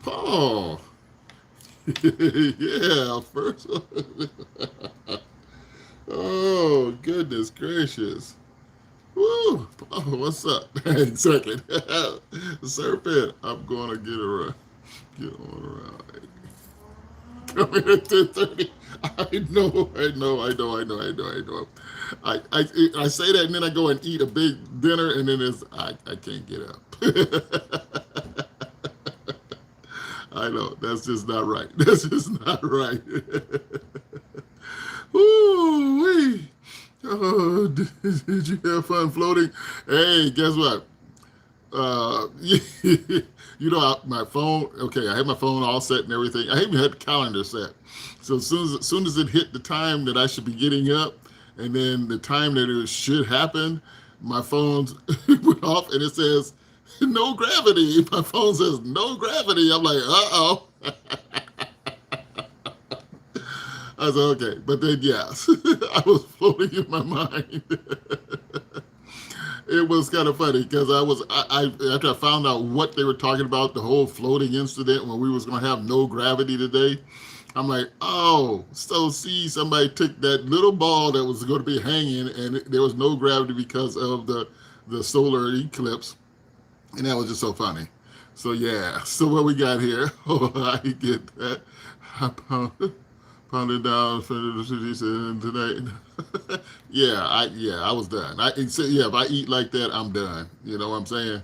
Paul. Yeah, first. Oh, goodness gracious. Woo! Oh, what's up? Hey, second. Serpent, I'm going to get around. Get on around. Come in at 10:30. I know. I say that and then I go and eat a big dinner and then I can't get up. I know that's just not right. That's just not right. Woo wee. Oh, did you have fun floating? Hey, guess what? My phone. Okay, I had my phone all set and everything. I even had the calendar set. So as soon as it hit the time that I should be getting up, and then the time that it should happen, my phone went off and it says no gravity. My phone says no gravity. I'm like, uh-oh. I said, okay, but then yes, I was floating in my mind. It was kind of funny because I after I found out what they were talking about, the whole floating incident when we was going to have no gravity today. I'm like, oh, so see, somebody took that little ball that was going to be hanging, and there was no gravity because of the solar eclipse, and that was just so funny. So yeah, so what we got here? Oh, I get that. I pounded down for the city tonight. I was done. If I eat like that, I'm done. You know what I'm saying?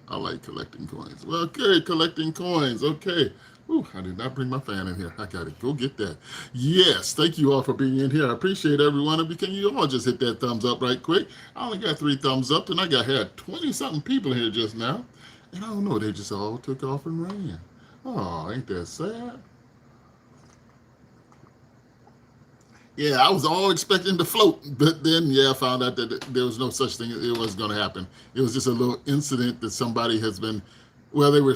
I like collecting coins. Well, okay, collecting coins. Okay. Ooh, I did not bring my fan in here. I gotta go get that. Yes, thank you all for being in here. I appreciate every one of you. Can you all just hit that thumbs up right quick? I only got 3 thumbs up, and had 20 something people here just now, and I don't know. They just all took off and ran. Oh, ain't that sad? Yeah, I was all expecting to float, but then I found out that there was no such thing. It was going to happen. It was just a little incident that somebody has been. Well, they were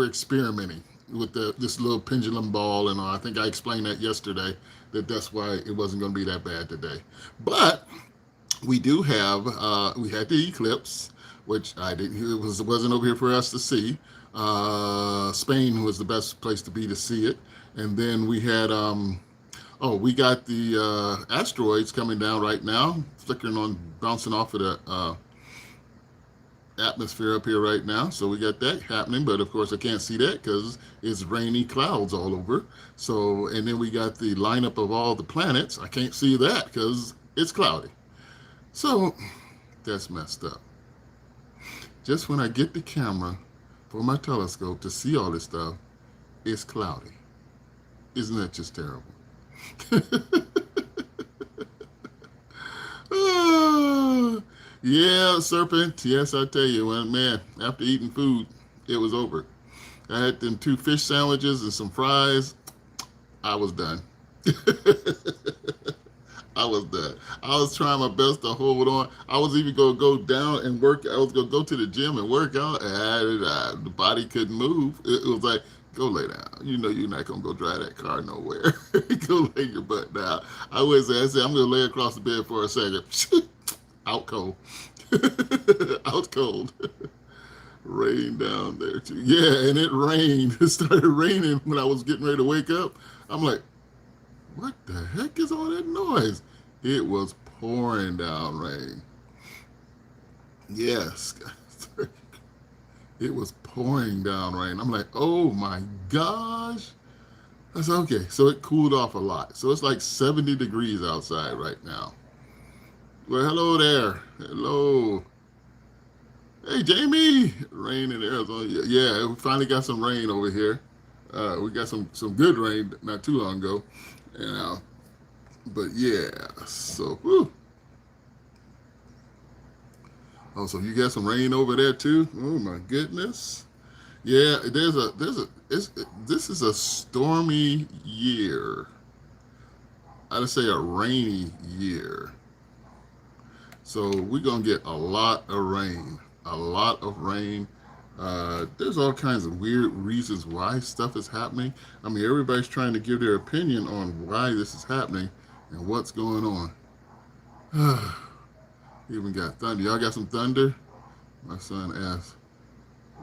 experimenting with this little pendulum ball, and I think I explained that yesterday. That's why it wasn't going to be that bad today. But we do have we had the eclipse, which I didn't. It wasn't over here for us to see. Spain was the best place to be to see it, and then we had. Oh, we got the asteroids coming down right now, flickering on, bouncing off of the atmosphere up here right now. So we got that happening, but of course I can't see that because it's rainy clouds all over. So, and then we got the lineup of all the planets. I can't see that because it's cloudy. So that's messed up. Just when I get the camera for my telescope to see all this stuff, it's cloudy. Isn't that just terrible? Yeah, serpent. Yes, I tell you, man, after eating food, it was over. I had them 2 fish sandwiches and some fries. I was done. I was done. I was trying my best to hold on. I was even going to go down and work. I was going to go to the gym and work out, and the body couldn't move. It was like, go lay down. You know you're not going to go drive that car nowhere. Go lay your butt down. I said, I'm going to lay across the bed for a second. Out cold. Out cold. Rain down there too. Yeah, and it rained. It started raining when I was getting ready to wake up. I'm like, what the heck is all that noise? It was pouring down rain. Yes. It was pouring down rain. I'm like, oh my gosh. I said, okay. So it cooled off a lot. So it's like 70 degrees outside right now. Well, hello there. Hello. Hey, Jamie. Rain in Arizona. Yeah, we finally got some rain over here. We got some good rain not too long ago. And but yeah, so whew. Oh, so you got some rain over there too? Oh my goodness. Yeah, this is a stormy year. I'd say a rainy year. So we're gonna get a lot of rain. A lot of rain. There's all kinds of weird reasons why stuff is happening. I mean, everybody's trying to give their opinion on why this is happening and what's going on. Even got thunder. Y'all got some thunder? My son asked,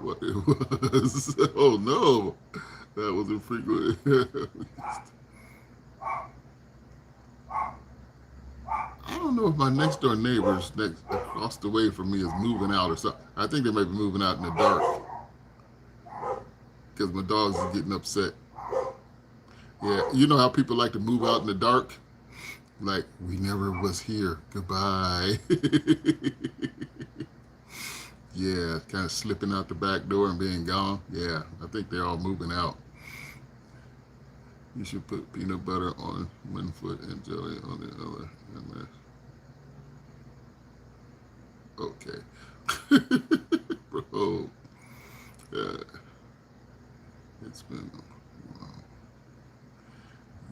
what it was. Oh no, that was infrequent. I don't know if my next door neighbors next across the way from me is moving out or something. I think they might be moving out in the dark because my dogs are getting upset. Yeah, you know how people like to move out in the dark? Like, we never was here. Goodbye. Yeah, kind of slipping out the back door and being gone. Yeah, I think they're all moving out. You should put peanut butter on one foot and jelly on the other. Okay. Bro, uh, it's been,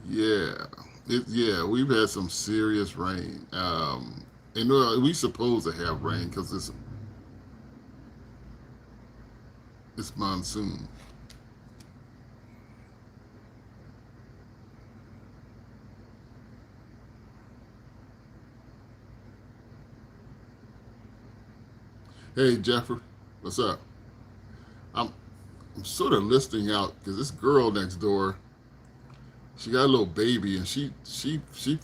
yeah. Yeah, we've had some serious rain. And we supposed to have rain because it's monsoon. Hey, Jeffrey, what's up? I'm, I'm sort of listing out because this girl next door, she got a little baby, and she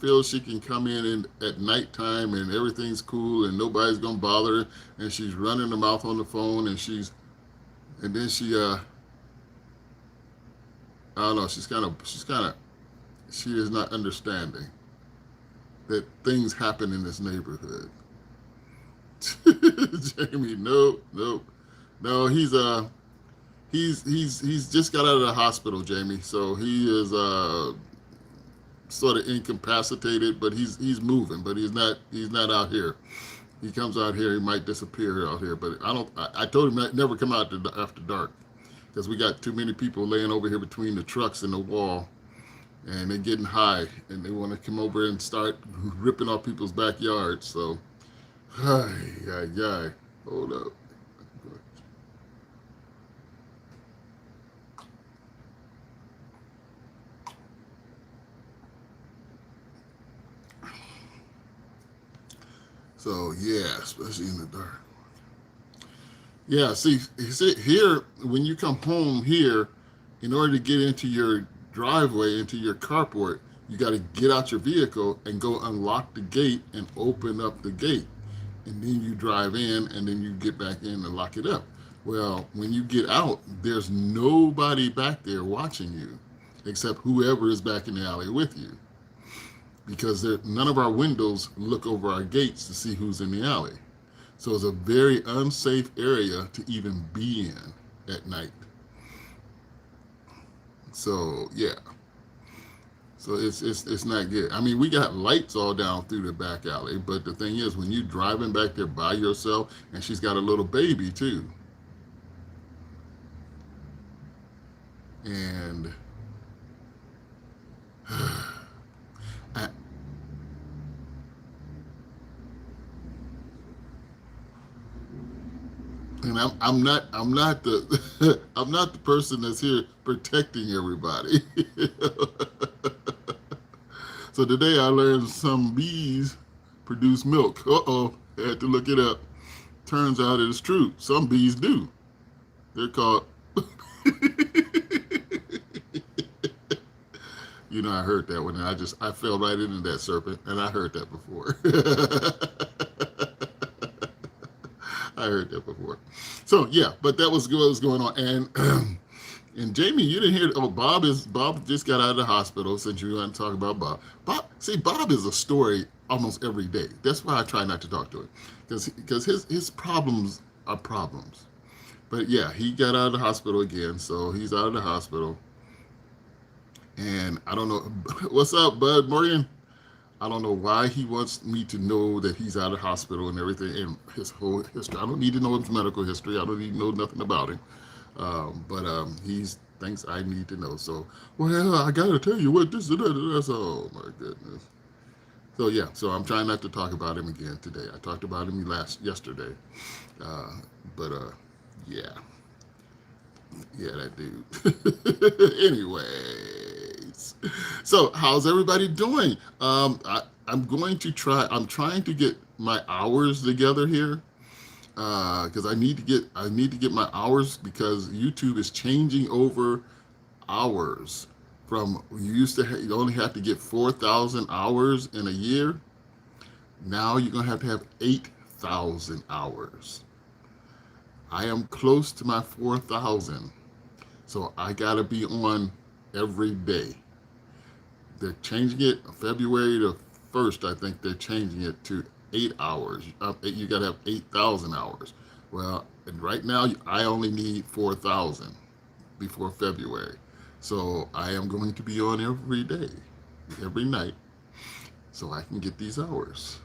feels she can come in at nighttime and everything's cool and nobody's gonna bother her, and she's running her mouth on the phone, and then I don't know, she is not understanding that things happen in this neighborhood. Jamie, no, no, no. He's just got out of the hospital, Jamie. So he is sort of incapacitated, but he's moving, but he's not out here. He comes out here, he might disappear out here. But I don't. I told him that never come out after dark because we got too many people laying over here between the trucks and the wall, and they're getting high, and they want to come over and start ripping off people's backyards. So, ay, ay, ay. Hold up. So yeah, especially in the dark. Yeah, see here when you come home here, in order to get into your driveway, into your carport, you got to get out your vehicle and go unlock the gate and open up the gate, and then you drive in, and then you get back in and lock it up. Well, when you get out, there's nobody back there watching you, except whoever is back in the alley with you, because none of our windows look over our gates to see who's in the alley. So it's a very unsafe area to even be in at night. So yeah, so it's not good. I mean, we got lights all down through the back alley, but the thing is, when you driving back there by yourself, and she's got a little baby too, and I, and I'm not the I'm not the person that's here protecting everybody. So today I learned some bees produce milk. Uh-oh, I had to look it up. Turns out it is true. Some bees do. They're called. I heard that one, and I fell right into that serpent, and I heard that before. I heard that before. So yeah, but that was what was going on, and and Jamie, you didn't hear. Oh, Bob just got out of the hospital. Since you want to talk about Bob, Bob is a story almost every day. That's why I try not to talk to him, because his problems are problems. But yeah, he got out of the hospital again, so he's out of the hospital. And I don't know what's up, Bud Morgan. I don't know why he wants me to know that he's out of hospital and everything and his whole history. I don't need to know his medical history. I don't need to know nothing about him. But he's thinks I need to know. So, well, I gotta tell you what this is. Oh my goodness. So yeah, so I'm trying not to talk about him again today. I talked about him yesterday, uh, but yeah, yeah, that dude. Anyways, so how's everybody doing? I'm going to try. I'm trying to get my hours together here, because I need to get my hours because YouTube is changing over hours. From you used to you only have to get 4,000 hours in a year. Now you're gonna have 8,000 hours. I am close to my 4,000, so I gotta be on every day. They're changing it February the 1st. I think they're changing it to 8 hours. You gotta have 8,000 hours. Well, and right now I only need 4,000 before February. So I am going to be on every day, every night, so I can get these hours.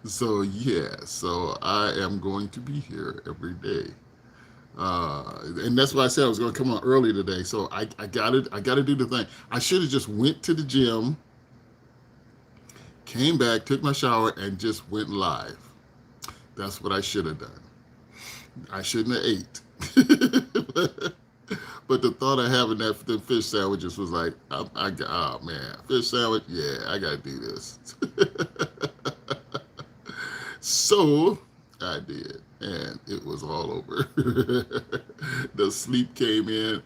So yeah, so I am going to be here every day. And that's why I said I was going to come on early today. So I got to do the thing. I should have just went to the gym, came back, took my shower, and just went live. That's what I should have done. I shouldn't have ate. But the thought of having the fish sandwiches was like, oh man, fish sandwich, yeah, I gotta do this. So I did, and it was all over. The sleep came in,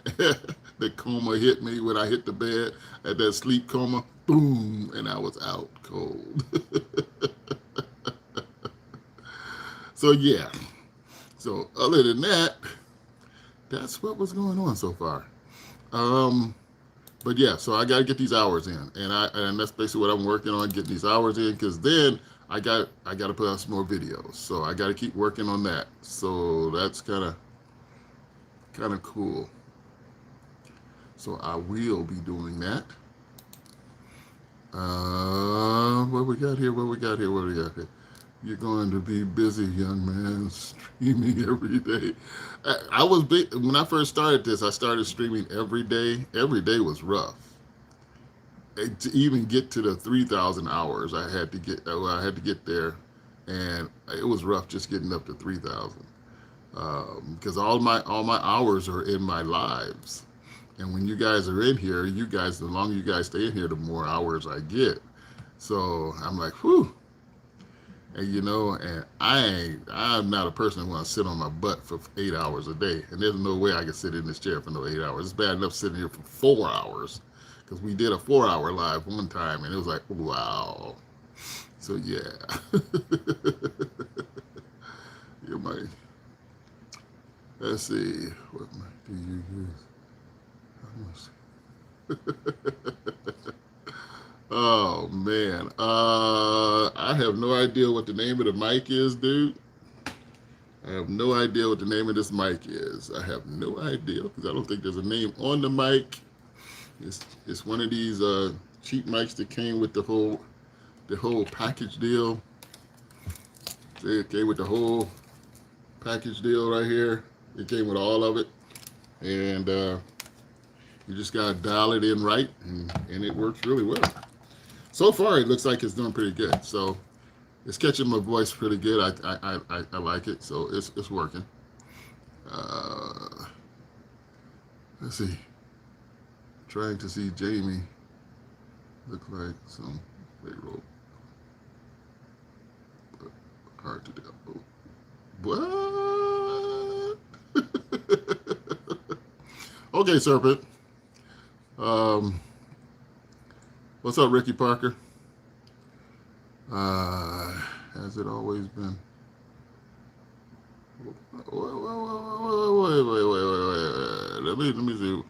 the coma hit me when I hit the bed. At that sleep coma, boom, and I was out cold. So yeah. So other than that, that's what was going on so far. Um, but yeah, so I got to get these hours in, and that's basically what I'm working on, getting these hours in, because then I got to put out some more videos. So I got to keep working on that. So that's kind of cool. So I will be doing that. What we got here? What we got here? What we got here? You're going to be busy, young man, streaming every day. I was big when I first started this. I started streaming every day. Every day was rough. To even get to the 3,000 hours, I had to get. Well, I had to get there, and it was rough just getting up to 3,000. Because all my hours are in my lives, and when you guys are in here, the longer you guys stay in here, the more hours I get. So I'm like, whew. And and I'm not a person who wants to sit on my butt for 8 hours a day. And there's no way I can sit in this chair for no 8 hours. It's bad enough sitting here for 4 hours. Because we did a 4 hour live one time and it was like, wow. So yeah. You might let's see. What do you use? Oh man, I have no idea what the name of the mic is, dude. I have no idea what the name of this mic is. I have no idea because I don't think there's a name on the mic. It's one of these cheap mics that came with the whole package deal. It came with the whole package deal right here. It came with all of it, and you just gotta dial it in right, and it works really well. So far, it looks like it's doing pretty good. So it's catching my voice pretty good. I like it. So it's working. Uh, let's see. Trying to see Jamie look like some payroll. But hard to tell. What? Okay, Serpent. Um, what's up, Ricky Parker? Has it always been? Wait. Let me see.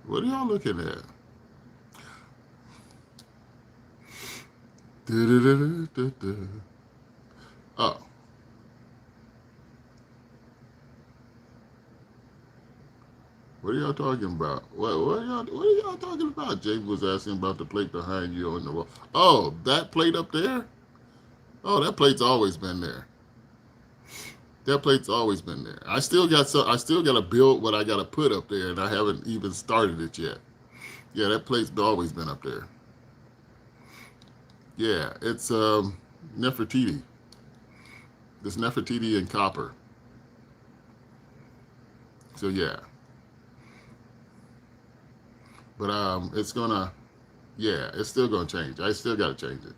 What are y'all looking at? Oh. What are y'all talking about? What are y'all talking about? Jake was asking about the plate behind you on the wall. Oh, that plate up there? Oh, that plate's always been there. That plate's always been there. I still got to build what I got to put up there, and I haven't even started it yet. Yeah, that plate's always been up there. Yeah, it's Nefertiti. This Nefertiti in copper. So yeah, but it's gonna, yeah, it's still gonna change. I still got to change it.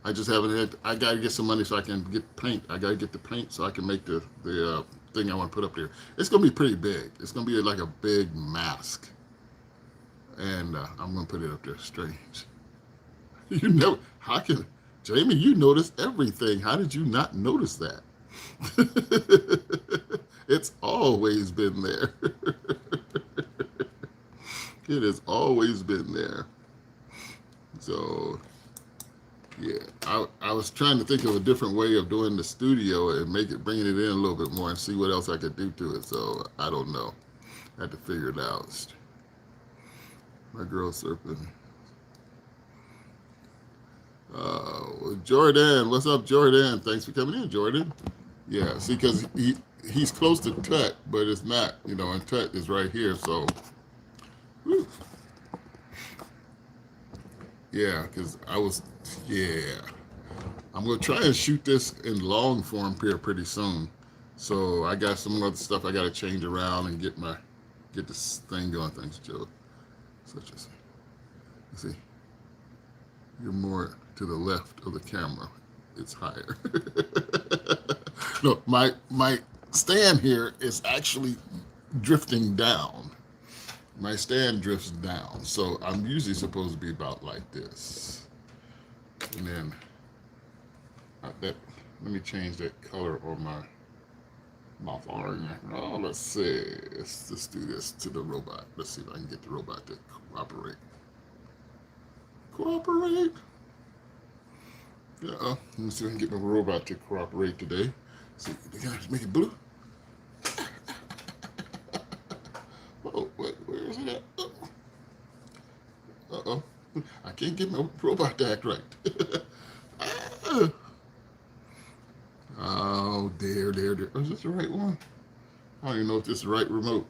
I just haven't had. I got to get some money so I can get paint. I got to get the paint so I can make the thing I want to put up there. It's gonna be pretty big. It's gonna be like a big mask, and I'm gonna put it up there. Strange. You know, how can Jamie? You notice everything. How did you not notice that? It's always been there. It has always been there. So yeah, I was trying to think of a different way of doing the studio and bringing it in a little bit more and see what else I could do to it. So I don't know. I had to figure it out. My girl surfing. Jordan, what's up, Jordan? Thanks for coming in, Jordan. Yeah, see, because he's close to Tut, but it's not, and Tut is right here. So, whew. Yeah, because yeah. I'm going to try and shoot this in long form here pretty soon. So I got some other stuff I got to change around and get this thing going. Thanks, Joe. Such as, see, you're more to the left of the camera. It's higher. No, my stand here is actually drifting down. My stand drifts down, so I'm usually supposed to be about like this. And then let me change that color on my thing. Oh, let's see. Let's do this to the robot. Let's see if I can get the robot to cooperate. Cooperate. Yeah. Let me see if I can get my robot to cooperate today. See, they gotta make it blue. Oh, where is it at? Uh-oh. I can't get my robot to act right. Oh, there. Oh, is this the right one? I don't even know if this is the right remote.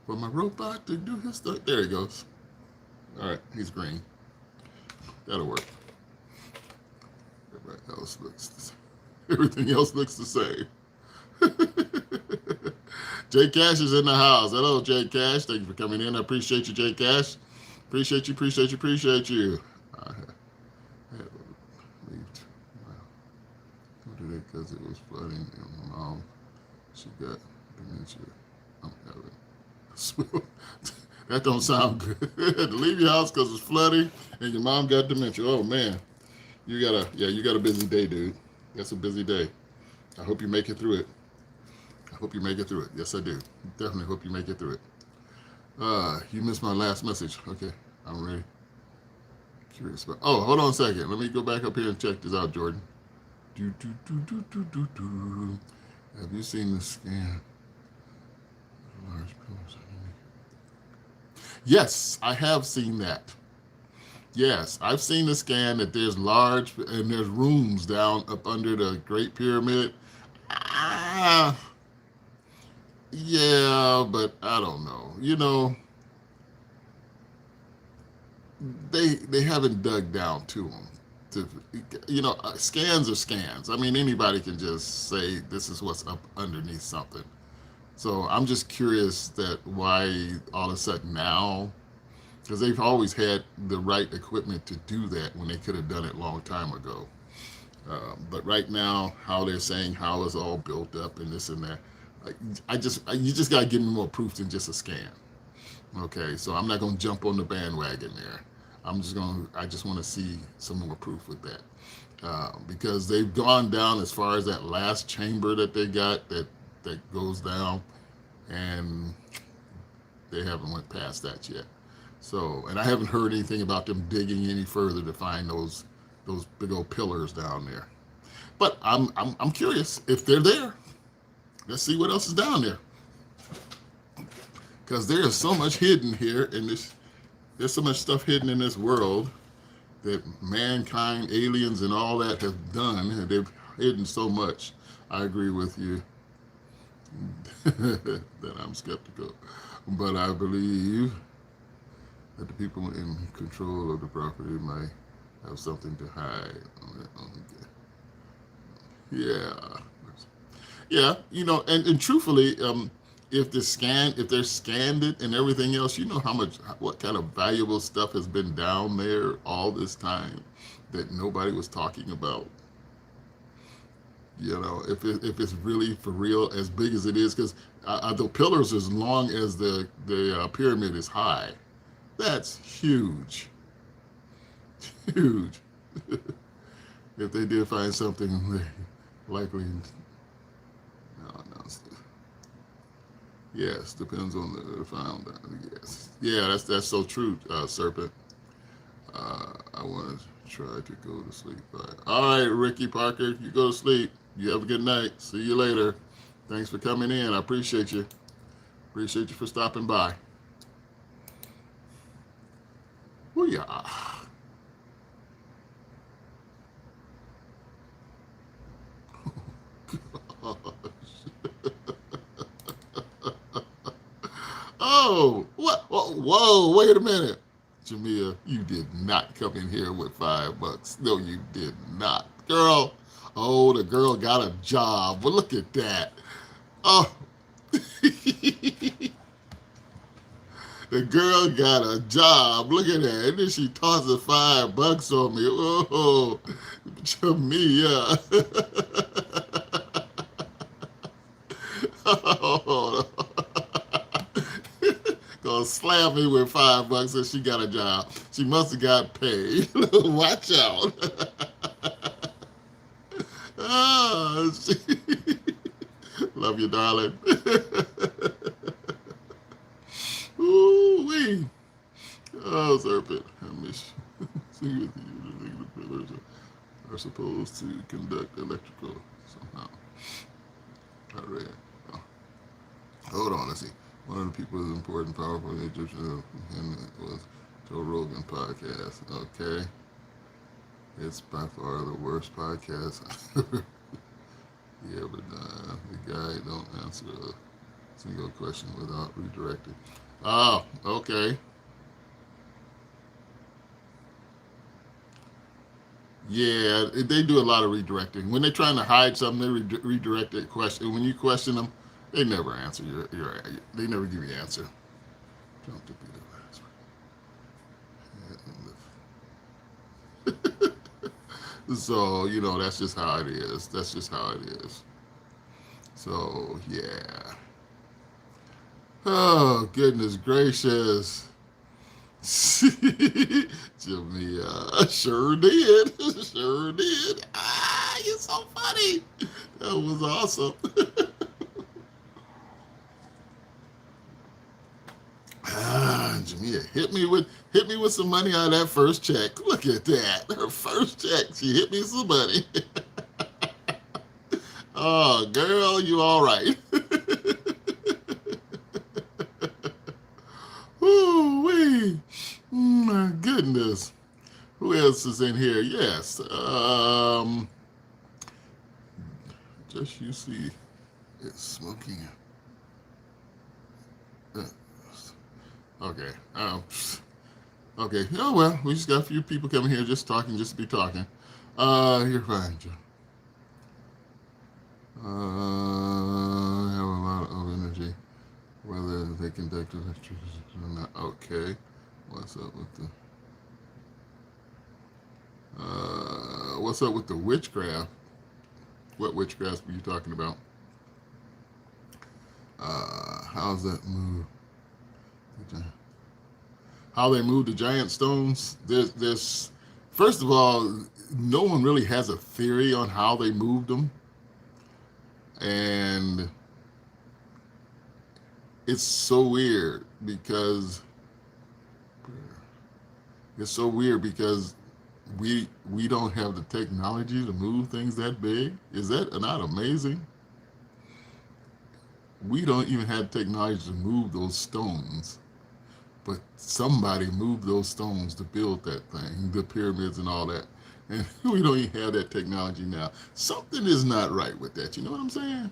For my robot to do his stuff. There he goes. All right, he's green. That'll work. Everything else looks the same. Jay Cash is in the house. Hello, Jay Cash. Thank you for coming in. I appreciate you, Jay Cash. Appreciate you. I had leaved. Wow. Because it was flooding and my mom, she got dementia. I'm having that don't sound good. To leave your house because it's flooding and your mom got dementia. Oh man, you got a busy day, dude. That's a busy day. I hope you make it through it. Yes, I do. Definitely hope you make it through it. You missed my last message. Okay, I'm ready. Curious about. Oh, hold on a second. Let me go back up here and check this out, Jordan. Have you seen the scan? Large pillars. Yes, I have seen that. Yes, I've seen the scan that there's large and there's rooms down up under the Great Pyramid. Ah, yeah, but I don't know. They haven't dug down to them. Scans are scans. I mean, anybody can just say this is what's up underneath something. So I'm just curious that why all of a sudden now, because they've always had the right equipment to do that when they could have done it a long time ago. But right now, how they're saying how it's all built up and this and that, you just got to give me more proof than just a scan. Okay, so I'm not going to jump on the bandwagon there. I just want to see some more proof with that. Because they've gone down as far as that last chamber that they got that goes down, and they haven't went past that yet. So, and I haven't heard anything about them digging any further to find those big old pillars down there. But I'm curious if they're there. Let's see what else is down there. Because there is so much hidden here in this. There's so much stuff hidden in this world that mankind, aliens, and all that have done, and they've hidden so much. I agree with you that I'm skeptical, but I believe that the people in control of the property might have something to hide. Yeah, and truthfully, if they're scanned it and everything else, what kind of valuable stuff has been down there all this time that nobody was talking about. If it's really for real, as big as it is, because the pillars as long as the pyramid is high, that's huge, huge. If they did find something, they likely, no, no, yes, depends on the founder. Yes, yeah, that's so true, Serpent. I want to try to go to sleep. All right, Ricky Parker, you go to sleep. You have a good night. See you later. Thanks for coming in. I appreciate you. Appreciate you for stopping by. Well, yeah. Oh, what? Whoa, wait a minute. Jamia, you did not come in here with $5. No, you did not. Girl, oh, the girl got a job. Well, look at that. Oh, the girl got a job. Look at that. And then she tosses $5 on me. Oh, Jamia. Oh, gonna slam me with $5 and she got a job. She must have got paid. Watch out. Oh, love you, darling. Ooh wee. Oh, Serpent, I miss you. See with you. The pillars are supposed to conduct electrical somehow. I read. Oh. Hold on, let's see. One of the people is important, powerful Egyptian, and it was Joe Rogan podcast. Okay, it's by far the worst podcast he ever done. The guy don't answer a single question without redirecting. Oh, okay. Yeah, they do a lot of redirecting. When they're trying to hide something, they redirect that question. When you question them, they never answer they never give you an answer. Jump to be the last. So, that's just how it is. That's just how it is. So, yeah. Oh, goodness gracious. Jamia, sure did. Sure did. Ah, you're so funny. That was awesome. Jamia hit me with some money on that first check. Look at that. Her first check. She hit me with some money. Oh, girl, you all right. Ooh, wee. My goodness. Who else is in here? Yes. Just you see it's smoking. Okay. Okay. Oh well, we just got a few people coming here just talking, just to be talking. You're fine, Joe. Have a lot of energy, whether they conduct electricity or not. Okay. What's up with the witchcraft? What witchcraft were you talking about? How's that move? How they move the giant stones? There's first of all, no one really has a theory on how they moved them, and it's so weird because we don't have the technology to move things that big. Is that not amazing? We don't even have technology to move those stones, but somebody moved those stones to build that thing, the pyramids and all that. And we don't even have that technology now. Something is not right with that. You know what I'm saying?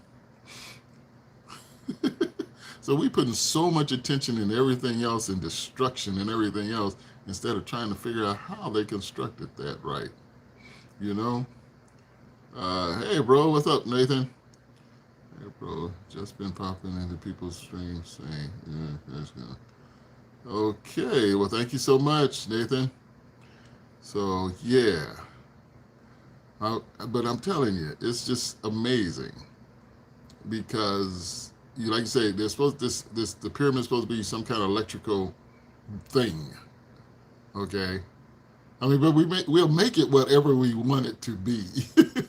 So we putting so much attention in everything else and destruction and everything else instead of trying to figure out how they constructed that right. You know? Hey, bro, what's up, Nathan? Hey, bro, just been popping into people's streams saying, yeah, that's good. Okay, well, thank you so much, Nathan. So, yeah. But I'm telling you, it's just amazing because you like you say they're supposed this the pyramid is supposed to be some kind of electrical thing. Okay, I mean, but we'll make it whatever we want it to be.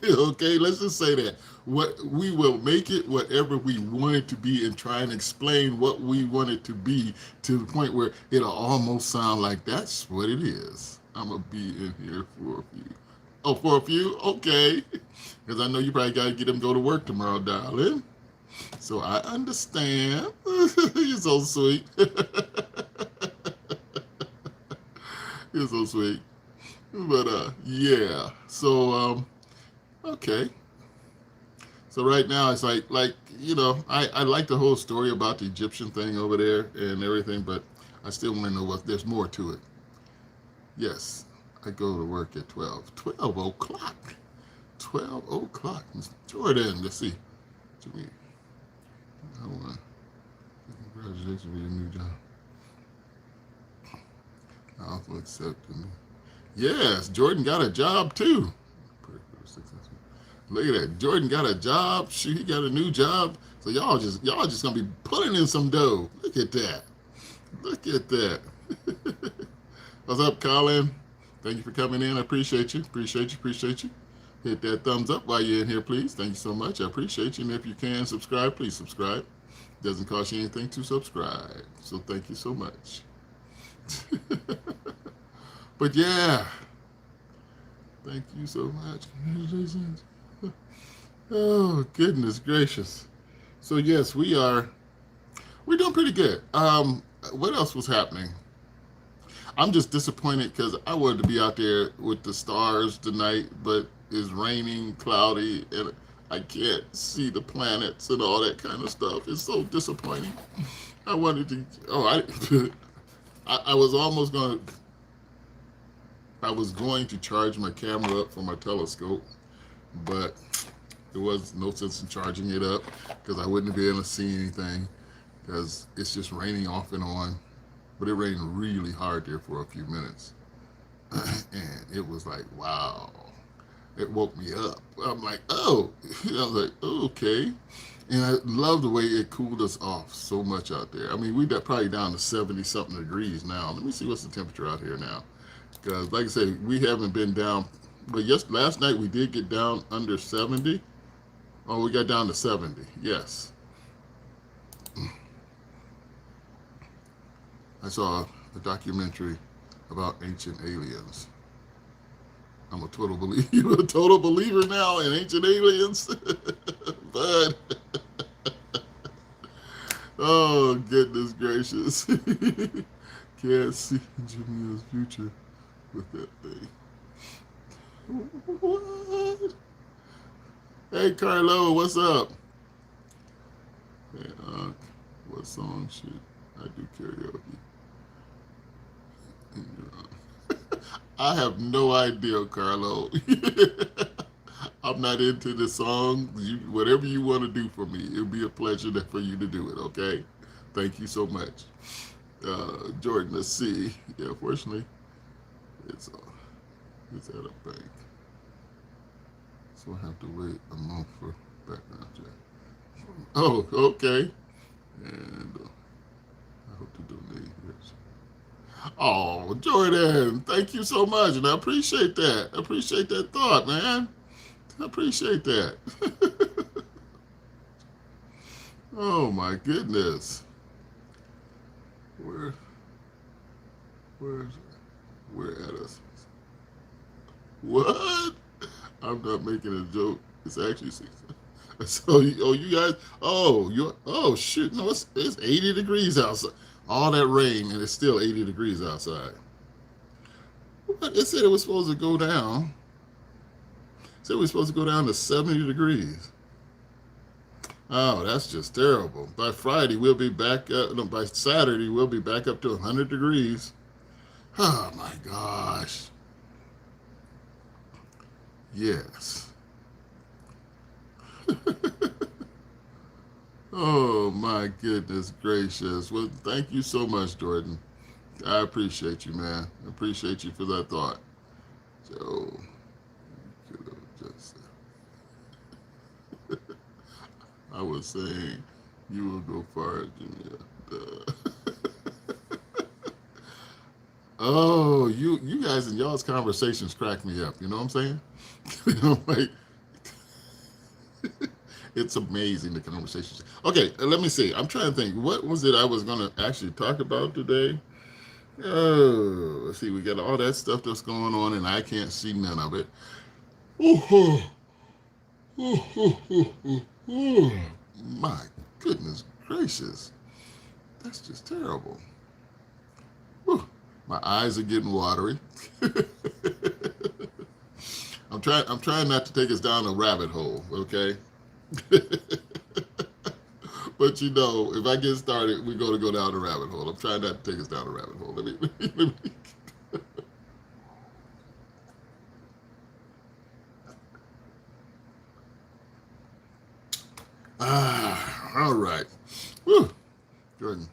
Okay, let's just say that. What we will make it whatever we want it to be and try and explain what we want it to be to the point where it'll almost sound like that's what it is. I'm gonna be in here for a few. Oh, for a few? Okay. Because I know you probably got to get them to go to work tomorrow, darling. So I understand. You're so sweet. You're so sweet. But yeah. So okay. So right now it's like I like the whole story about the Egyptian thing over there and everything, but I still want to know what there's more to it. Yes, I go to work at 12. 12 o'clock. 12 o'clock. Mr. Jordan, let's see. Jimmy, I want congratulations with your new job. I also accepted me. Yes, Jordan got a job too. Look at that. Jordan got a job. Shoot, he got a new job. So y'all just gonna be pulling in some dough. Look at that. Look at that. What's up, Colin? Thank you for coming in. I appreciate you. Appreciate you. Appreciate you. Hit that thumbs up while you're in here, please. Thank you so much. I appreciate you. And if you can subscribe, please subscribe. Doesn't cost you anything to subscribe. So thank you so much. But yeah, thank you so much. Congratulations. Oh, goodness gracious. So yes, we're doing pretty good. What else was happening? I'm just disappointed because I wanted to be out there with the stars tonight, but it's raining, cloudy, and I can't see the planets and all that kind of stuff. It's so disappointing. I wanted to. Oh, I was almost going. I was going to charge my camera up for my telescope, but there was no sense in charging it up because I wouldn't be able to see anything because it's just raining off and on. But it rained really hard there for a few minutes. And it was like, wow. It woke me up. I'm like, oh. I was like, oh, okay. And I love the way it cooled us off so much out there. I mean, we're probably down to 70 something degrees now. Let me see what's the temperature out here now. Because, like I said, we haven't been down. But yes, last night we did get down under 70. Oh, we got down to 70. Yes. I saw a documentary about ancient aliens. I'm a total believer, a total believer now in ancient aliens. But oh goodness gracious, can't see Jamia's future with that thing. What? Hey Carlo, what's up? Hey, what song should I do karaoke? I have no idea, Carlo. I'm not into the song. Whatever you want to do for me, it'll be a pleasure for you to do it, okay? Thank you so much. Jordan, let's see. Yeah, fortunately, it's at a bank. So I have to wait a month for background check. Oh, okay. And I hope to donate here. Oh, Jordan, thank you so much, and I appreciate that. I appreciate that thought, man. I appreciate that. Oh my goodness. Where, where's, where at us? What? I'm not making a joke. It's actually 6. So, you guys, oh shoot, no, it's 80 degrees outside. All that rain and it's still 80 degrees outside. What? It said it was supposed to go down. It said we were supposed to go down to 70 degrees. Oh, that's just terrible. By Friday, we'll be back up, no, by Saturday, we'll be back up to 100 degrees. Oh my gosh. Yes. Oh my goodness gracious. Well, thank you so much, Jordan. I appreciate you, man. I appreciate you for that thought. So, I was saying you will go far, Jimmy. Oh, you guys and y'all's conversations crack me up. You know what I'm saying? Like it's amazing the conversations. Okay, let me see. I'm trying to think. What was it I was gonna actually talk about today? Oh, let's see. We got all that stuff that's going on, and I can't see none of it. Oh, my goodness gracious, that's just terrible. Whew. My eyes are getting watery. I'm trying not to take us down a rabbit hole, okay? But if I get started, we're going to go down a rabbit hole. I'm trying not to take us down a rabbit hole. All right. Whew. Jordan,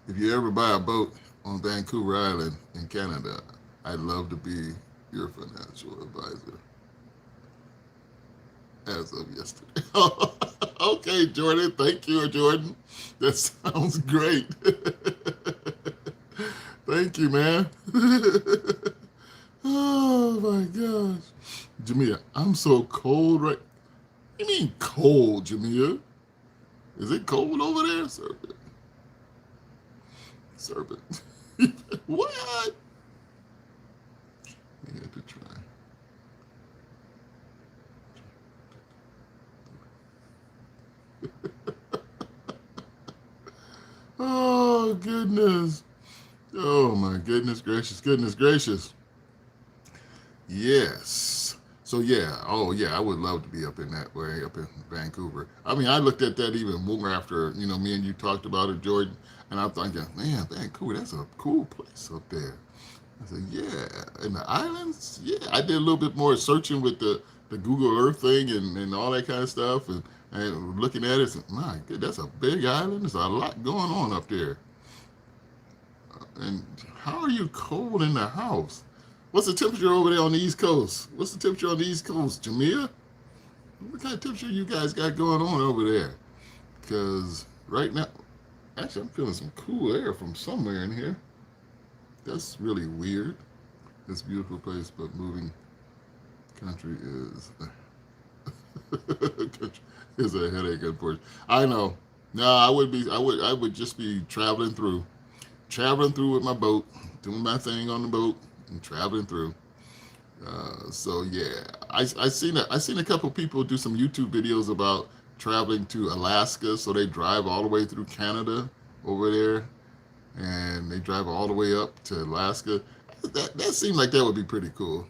if you ever buy a boat on Vancouver Island in Canada, I'd love to be your financial advisor as of yesterday. Okay, Jordan. Thank you, Jordan. That sounds great. Thank you, man. Oh my gosh. Jamia, I'm so cold right. You mean cold, Jamia? Is it cold over there? Serpent. Serpent. What? You had to try. Oh goodness. Oh my goodness gracious, goodness gracious. Yes. So yeah, oh yeah, I would love to be up in that way, up in Vancouver. I mean, I looked at that even more after me and you talked about it, Jordan, and I'm thinking, man, Vancouver, that's a cool place up there. I said, yeah, and the islands, yeah. I did a little bit more searching with the Google Earth thing and all that kind of stuff, and looking at it, said, my God, that's a big island. There's a lot going on up there. And how are you cold in the house? What's the temperature over there on the East Coast? What's the temperature on the East Coast, Jamia? What kind of temperature you guys got going on over there? Because right now, actually, I'm feeling some cool air from somewhere in here. That's really weird. This beautiful place, but moving country is is a headache, unfortunately. I know. No, I would just be traveling through with my boat, doing my thing on the boat, and traveling through. So yeah, I seen a couple people do some YouTube videos about traveling to Alaska. So they drive all the way through Canada over there, and they drive all the way up to Alaska. That seemed like that would be pretty cool.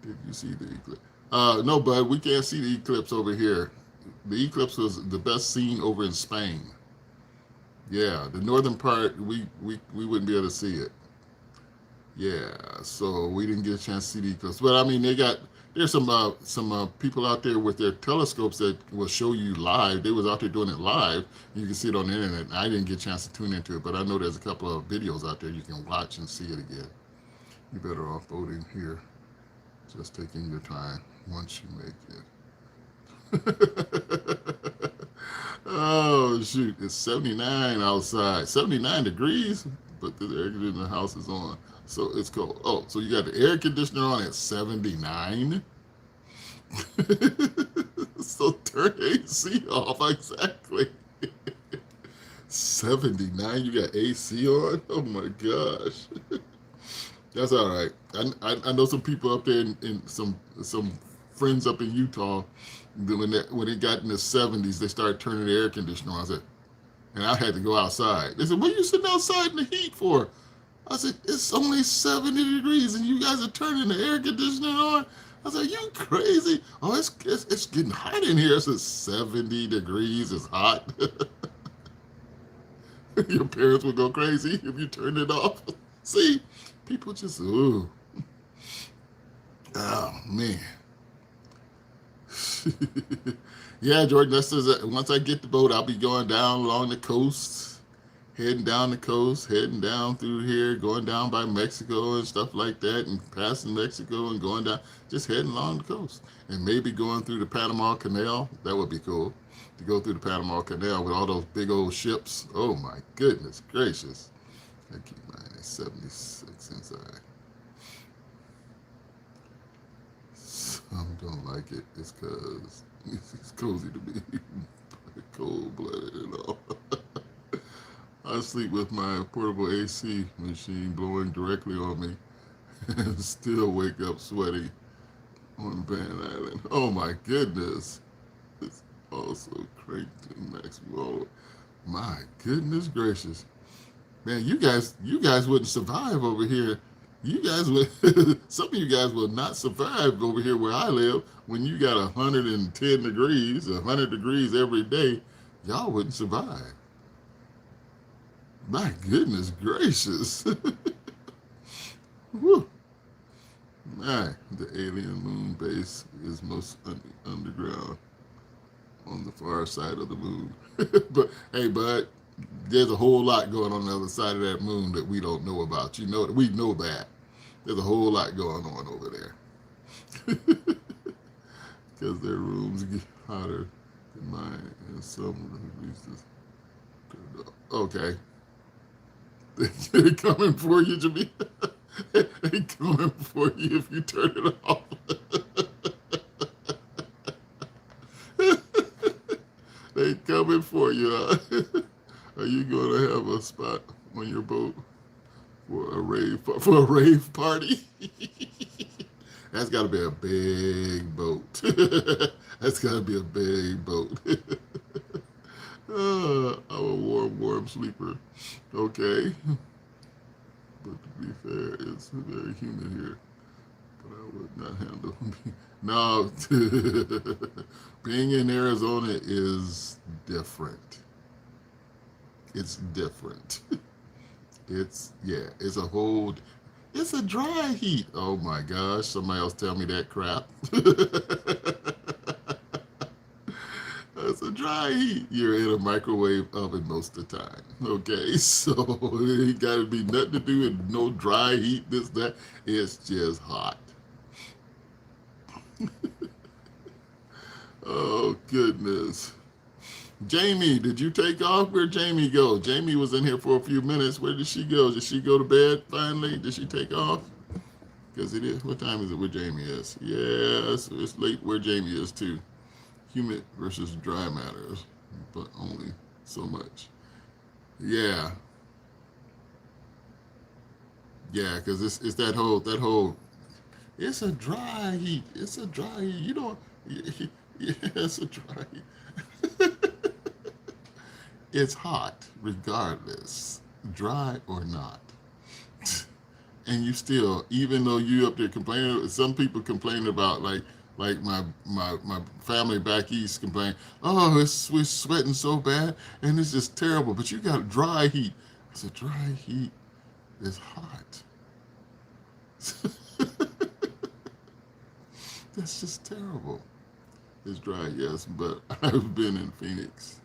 Did you see the eclipse? No, bud, we can't see the eclipse over here. The eclipse was the best seen over in Spain. Yeah, the northern part we wouldn't be able to see it. Yeah, so we didn't get a chance to see the eclipse. But I mean, there's some people out there with their telescopes that will show you live. They was out there doing it live. You can see it on the internet. I didn't get a chance to tune into it, but I know there's a couple of videos out there you can watch and see it again. You better off voting here. Just taking your time once you make it. Oh shoot! It's 79 outside. 79 degrees, but the air conditioner in the house is on, so it's cold. Oh, so you got the air conditioner on at 79? So turn AC off exactly. 79. You got AC on? Oh my gosh. That's all right. I know some people up there in some friends up in Utah. When it got in the 70s, they started turning the air conditioner on. I said, and I had to go outside. They said, "What are you sitting outside in the heat for?" I said, "It's only 70 degrees, and you guys are turning the air conditioner on." I said, "You crazy? Oh, it's getting hot in here." I said, 70 degrees is hot. Your parents would go crazy if you turned it off. See, people just ooh, oh man. Yeah, Jordan. Once I get the boat, I'll be going down along the coast, heading down the coast, heading down through here, going down by Mexico and stuff like that, and passing Mexico and going down, just heading along the coast, and maybe going through the Panama Canal. That would be cool to go through the Panama Canal with all those big old ships. Oh my goodness gracious! I keep mine at 76 inside. Some don't like it. It's because it's cozy to be cold blooded and all. I sleep with my portable AC machine blowing directly on me and still wake up sweaty on Van Island. Oh my goodness. It's also cranked to maximum. My goodness gracious. Man, you guys wouldn't survive over here. You guys would some of you guys will not survive over here where I live when you got 110 degrees, 100 degrees every day. Y'all wouldn't survive. My goodness gracious. Whew. My, the alien moon base is most underground on the far side of the moon. But hey, bud, there's a whole lot going on the other side of that moon that we don't know about. You know, we know that. There's a whole lot going on over there. Because their rooms get hotter than mine, and some reasons. Okay. They're coming for you, Jimmy. They're coming for you if you turn it off. They coming for you. Huh? Are you gonna have a spot on your boat for a rave party? That's got to be a big boat. That's got to be a big boat. I'm a warm sleeper. Okay. But to be fair, it's very humid here. But I would not handle no. Being in Arizona is different. It's different. It's a whole, it's a dry heat. Oh my gosh, somebody else tell me that crap. It's a dry heat. You're in a microwave oven most of the time. Okay, so it ain't got to be nothing to do with no dry heat, this, that. It's just hot. Oh, goodness. Jamie, did you take off? Where'd Jamie go? Jamie was in here for a few minutes. Where did she go? Did she go to bed finally? Did she take off? Because it is. What time is it where Jamie is? Yes, it's late where Jamie is too. Humid versus dry matters, but only so much. Yeah, yeah, because it's that whole. It's a dry heat. It's a dry heat. You don't. Yeah, it's a dry heat. It's hot regardless, dry or not. And you still, even though you up there complaining, some people complain about like my family back east complain, oh, we're sweating so bad and it's just terrible. But you got dry heat. I said dry heat is hot. That's just terrible. It's dry, yes, but I've been in Phoenix.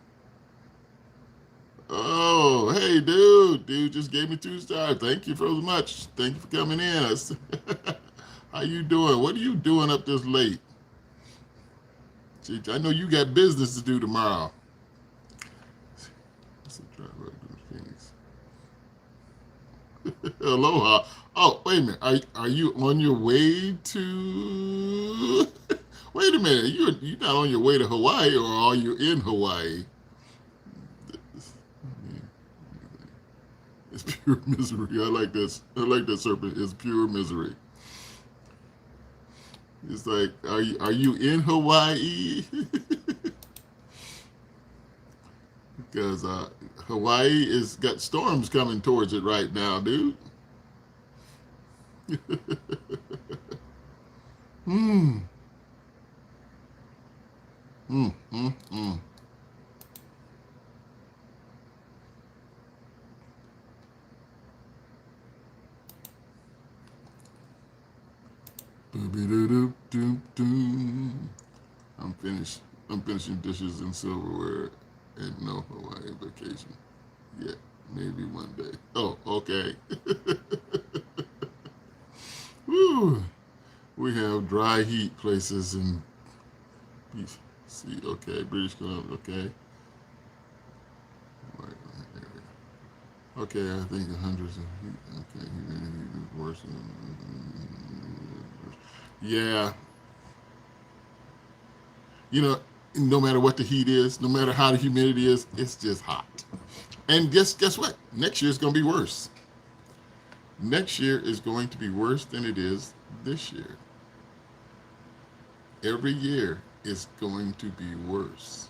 Oh, hey, dude just gave me 2 stars. Thank you very much. Thank you for coming in. How you doing? What are you doing up this late? Gee, I know you got business to do tomorrow. That's a drive right to Phoenix. Aloha. Oh, wait a minute. Are you on your way to? Wait a minute. You're not on your way to Hawaii, or are you in Hawaii? It's pure misery. I like this. I like that serpent. It's pure misery. It's like, are you in Hawaii? Because Hawaii is got storms coming towards it right now, dude. Hmm. Hmm. Hmm. Hmm. I'm finished. I'm finishing dishes and silverware and no Hawaii vacation yet. Maybe one day. Oh, okay. Woo. We have dry heat places in BC. Okay, British Columbia. Okay. Okay, I think hundreds of heat. Okay, heat is worse than. Yeah, you know, no matter what the heat is, no matter how the humidity is, it's just hot. And guess what? Next year is going to be worse. Next year is going to be worse than it is this year. Every year is going to be worse.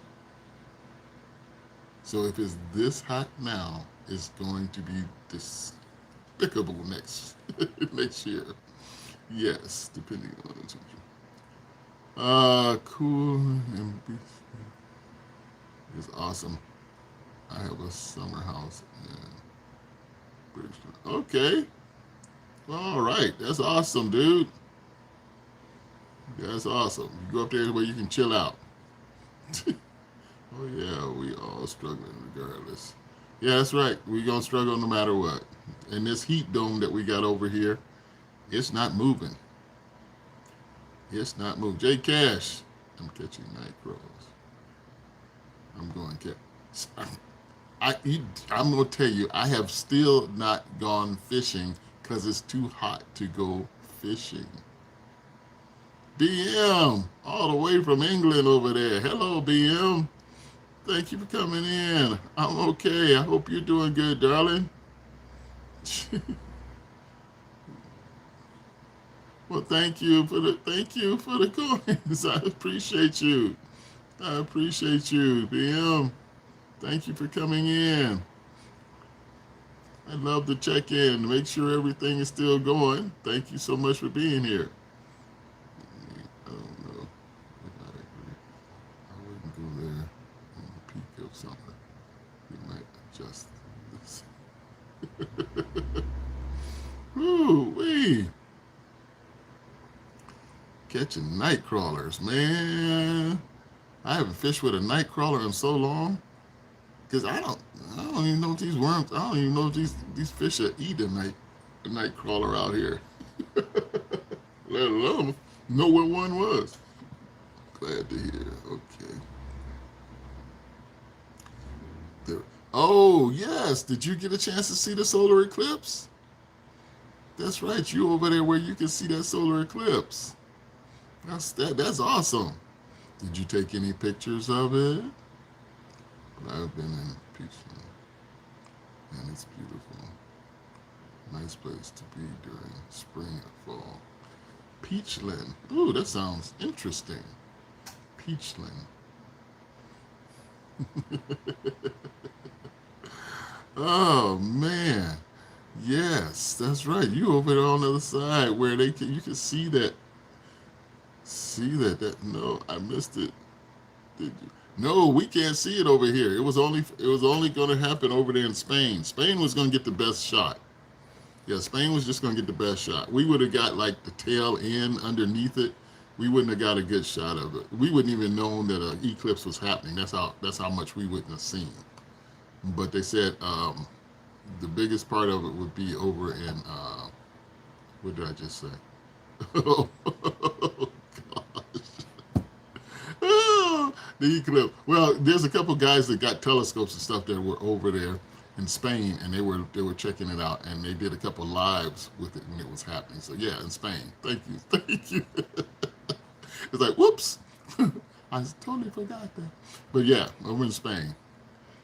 So if it's this hot now, it's going to be despicable next next year. Yes, depending on the temperature. Cool and is awesome. I have a summer house in Bridgeton. Okay. All right. That's awesome, dude. That's awesome. You go up there where you can chill out. Oh yeah, we all struggling regardless. Yeah, that's right. We gonna struggle no matter what. And this heat dome that we got over here, it's not moving. It's not moving. J Cash, I'm catching night crows. I'm going catch. I, I'm gonna tell you, I have still not gone fishing because it's too hot to go fishing. BM, all the way from England over there. Hello, BM. Thank you for coming in. I'm okay. I hope you're doing good, darling. Well, thank you for the coins. I appreciate you. I appreciate you, BM. Thank you for coming in. I'd love to check in, make sure everything is still going. Thank you so much for being here. I don't know if I agree. I wouldn't go there in the peak of summer. We might adjust this. Ooh, wee. Catching night crawlers, man. I haven't fished with a night crawler in so long. Cause I don't even know if these worms. I don't even know if these fish are eating a night crawler out here. Let alone know where one was. Glad to hear. Okay. There. Oh yes. Did you get a chance to see the solar eclipse? That's right. You over there where you can see that solar eclipse. That's awesome. Did you take any pictures of it? I've been in Peachland, and it's beautiful. Nice place to be during spring and fall. Peachland. Ooh, that sounds interesting. Peachland. Oh man, yes, that's right. You over there on the other side where you can see that. See that? No, I missed it. Did you? No, we can't see it over here. It was only going to happen over there in Spain. Spain was going to get the best shot. Yeah, Spain was just going to get the best shot. We would have got like the tail end underneath it. We wouldn't have got a good shot of it. We wouldn't even known that an eclipse was happening. That's how much we wouldn't have seen. But they said the biggest part of it would be over in what did I just say? Oh, the eclipse. Well, there's a couple guys that got telescopes and stuff that were over there in Spain, and they were checking it out, and they did a couple lives with it when it was happening. So yeah, in Spain. Thank you, thank you. It's like whoops, I totally forgot that. But yeah, over in Spain.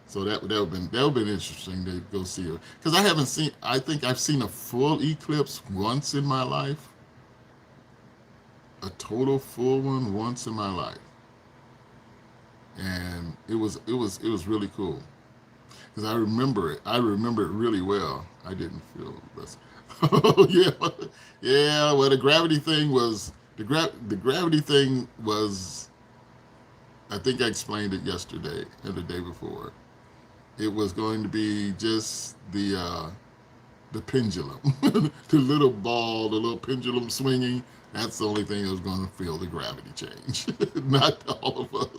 So that would been interesting to go see her because I haven't seen. I think I've seen a full eclipse once in my life. A total full one once in my life, and it was really cool because I remember it. I remember it really well. I didn't feel the best. Oh yeah, yeah. Well, the gravity thing was the gravity thing was. I think I explained it yesterday and the day before. It was going to be just the pendulum, the little ball, the little pendulum swinging. That's the only thing that was going to feel the gravity change. Not all of us.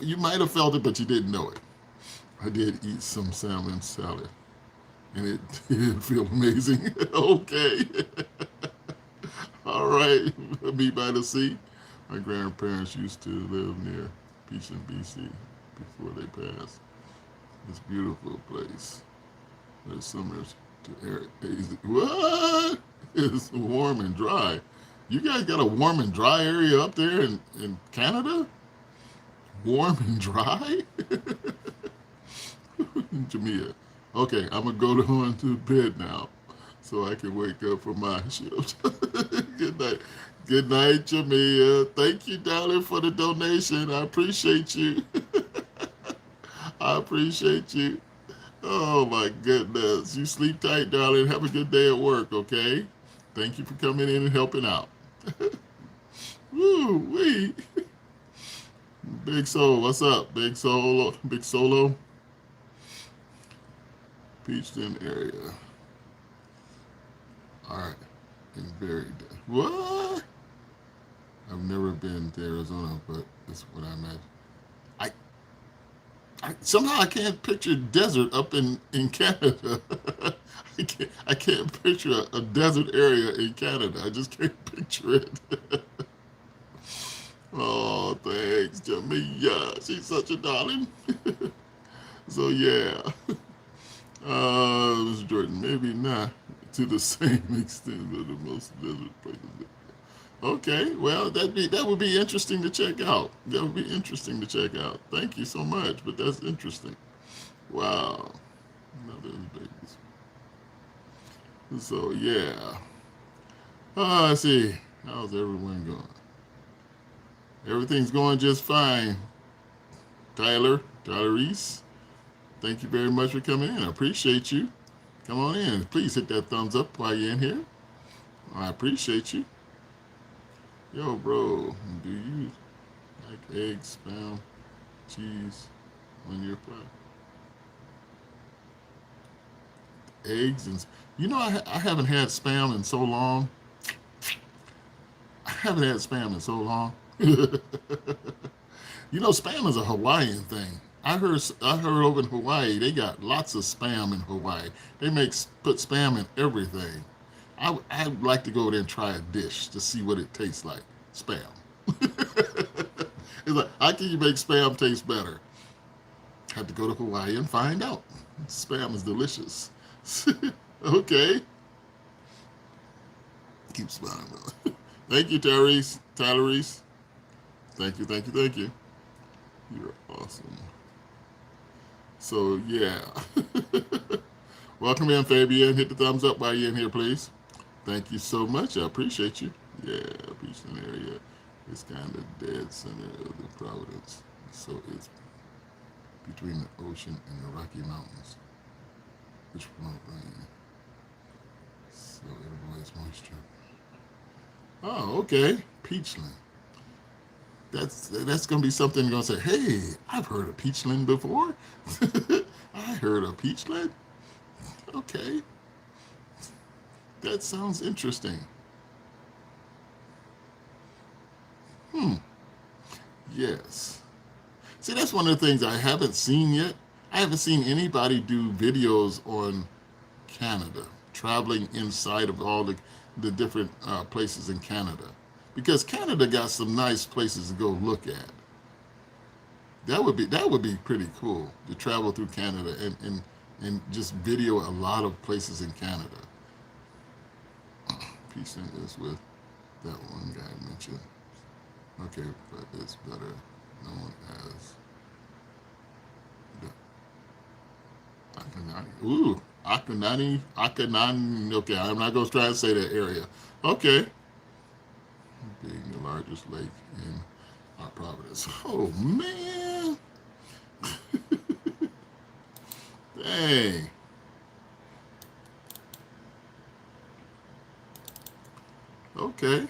You might have felt it, but you didn't know it. I did eat some salmon salad, and it did feel amazing. Okay. All right. Me by the sea. My grandparents used to live near Peachland, BC before they passed. It's a beautiful place. There's summers to air. What? It's warm and dry. You guys got a warm and dry area up there in Canada? Warm and dry? Jamia. Okay, I'm gonna go on to bed now so I can wake up for my shift. Good night. Good night, Jamia. Thank you, darling, for the donation. I appreciate you. I appreciate you. Oh my goodness. You sleep tight, darling. Have a good day at work, okay? Thank you for coming in and helping out. Woo wee. Big Soul, what's up? Big Solo, Big Solo, Peachton area. All right, and buried. What? I've never been to Arizona, but that's what I imagine. I, somehow I can't picture desert up in Canada. I can't picture a desert area in Canada. I just can't picture it. Oh, thanks, Jamia. She's such a darling. So yeah, Mr. Jordan, maybe not to the same extent of the most desert places. Okay, well that would be interesting to check out. That would be interesting to check out. Thank you so much, but that's interesting. Wow, another babies. So yeah, I see. How's everyone going? Everything's going just fine. Tyler Reese, thank you very much for coming in. I appreciate you. Come on in. Please hit that thumbs up while you're in here. I appreciate you. Yo, bro, do you like eggs, spam, cheese on your plate? Eggs and I haven't had spam in so long. I haven't had spam in so long. Spam is a Hawaiian thing. I heard over in Hawaii they got lots of spam in Hawaii. They put spam in everything. I'd like to go there and try a dish to see what it tastes like. Spam. It's like, how can you make spam taste better? Had to go to Hawaii and find out. Spam is delicious. Okay. Keep smiling, brother. Thank you, Tyrese. Thank you, thank you, thank you. You're awesome. So yeah. Welcome in, Fabian. Hit the thumbs up while you're in here, please. Thank you so much. I appreciate you. Yeah, Peachton area is kind of dead center of the Providence. So it's between the ocean and the Rocky Mountains, which promote rain. So it avoids moisture. Oh, okay. Peachland. That's gonna be something you're gonna say, hey, I've heard of Peachland before. I heard of Peachland. Okay. That sounds interesting. Yes. See, that's one of the things I haven't seen yet. I haven't seen anybody do videos on Canada, traveling inside of all the different places in Canada. Because Canada got some nice places to go look at. That would be pretty cool to travel through Canada and just video a lot of places in Canada. Peachton is with that one guy I mentioned. Okay, but it's better known as the Akanani. Ooh, Akanani. Okay, I'm not going to try to say that area. Okay. Being the largest lake in our Providence. Oh, man. Dang. Okay.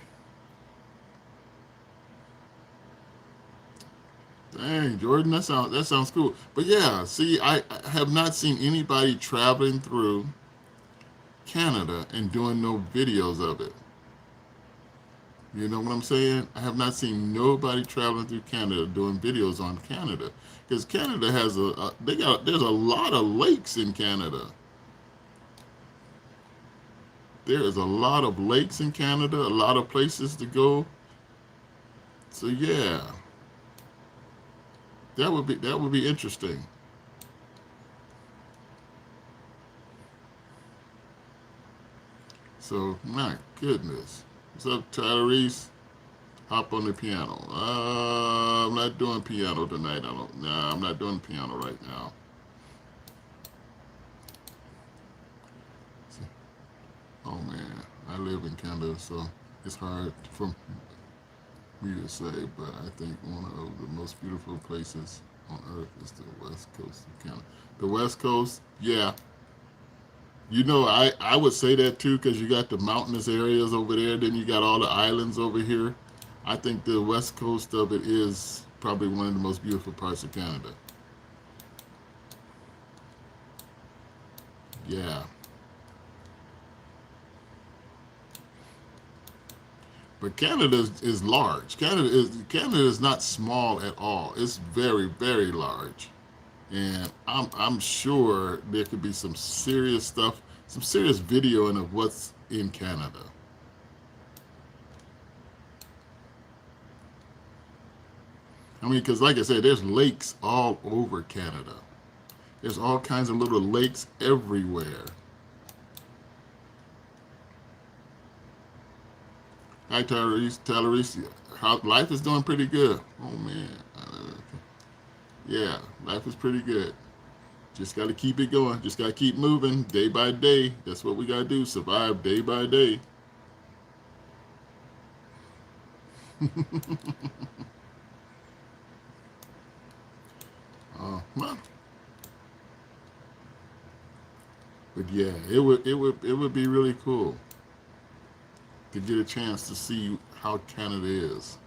Dang, Jordan, that sounds cool. But yeah, see, I have not seen anybody traveling through Canada and doing no videos of it. You know what I'm saying? I have not seen nobody traveling through Canada doing videos on Canada, because Canada has there's a lot of lakes in Canada. There is a lot of lakes in Canada, a lot of places to go. So yeah, that would be interesting. So my goodness, what's up, Tyrese? Hop on the piano. I'm not doing piano tonight. I don't. Nah, I'm not doing piano right now. Oh man, I live in Canada, so it's hard for me to say, but I think one of the most beautiful places on earth is the west coast of Canada. The west coast, yeah. You know, I would say that too because you got the mountainous areas over there, then you got all the islands over here. I think the west coast of it is probably one of the most beautiful parts of Canada. Yeah. But Canada is large. Canada is not small at all. It's very, very large. And I'm sure there could be some serious stuff, some serious videoing of what's in Canada. I mean, because like I said, there's lakes all over Canada. There's all kinds of little lakes everywhere. Hi, Tyrese. Tyrese, how life is doing pretty good. Oh man, yeah, life is pretty good. Just got to keep it going. Just got to keep moving day by day. That's what we got to do. Survive day by day. Well, but yeah, it would be really cool to get a chance to see how Canada is.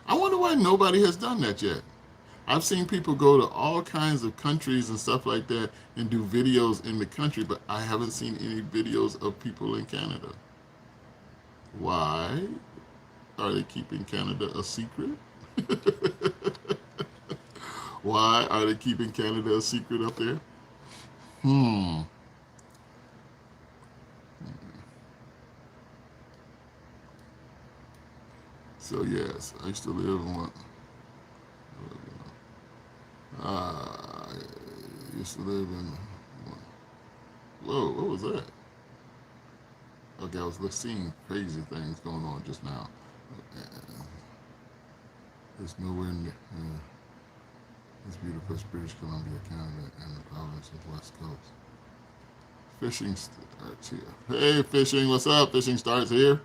I wonder why nobody has done that yet. I've seen people go to all kinds of countries and stuff like that and do videos in the country, but I haven't seen any videos of people in Canada. Why are they keeping Canada a secret? Why are they keeping Canada a secret up there? Hmm. So yes, I used to live in one. I used to live in one. Whoa, what was that? Okay, I was seeing crazy things going on just now. Uh, It's nowhere near. It's beautiful, British Columbia, Canada, and the province of West Coast. Fishing starts here. Hey, fishing, what's up? Fishing starts here.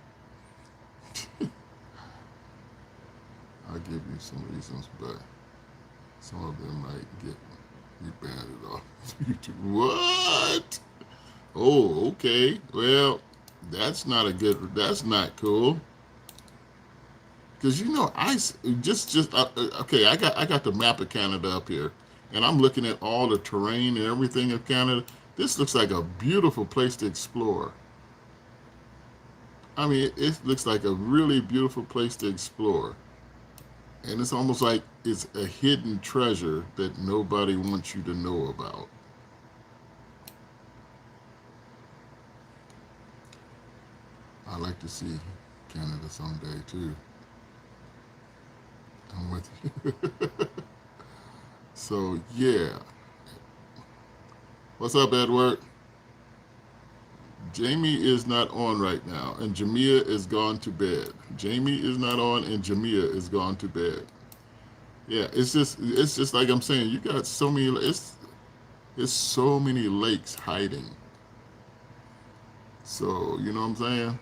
I'll give you some reasons, but some of them might get me banned off YouTube. What? Oh, okay. Well, that's not a good. That's not cool. Because you know, okay. I got the map of Canada up here, and I'm looking at all the terrain and everything of Canada. This looks like a beautiful place to explore. I mean, it looks like a really beautiful place to explore, and it's almost like it's a hidden treasure that nobody wants you to know about. I like to see Canada someday too. I'm with you. So yeah, what's up, Edward? Jamie is not on right now, and Jamia is gone to bed. Jamie is not on, and Jamia is gone to bed. Yeah, it's just like I'm saying. You got so many. It's so many lakes hiding. So you know what I'm saying?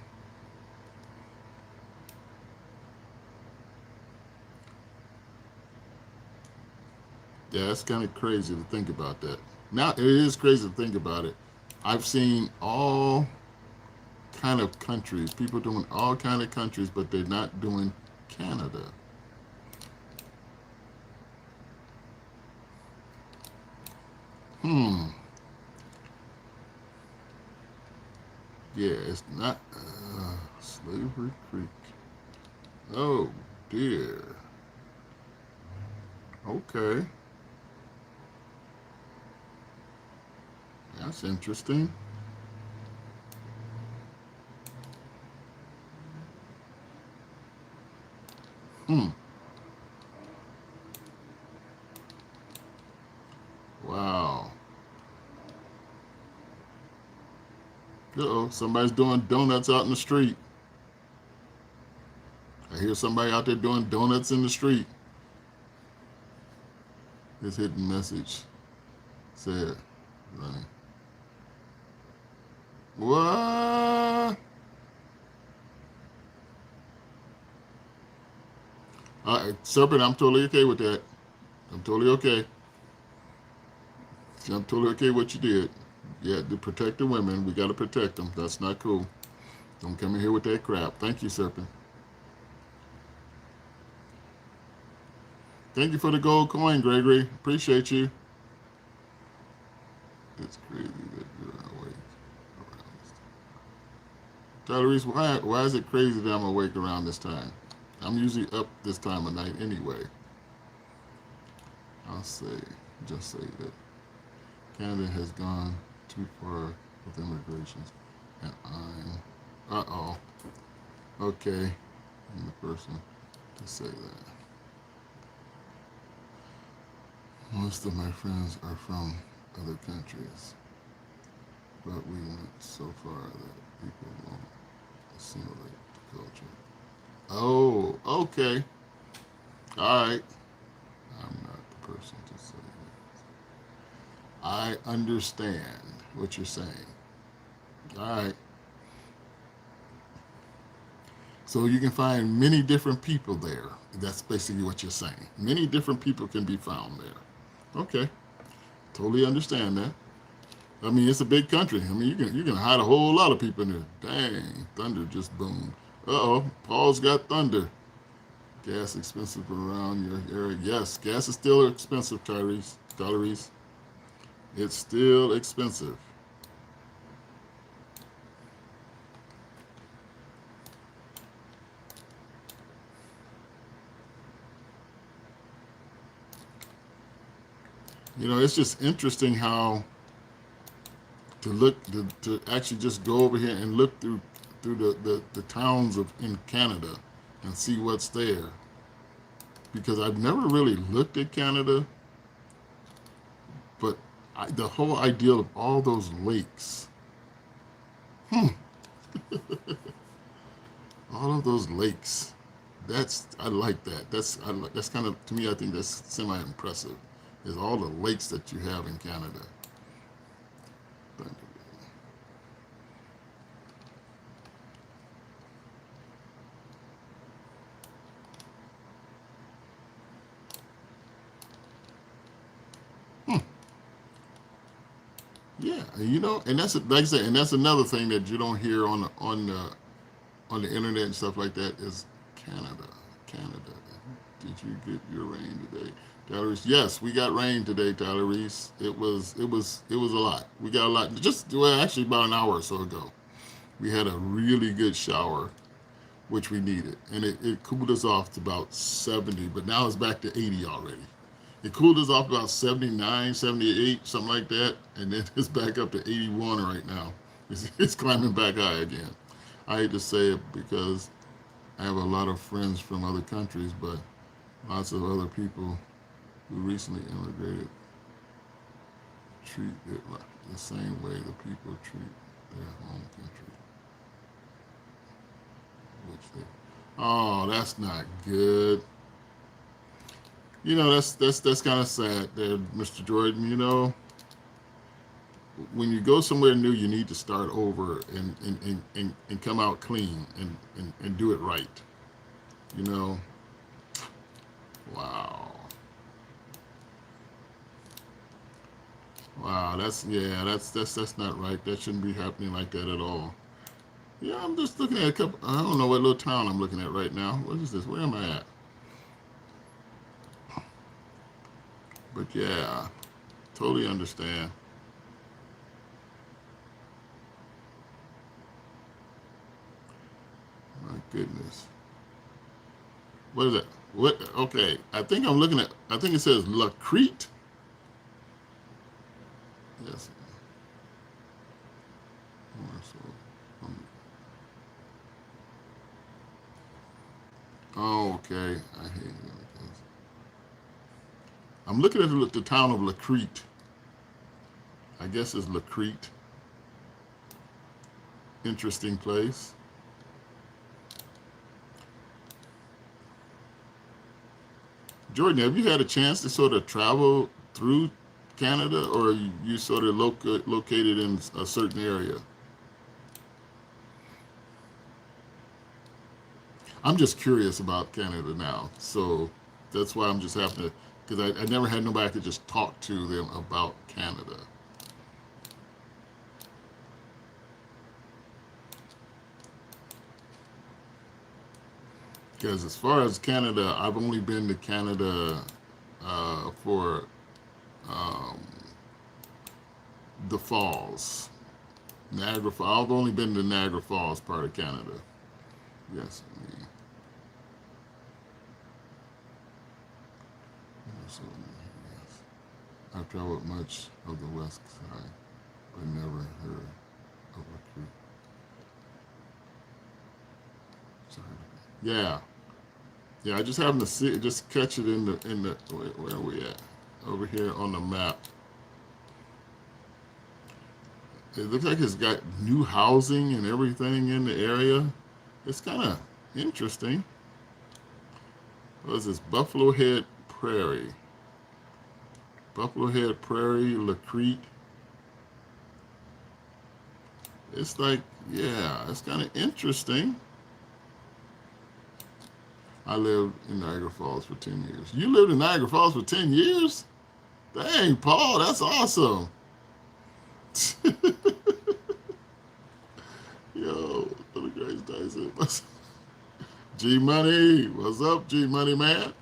Yeah, it's kind of crazy to think about that. Now it is crazy to think about it. I've seen all kind of countries, people doing all kind of countries, but they're not doing Canada. Hmm. Yeah, it's not Slavery Creek. Oh dear. Okay, that's interesting. Hmm. Wow. Uh-oh, somebody's doing donuts out in the street. I hear somebody out there doing donuts in the street. His hidden message said, running. What? Serpent, I'm totally okay with that. I'm totally okay. I'm totally okay with what you did. Yeah, to protect the women, we got to protect them. That's not cool. Don't come in here with that crap. Thank you, Serpent. Thank you for the gold coin, Gregory. Appreciate you. It's crazy that you're awake around this time. Tyrese, why is it crazy that I'm awake around this time? I'm usually up this time of night anyway. I'll say, just say that Canada has gone too far with immigration, and uh-oh, okay, I'm the person to say that. Most of my friends are from other countries, but we went so far that people won't assimilate the culture. Oh, okay, all right. I'm not the person to say that. I understand what you're saying. All right. So you can find many different people there. That's basically what you're saying. Many different people can be found there. Okay, totally understand that. I mean, it's a big country. I mean, you can hide a whole lot of people in there. Dang, thunder just boomed. Uh-oh, Paul's got thunder. Gas expensive around your area. Yes, gas is still expensive, Tyrese. Tyrese. It's still expensive. You know, it's just interesting how to actually just go over here and look through the towns of in Canada and see what's there. Because I've never really looked at Canada, but the whole idea of all those lakes, hmm, all of those lakes, I like that. That's kind of, to me, I think that's semi impressive. Is all the lakes that you have in Canada. Hmm. Yeah, you know, and that's like I said, and that's another thing that you don't hear on the internet and stuff like that is Canada. Canada. Did you get your rain today? Tyler Reese, yes, we got rain today, Tyler Reese. It was a lot. We got a lot. Just well, actually about an hour or so ago, we had a really good shower, which we needed, and it cooled us off to about 70, but now it's back to 80 already. It cooled us off about 79, 78, something like that, and then it's back up to 81 right now. It's climbing back high again. I hate to say it because I have a lot of friends from other countries, but lots of other people who recently immigrated treat it like the same way the people treat their home country, which they. Oh, that's not good. You know, that's kind of sad, there, Mr. Jordan. You know, when you go somewhere new, you need to start over and come out clean and do it right. You know, wow. Wow, that's not right. That shouldn't be happening like that at all. Yeah, I'm just looking at a couple. I don't know what little town I'm looking at right now. What is this? Where am I at? But yeah, totally understand. goodness. What is that? What? Okay, I think I'm looking at. I think it says La Crete. Yes. So, um, oh, okay. I hate it. I'm looking at the town of La Crete. I guess it's La Crete. Interesting place. Jordan, have you had a chance to sort of travel through Canada, or are you sort of located in a certain area? I'm just curious about Canada now, so that's why I'm just having to, because I never had nobody I could just talk to them about Canada. Because as far as Canada, I've only been to Canada for um, the falls. Niagara Falls. I've only been to Niagara Falls part of Canada. Yes. So, yes. I've traveled much of the west side, but never heard of a creek. Sorry. Yeah. Yeah, I just happened to see it, just catch it in the where are we at? Over here on the map. It looks like it's got new housing and everything in the area. It's kind of interesting. What is this? Buffalo Head Prairie. Buffalo Head Prairie, La Crete. It's like, yeah, it's kind of interesting. I lived in Niagara Falls for 10 years. You lived in Niagara Falls for 10 years? Dang, Paul, that's awesome. Yo, what a great Dyson. G Money, what's up, G Money man?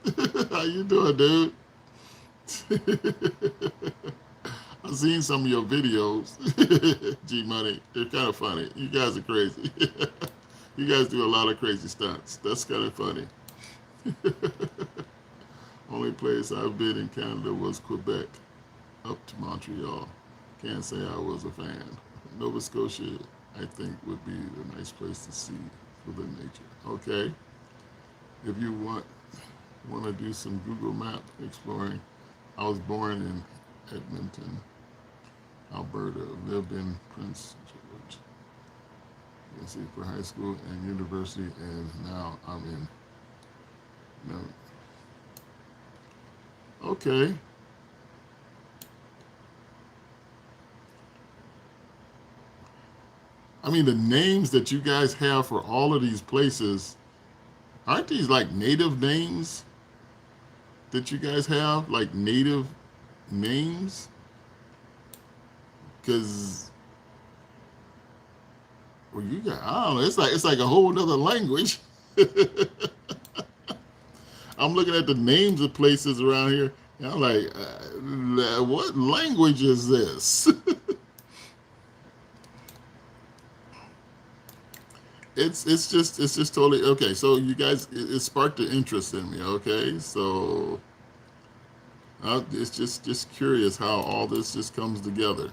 How you doing, dude? I've seen some of your videos, G Money. They're kind of funny. You guys are crazy. You guys do a lot of crazy stunts. That's kind of funny. Only place I've been in Canada was Quebec, up to Montreal. Can't say I was a fan. Nova Scotia, I think, would be a nice place to see for the nature. Okay, if you want to do some Google Map exploring, I was born in Edmonton, Alberta. Lived in Prince George. You see, for high school and university, and now I'm in. No. Okay. I mean, the names that you guys have for all of these places, aren't these like native names that you guys have? Like native names? Because, well, you got, I don't know, it's like a whole nother language. I'm looking at the names of places around here, and I'm like, what language is this? It's just totally okay. So you guys, it sparked the interest in me. Okay, so it's just curious how all this just comes together.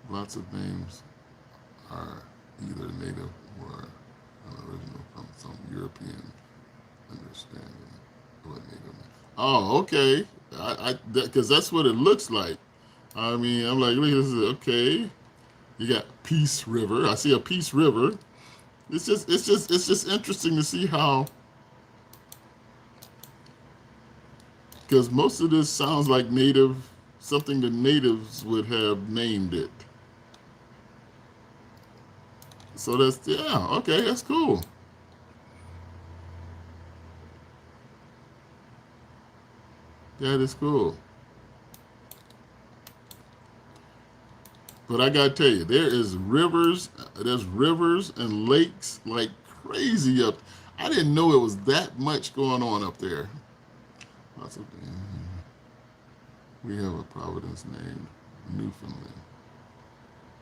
Lots of names are either native or an original from some European understanding of a native. Oh, okay. Because that's what it looks like. I mean, I'm like, look at this. Okay, you got Peace River. I see a Peace River. It's just interesting to see how, because most of this sounds like native, something the natives would have named it. So that's, yeah, okay, that's cool. That is cool. But I gotta tell you, there's rivers and lakes like crazy up. I didn't know it was that much going on up there. Lots of, we have a Providence named Newfoundland.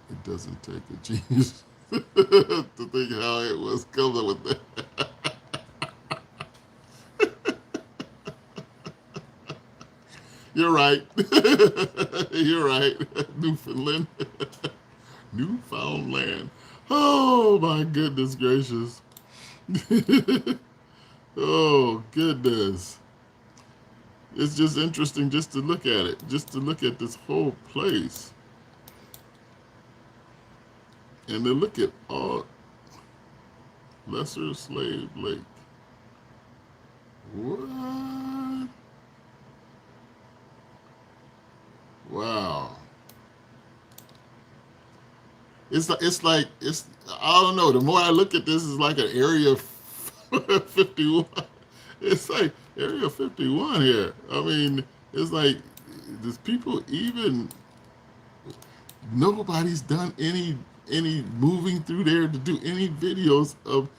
It doesn't take a genius to think how it was coming with that. You're right. You're right. Newfoundland. Newfoundland. Oh my goodness gracious. Oh goodness. It's just interesting just to look at it, just to look at this whole place. And to look at all Lesser Slave Lake. What? Wow. It's I don't know. The more I look at this, it's like an Area 51. It's like Area 51 here. I mean, it's like there's people even nobody's done any moving through there to do any videos of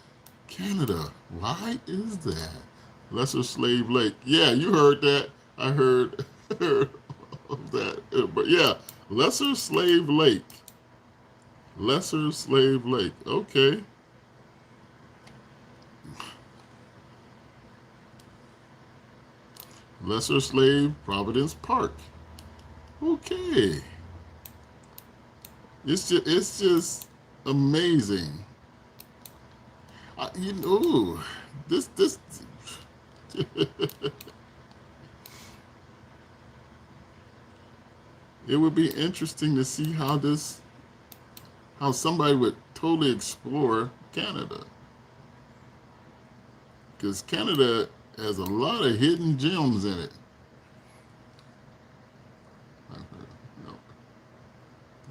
Canada. Why is that? Lesser Slave Lake. Yeah, you heard that. I heard, heard of that. But yeah, Lesser Slave Lake. Lesser Slave Lake. Okay. Lesser Slave Providence Park. Okay. It's just amazing. You know, this it would be interesting to see how somebody would totally explore Canada, because Canada has a lot of hidden gems in it. No,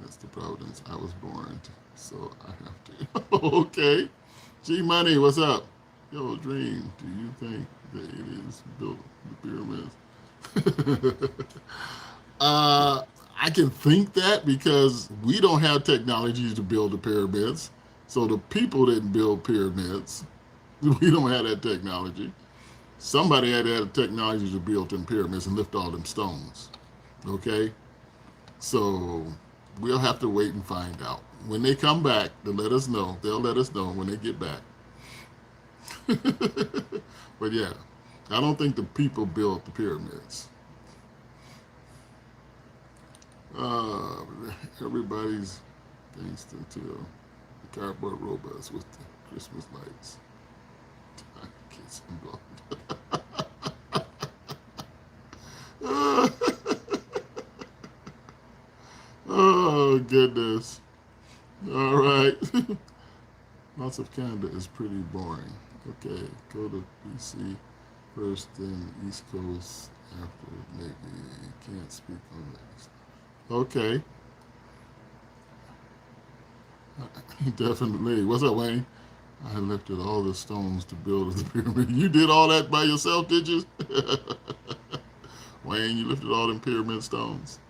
that's the Providence I was born to, so I have to. Okay, G Money, what's up? Yo, Dream, do you think the aliens built the pyramids? I can think that because we don't have technology to build the pyramids. So the people didn't build pyramids. We don't have that technology. Somebody had to have the technology to build them pyramids and lift all them stones. Okay? So we'll have to wait and find out. When they come back to let us know, they'll let us know when they get back. But yeah, I don't think the people built the pyramids. Uh, Everybody's gangster until the cardboard robots with the Christmas lights. Kids involved. Oh goodness! All right. Lots of Canada is pretty boring. Okay, go to BC first, then East Coast after. Maybe can't speak on that. Okay, definitely. What's up, Wayne? I lifted all the stones to build the pyramid. You did all that by yourself, did you? Wayne, you lifted all them pyramid stones.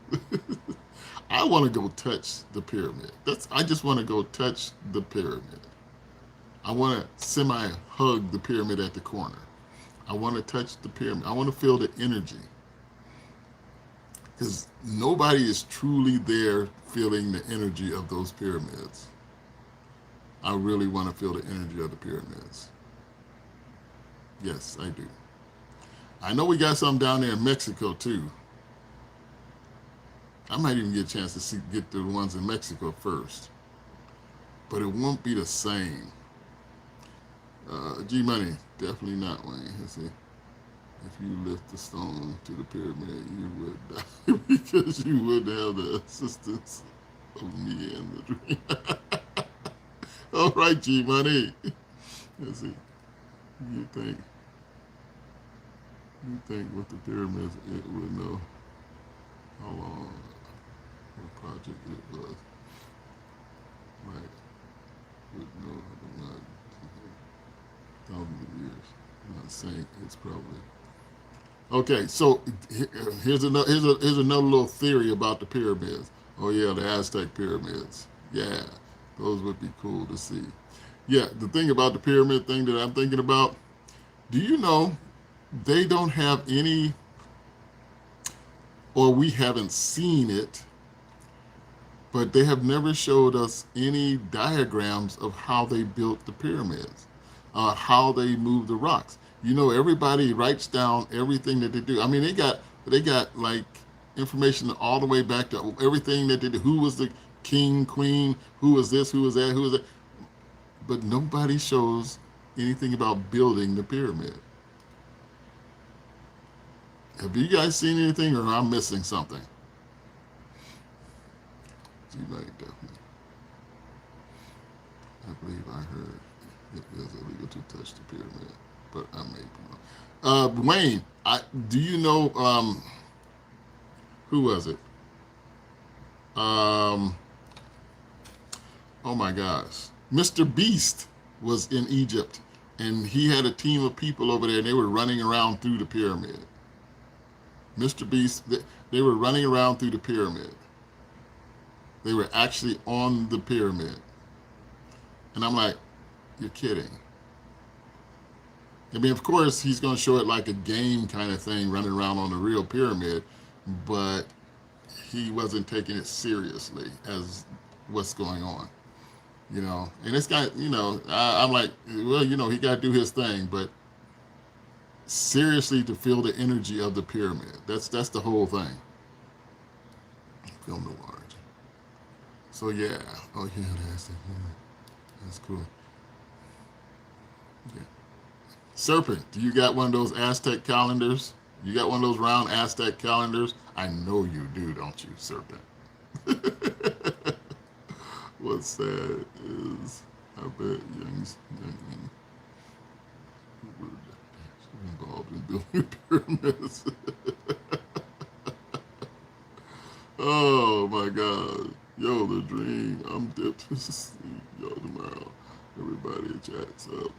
I want to go touch the pyramid. I just want to go touch the pyramid. I want to semi hug the pyramid at the corner. I want to touch the pyramid. I want to feel the energy. Because nobody is truly there feeling the energy of those pyramids. I really want to feel the energy of the pyramids. Yes, I do. I know we got some down there in Mexico too. I might even get a chance to get to the ones in Mexico first. But it won't be the same. G Money, definitely not, Wayne. Let's see. If you lift the stone to the pyramid, you would die because you wouldn't have the assistance of me and the dream. All right, G Money. Let's see. You think with the pyramids it would know how long a project it was? Right. Would know not thousands of years. I'm not saying it's probably. Okay, so here's another little theory about the pyramids. Oh yeah, the Aztec pyramids. Yeah, those would be cool to see. Yeah, the thing about the pyramid thing that I'm thinking about, do you know they don't have any, or we haven't seen it, but they have never showed us any diagrams of how they built the pyramids, how they moved the rocks. You know, everybody writes down everything that they do. I mean, they got like information all the way back to everything that they did. Who was the king, queen? Who was this? Who was that? Who was that? But nobody shows anything about building the pyramid. Have you guys seen anything, or am I missing something? Definitely. I believe I heard it is illegal to touch the pyramid, but I may be wrong. Wayne, do you know who was it? Um, oh my gosh, Mr. Beast was in Egypt, and he had a team of people over there, and they were running around through the pyramid. Mr. Beast, they were running around through the pyramid. They were actually on the pyramid. And I'm like, you're kidding. I mean, of course, he's going to show it like a game kind of thing, running around on the real pyramid, but he wasn't taking it seriously as what's going on, you know. And this guy, you know, I'm like, well, you know, he got to do his thing, but seriously, to feel the energy of the pyramid, that's the whole thing. Film the water. So yeah, oh yeah, that's cool. Yeah. Serpent, do you got one of those Aztec calendars? You got one of those round Aztec calendars? I know you do, don't you, Serpent? What's sad is, I bet young involved in building pyramids. Oh my God. Yo, the dream. I'm dipped to sleep. Yo, tomorrow. Everybody chats up.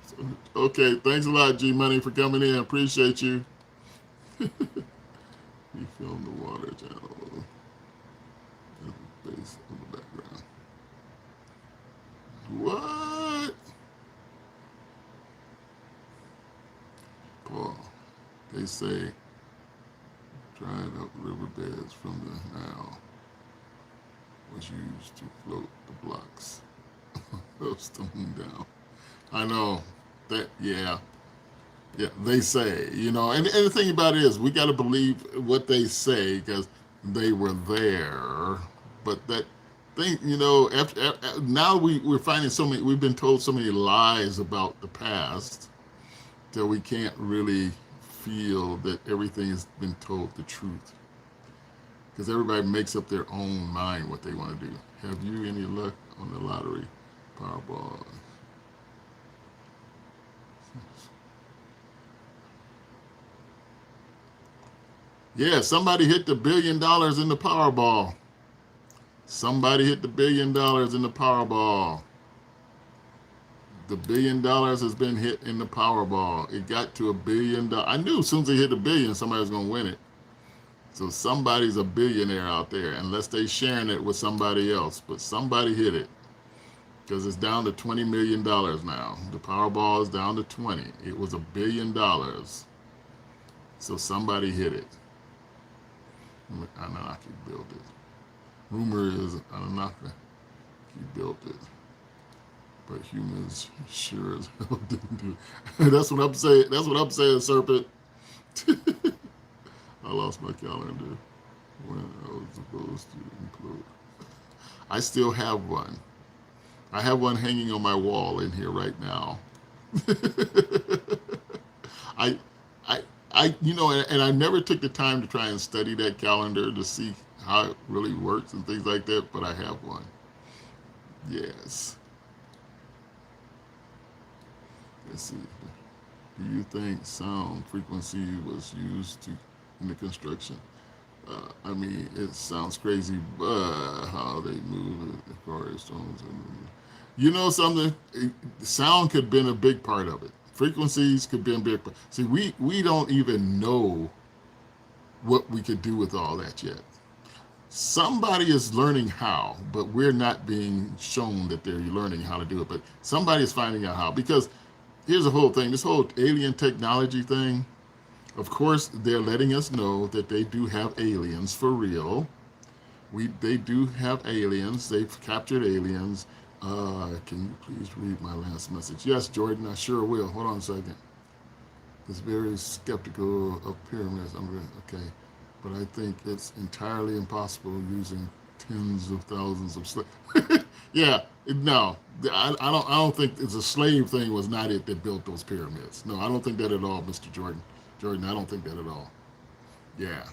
Okay, thanks a lot, G Money, for coming in. Appreciate you. We filmed the water channel. The bass in the background. What? Paul, they say dried up riverbeds from the Nile was used to float the blocks of stone down. I know that, yeah, they say, you know, and the thing about it is we got to believe what they say because they were there. But that thing, you know, after now we're finding so many, we've been told so many lies about the past that we can't really feel that everything has been told the truth. Because everybody makes up their own mind what they want to do. Have you any luck on the lottery? Powerball. Yeah, somebody hit the $1 billion in the Powerball. Somebody hit the $1 billion in the Powerball. The $1 billion has been hit in the Powerball. It got to $1 billion. I knew as soon as they hit $1 billion, somebody was going to win it. So somebody's a billionaire out there, unless they're sharing it with somebody else. But somebody hit it because it's down to $20 million now. The Powerball is down to 20. It was $1 billion. So somebody hit it. Anunnaki built it. Rumor is Anunnaki built it. But humans sure as hell didn't do it. That's what I'm saying. That's what I'm saying, Serpent. I lost my calendar when I was supposed to include. I still have one. I have one hanging on my wall in here right now. I, you know, and I never took the time to try and study that calendar to see how it really works and things like that, but I have one. Yes. Let's see. Do you think sound frequency was used in the construction? I mean, it sounds crazy, but how they move it, as far as stones. You know something? Sound could have been a big part of it. Frequencies could be a big part. See, we don't even know what we could do with all that yet. Somebody is learning how, but we're not being shown that they're learning how to do it. But somebody is finding out how. Because here's the whole thing. This whole alien technology thing, of course, they're letting us know that they do have aliens for real. They do have aliens. They've captured aliens. Can you please read my last message? Yes, Jordan, I sure will. Hold on a second. It's very skeptical of pyramids. Okay, but I think it's entirely impossible using tens of thousands of slaves. Yeah, no, I don't think it's a slave thing. Was not it that built those pyramids? No, I don't think that at all, Mr. Jordan. Jordan, I don't think that at all. Yeah,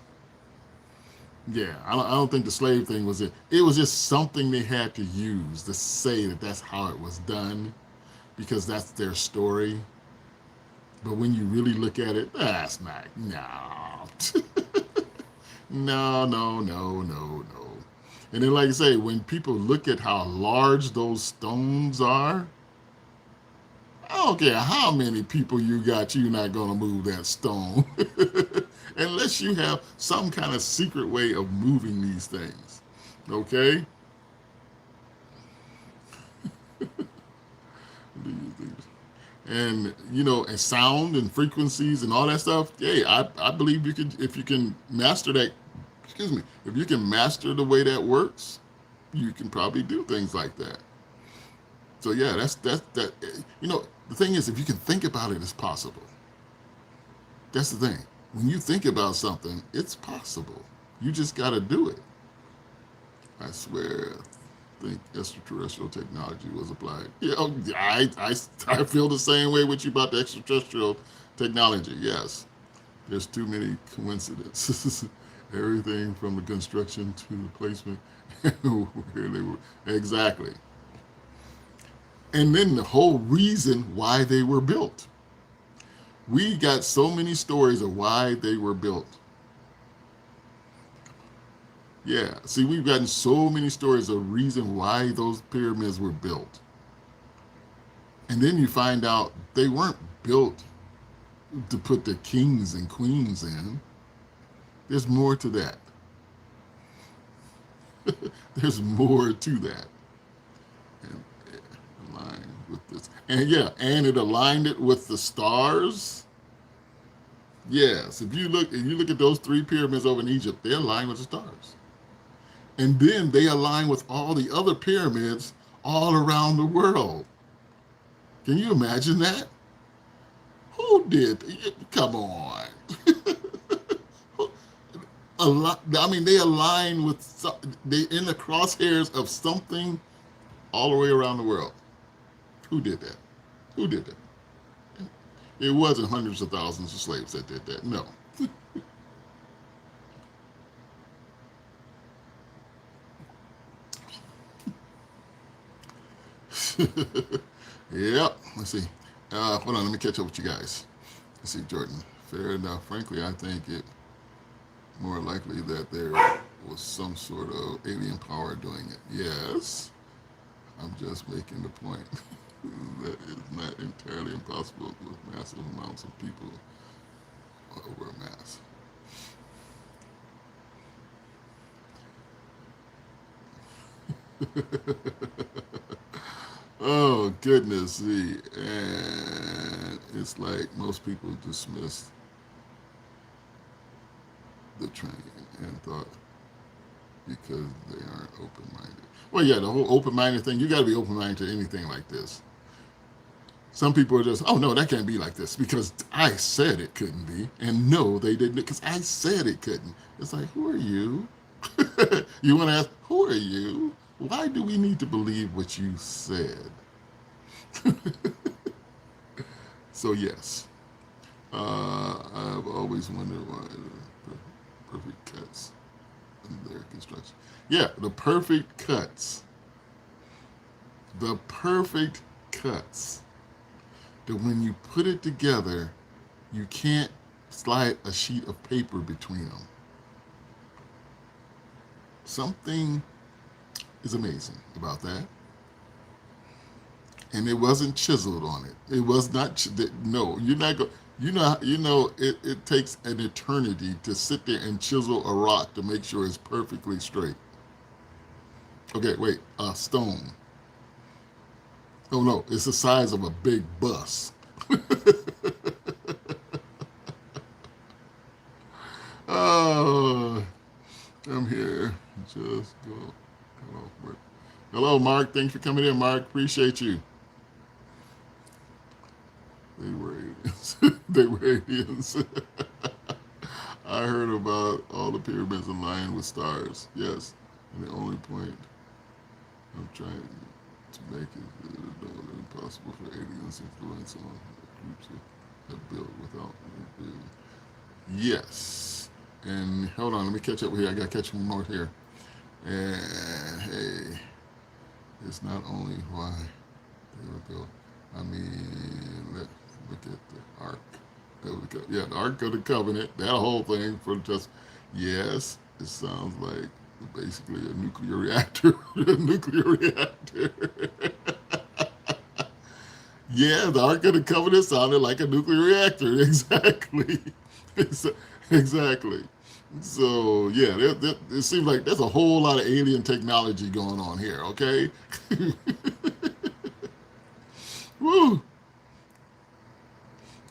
yeah, I don't think the slave thing was it. It was just something they had to use to say that that's how it was done because that's their story. But when you really look at it, that's not, no. No, no, no, no, no. And then, like I say, when people look at how large those stones are, I don't care how many people you got, you're not going to move that stone. Unless you have some kind of secret way of moving these things. Okay? And and sound and frequencies and all that stuff. Hey, I believe you can, if you can master that. Excuse me, if you can master the way that works, you can probably do things like that. So yeah, that. The thing is, if you can think about it, it's possible. That's the thing. When you think about something, it's possible. You just got to do it. I swear, I think extraterrestrial technology was applied. Yeah, I feel the same way with you about the extraterrestrial technology. Yes, there's too many coincidences. Everything from the construction to the placement, where they were exactly, and then the whole reason why they were built. We got so many stories of why they were built. Yeah, see, we've gotten so many stories of reason why those pyramids were built. And then you find out they weren't built to put the kings and queens in. There's more to that. There's more to that. And aligned with this. And yeah, and it aligned it with the stars. Yes, if you look at those three pyramids over in Egypt, they're aligned with the stars. And then they align with all the other pyramids all around the world. Can you imagine that? Who did? Come on. A lot. I mean, they align with they in the crosshairs of something all the way around the world. Who did that? Who did that? It wasn't hundreds of thousands of slaves that did that. No. Yep. Let's see. Hold on. Let me catch up with you guys. Let's see, Jordan. Fair enough. Frankly, I think it more likely that there was some sort of alien power doing it. Yes. I'm just making the point that it's not entirely impossible with massive amounts of people over a mass. Oh goodness, see, and it's like most people dismissed the train and thought because they aren't open-minded. Well, yeah, the whole open-minded thing, you got to be open-minded to anything like this. Some people are just, oh no, that can't be like this because I said it couldn't be, and no, they didn't because I said it couldn't. It's like, who are you? You want to ask, who are you? Why do we need to believe what you said? So yes, I've always wondered why the perfect cuts in their construction. Yeah, the perfect cuts. The perfect cuts. That when you put it together, you can't slide a sheet of paper between them. Something is amazing about that. And it wasn't chiseled on it. It was not. No, you're not going. It takes an eternity to sit there and chisel a rock to make sure it's perfectly straight. Okay, wait, a stone. Oh no, it's the size of a big bus. Oh, I'm here just Hello, Mark. Thanks for coming in, Mark. Appreciate you. They were aliens. They were aliens. I heard about all the pyramids aligned with stars. Yes, and the only point I'm trying to make it impossible for aliens influence on groups that built without building. Yes. And hold on, let me catch up with you. I got to catch one more here. And hey, it's not only why they were built. I mean, let's look at the Ark. Yeah, the Ark of the Covenant, that whole thing for just, yes, it sounds like basically a nuclear reactor. A nuclear reactor. Yeah, the Ark of the Covenant sounded like a nuclear reactor. Exactly. Exactly. So, yeah, it seems like there's a whole lot of alien technology going on here, okay? Woo!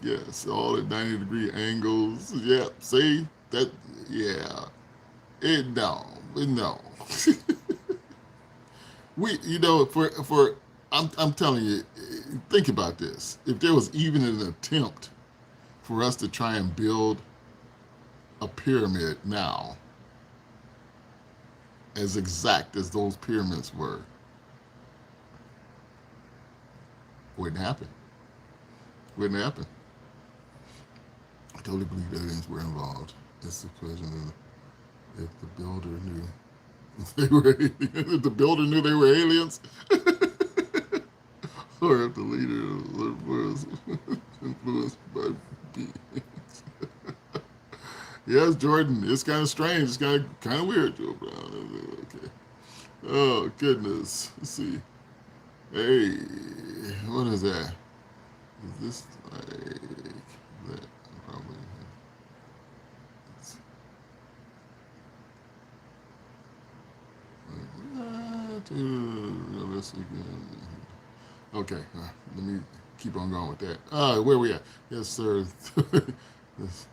Yes, all at 90-degree angles. Yeah, see? That, yeah. No, no. I'm telling you, think about this. If there was even an attempt for us to try and build a pyramid now as exact as those pyramids were, wouldn't happen. Wouldn't happen. I totally believe aliens were involved. It's the question of if the builder knew they were if the builder knew they were aliens, or if the leader was influenced by beings. Yes, Jordan. It's kind of strange. It's kind of weird, Joe Brown. Okay. Oh goodness. Let's see. Hey, what is that? Is this like that? Probably. It's, realistic. Okay, let me keep on going with that. Where we at? Yes, sir. Yes.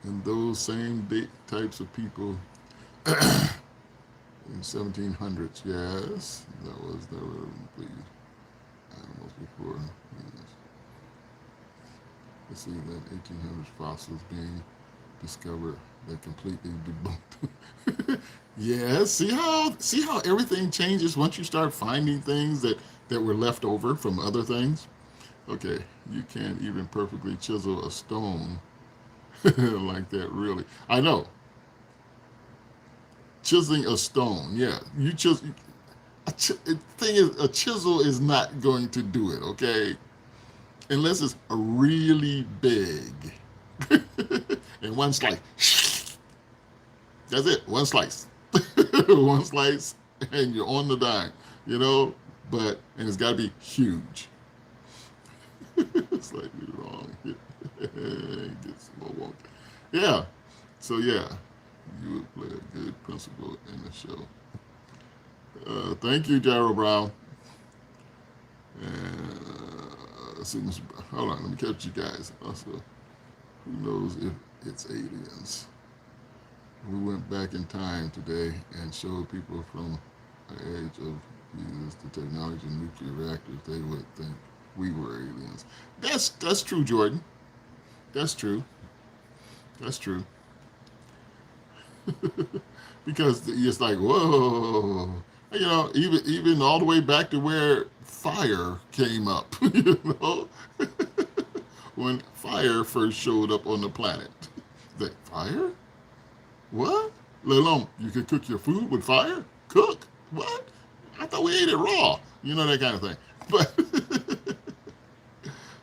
And those same types of people in 1700s. Yes, there were animals before. Yes. Let's see that 1800s fossils being discovered that completely debunked. Yeah, see how everything changes once you start finding things that were left over from other things. Okay, you can't even perfectly chisel a stone like that. Really, I know. Chiseling a stone, yeah. You chisel. The thing is, a chisel is not going to do it. Okay, unless it's really big. And one slice. That's it. One slice. One slice, and you're on the dime. You know, and it's got to be huge. Slightly wrong. Gets more wonky. Yeah. So yeah, you would play a good principal in the show. Thank you, Jarrell Brown. And let's see, hold on, let me catch you guys. Also, who knows if it's aliens? We went back in time today and showed people from the age of Jesus the technology of nuclear reactors, they would think we were aliens. That's true, Jordan. That's true. That's true. Because it's like, whoa, even all the way back to where fire came up, when fire first showed up on the planet. Like, fire? What? Let alone you could cook your food with fire? Cook? What? I thought we ate it raw. That kind of thing. But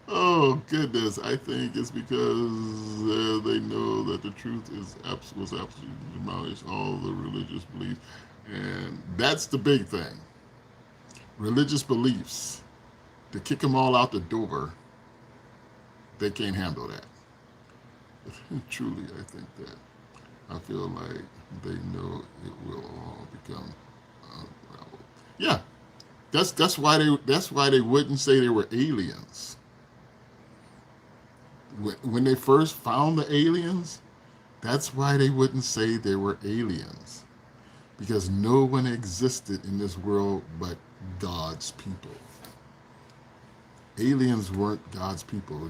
oh goodness, I think it's because they know that the truth was absolutely demolished all the religious beliefs, and that's the big thing. Religious beliefs, to kick them all out the door, they can't handle that. Truly, I think that. I feel like they know it will all become unraveled. Yeah, that's why they wouldn't say they were aliens. When they first found the aliens, that's why they wouldn't say they were aliens. because no one existed in this world but God's people. Aliens weren't God's people.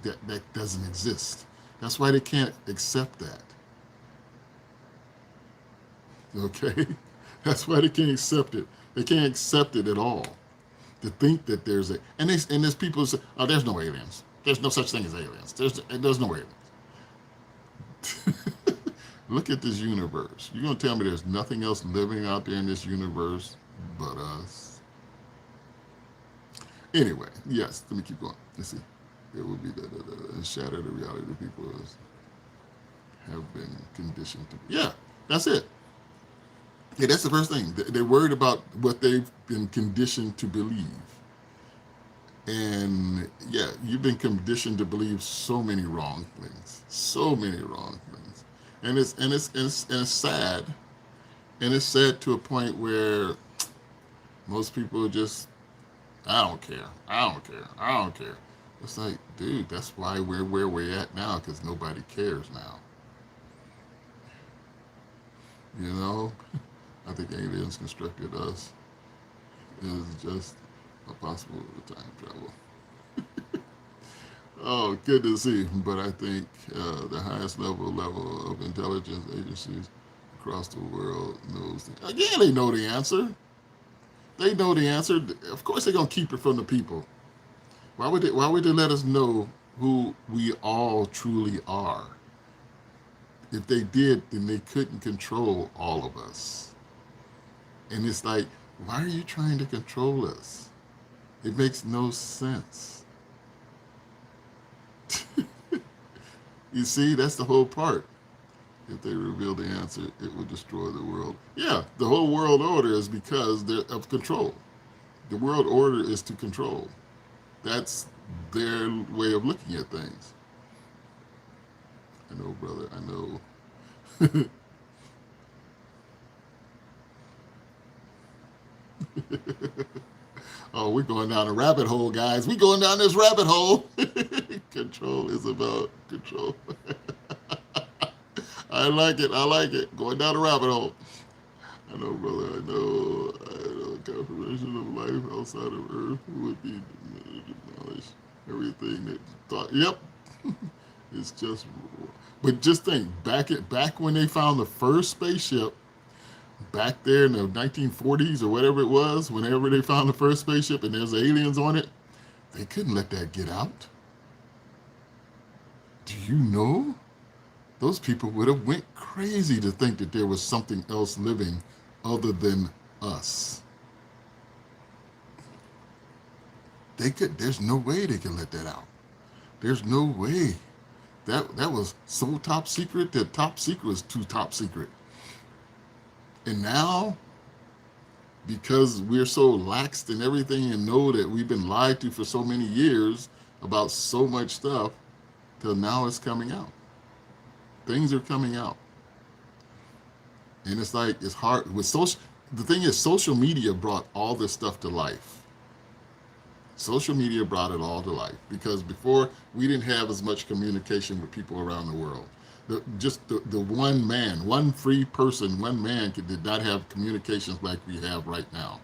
That doesn't exist. That's why they can't accept that. Okay? That's why they can't accept it. They can't accept it at all. To think that there's a and there's people who say, oh, there's no aliens. There's no such thing as aliens. There's no aliens. Look at this universe. You're gonna tell me there's nothing else living out there in this universe but us? Anyway, yes. Let me keep going. Let's see. It would be the shatter the reality that people have been conditioned to. Yeah, that's it. Yeah, that's the first thing. They're worried about what they've been conditioned to believe. And yeah, you've been conditioned to believe so many wrong things, so many wrong things, and it's sad, and it's sad to a point where most people just, I don't care, I don't care, I don't care. It's like, dude, that's why we're where we're at now, because nobody cares now. You know, I think aliens constructed us is just a possible time travel. Oh, good to see. But I think the highest level of intelligence agencies across the world knows. Again, they know the answer. They know the answer. Of course, they're gonna keep it from the people. Why would they? Why would they let us know who we all truly are? If they did, then they couldn't control all of us. And it's like, why are you trying to control us? It makes no sense. You see, that's the whole part. If they reveal the answer, it would destroy the world. Yeah, the whole world order is because they're of control. The world order is to control. That's their way of looking at things. I know, brother, I know. Oh, we're going down a rabbit hole, guys. We're going down this rabbit hole. Control is about control. I like it. I like it. Going down a rabbit hole. I know, brother. I know. I know. Confirmation of life outside of Earth would be knowledge. Everything that thought. Yep. It's just. But just think back when they found the first spaceship. Back there in the 1940s or whatever it was, whenever they found the first spaceship and there's aliens on it, they couldn't let that get out. Do you know? Those people would have went crazy to think that there was something else living other than us. There's no way they could let that out. There's no way. That was so top secret that top secret was too top secret. And now, because we're so laxed in everything and know that we've been lied to for so many years about so much stuff, till now it's coming out. Things are coming out. And it's like, it's hard. With social, the thing is, social media brought all this stuff to life. Social media brought it all to life because before we didn't have as much communication with people around the world. The one man, one free person, one man did not have communications like we have right now.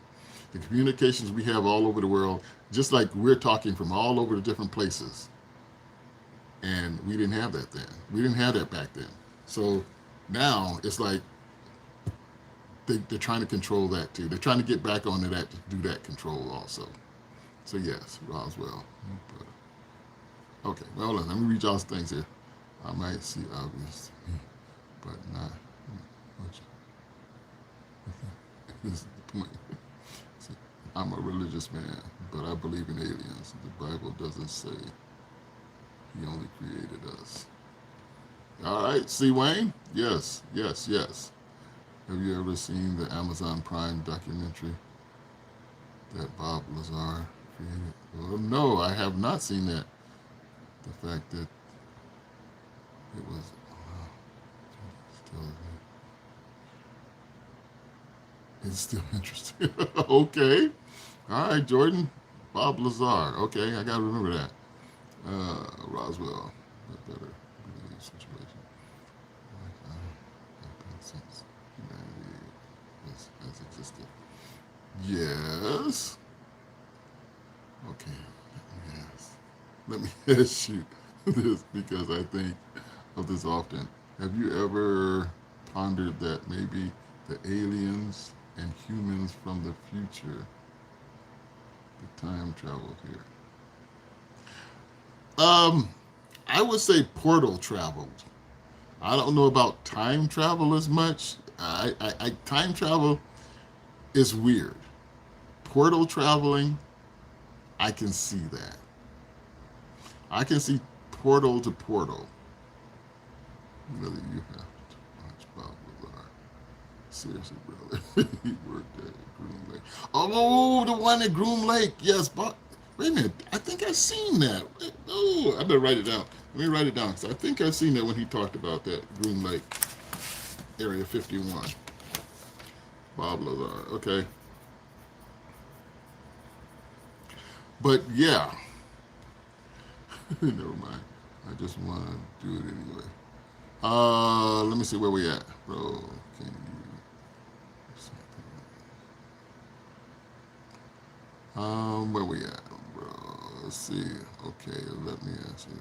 The communications we have all over the world, just like we're talking from all over the different places. And we didn't have that then. We didn't have that back then. So now it's like they're trying to control that too. They're trying to get back onto that to do that control also. So yes, Roswell. Okay, well, let me read y'all's things here. I might see obvious to me, but not much. This is the point. See, I'm a religious man, but I believe in aliens. The Bible doesn't say he only created us. All right, see Wayne? Yes, yes, yes. Have you ever seen the Amazon Prime documentary that Bob Lazar created? Well, no, I have not seen that. The fact that it was still, it's still interesting. Okay. All right, Jordan. Bob Lazar. Okay, I got to remember that. Roswell. A better situation. Like, happened since humanity. existed. Yes. Okay. Yes. Let me ask you this because I think of this often. Have you ever pondered that maybe the aliens and humans from the future, the time travel here? Um, I would say portal traveled. I don't know about time travel as much. Time travel is weird. Portal traveling, I can see that. I can see portal to portal. Really, you have to watch Bob Lazar. Seriously, brother. He worked at Groom Lake. Oh, the one at Groom Lake. Yes, Bob. Wait a minute. I think I've seen that. Oh, I better write it down. Let me write it down. Because I think I've seen that when he talked about that Groom Lake, Area 51. Bob Lazar. Okay. But yeah. Never mind. I just want to do it anyway. Let me see where we at, bro. Can you? Where we at, bro? Let's see. Okay, let me ask you.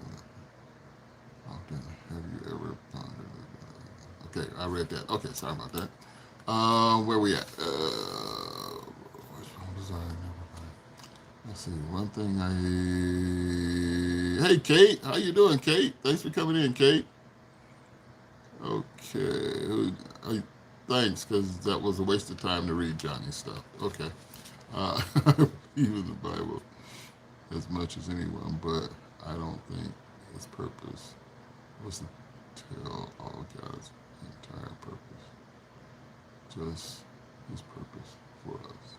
Often, have you ever pondered? Okay, I read that. Okay, sorry about that. Where we at? Which one was I? Never mind. Let's see. One thing I. Hey, Kate. How you doing, Kate? Thanks for coming in, Kate. Okay. Thanks, because that was a waste of time to read Johnny's stuff. Okay. Uh, even the Bible as much as anyone, but I don't think his purpose was to tell all God's entire purpose, just his purpose for us.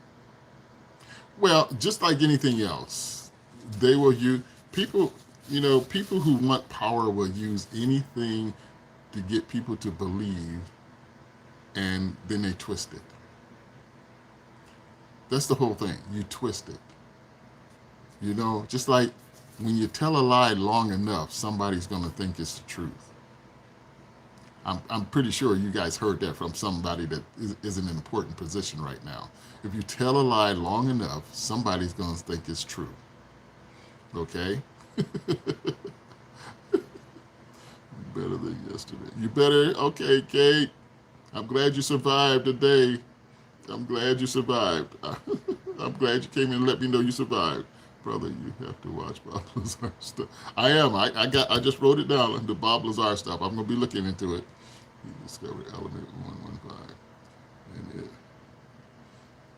Well, just like anything else, they will use people. People who want power will use anything to get people to believe, and then they twist it. That's the whole thing. You twist it. Just like when you tell a lie long enough, somebody's going to think it's the truth. I'm pretty sure you guys heard that from somebody that is in an important position right now. If you tell a lie long enough, somebody's going to think it's true. Okay? Better than yesterday. You better? Okay, Kate. I'm glad you survived today. I'm glad you survived. I'm glad you came in and let me know you survived. Brother, you have to watch Bob Lazar stuff. I am. I just wrote it down, the Bob Lazar stuff. I'm going to be looking into it. He discovered element 115, and it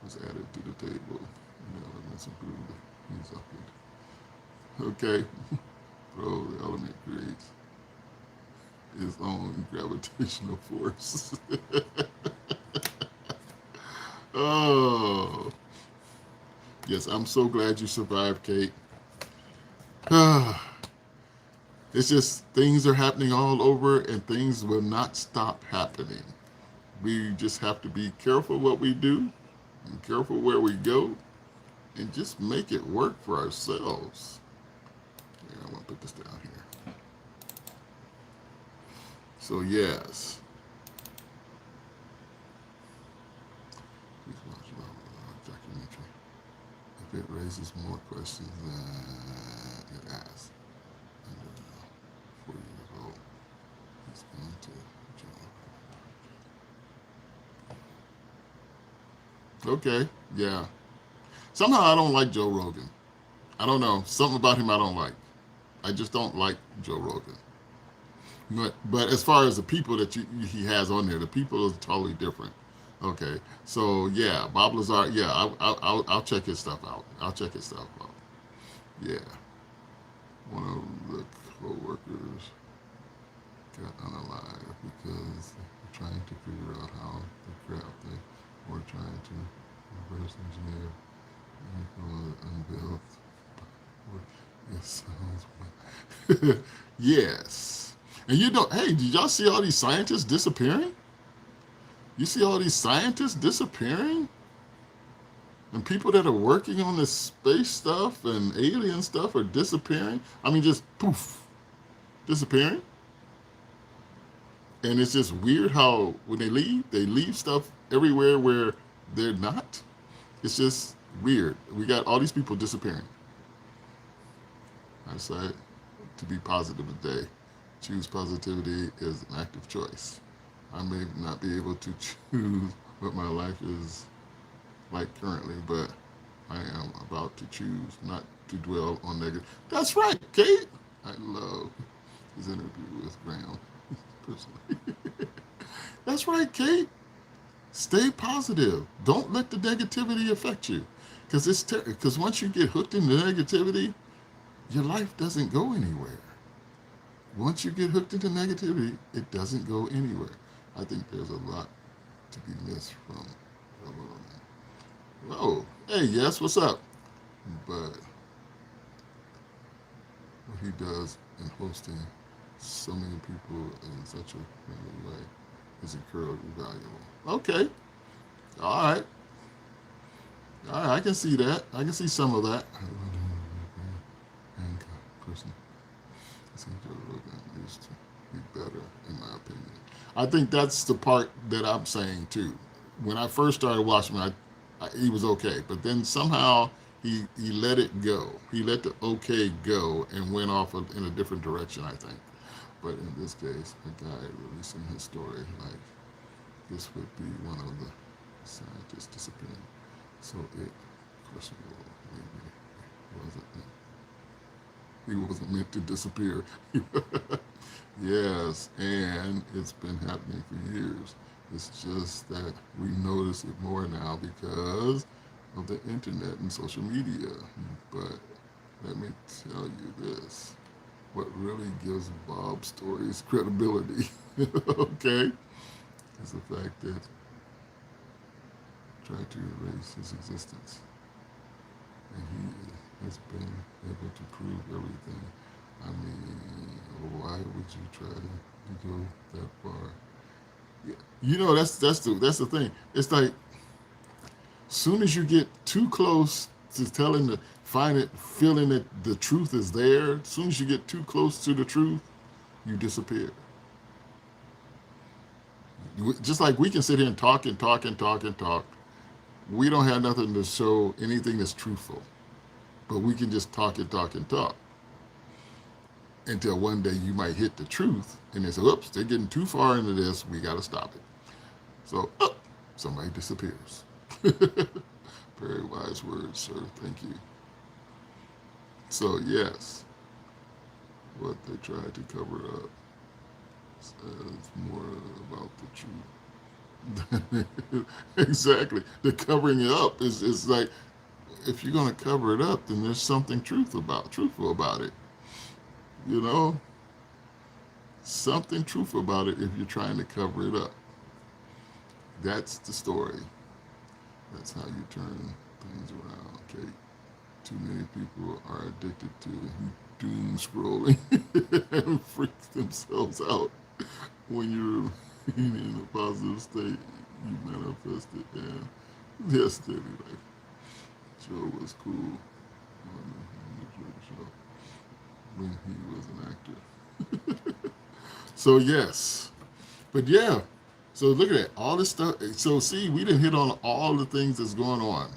was added to the table. And the elements improved. He's up it. Okay. Bro, the element creates its own gravitational force. Oh. Yes, I'm so glad you survived, Kate. It's just things are happening all over and things will not stop happening. We just have to be careful what we do and careful where we go and just make it work for ourselves. Yeah, I want to put this down here. So, yes. Please watch the documentary. If it raises more questions than it asks. 4 years old. He's going to jail. Okay, yeah. Somehow I don't like Joe Rogan. I don't know. Something about him I don't like. I just don't like Joe Rogan. But as far as the people that he has on there, the people are totally different. Okay, so yeah, Bob Lazar. Yeah, I'll check his stuff out. I'll check his stuff out. Yeah, one of the co-workers got unalive because they're trying to figure out how the crap they were trying to reverse engineer and unveiled. It sounds yes. And hey, did y'all see all these scientists disappearing? You see all these scientists disappearing? And people that are working on this space stuff and alien stuff are disappearing? I mean, just poof, disappearing? And it's just weird how when they leave stuff everywhere where They're not. It's just weird. We got all these people disappearing. I decided to be positive today. Choose positivity is an active choice. I may not be able to choose what my life is like currently, but I am about to choose not to dwell on negative. That's right, Kate. I love his interview with Graham personally. That's right, Kate. Stay positive. Don't let the negativity affect you, because because once you get hooked into negativity, your life doesn't go anywhere. Once you get hooked into negativity, it doesn't go anywhere. I think there's a lot to be missed from. Oh, hey, yes, what's up? But what he does in hosting so many people in such a friendly way is incredibly valuable. Okay, all right, all right, I can see that. I can see some of that. And person, used to be better, in my opinion. I think that's the part that I'm saying too. When I first started watching, he was okay, but then somehow he let it go. He let the okay go and went off in a different direction, I think. But in this case, a guy releasing his story, like this would be one of the scientists disappearing. So it, first of all, maybe wasn't he wasn't meant to disappear. Yes, and it's been happening for years. It's just that we notice it more now because of the internet and social media. But let me tell you this, what really gives Bob's stories credibility, okay, is the fact that he tried to erase his existence. And he has been able to prove everything. I mean, why would you try to go that far? Yeah. That's the thing. It's like soon as you get too close to telling the find it feeling that the truth is there, as soon as you get too close to the truth, you disappear. Just like we can sit here and talk and talk and talk and talk, we don't have nothing to show anything that's truthful, but we can just talk and talk and talk until one day you might hit the truth and they say, oops, they're getting too far into this, we got to stop it. So somebody disappears. Very wise words, sir. Thank you. So yes, what they tried to cover up says more about the truth. Exactly. The covering it up is like, if you're going to cover it up, then there's something truthful about it. You know, something truthful about it if you're trying to cover it up. That's the story. That's how you turn things around, Kate. Too many people are addicted to doom scrolling and freak themselves out. When you're in a positive state, you manifest it. And yes, daily life. Joe was cool on the show when he was an actor. So yes, but yeah. So look at that, all this stuff. So see, we didn't hit on all the things that's going on.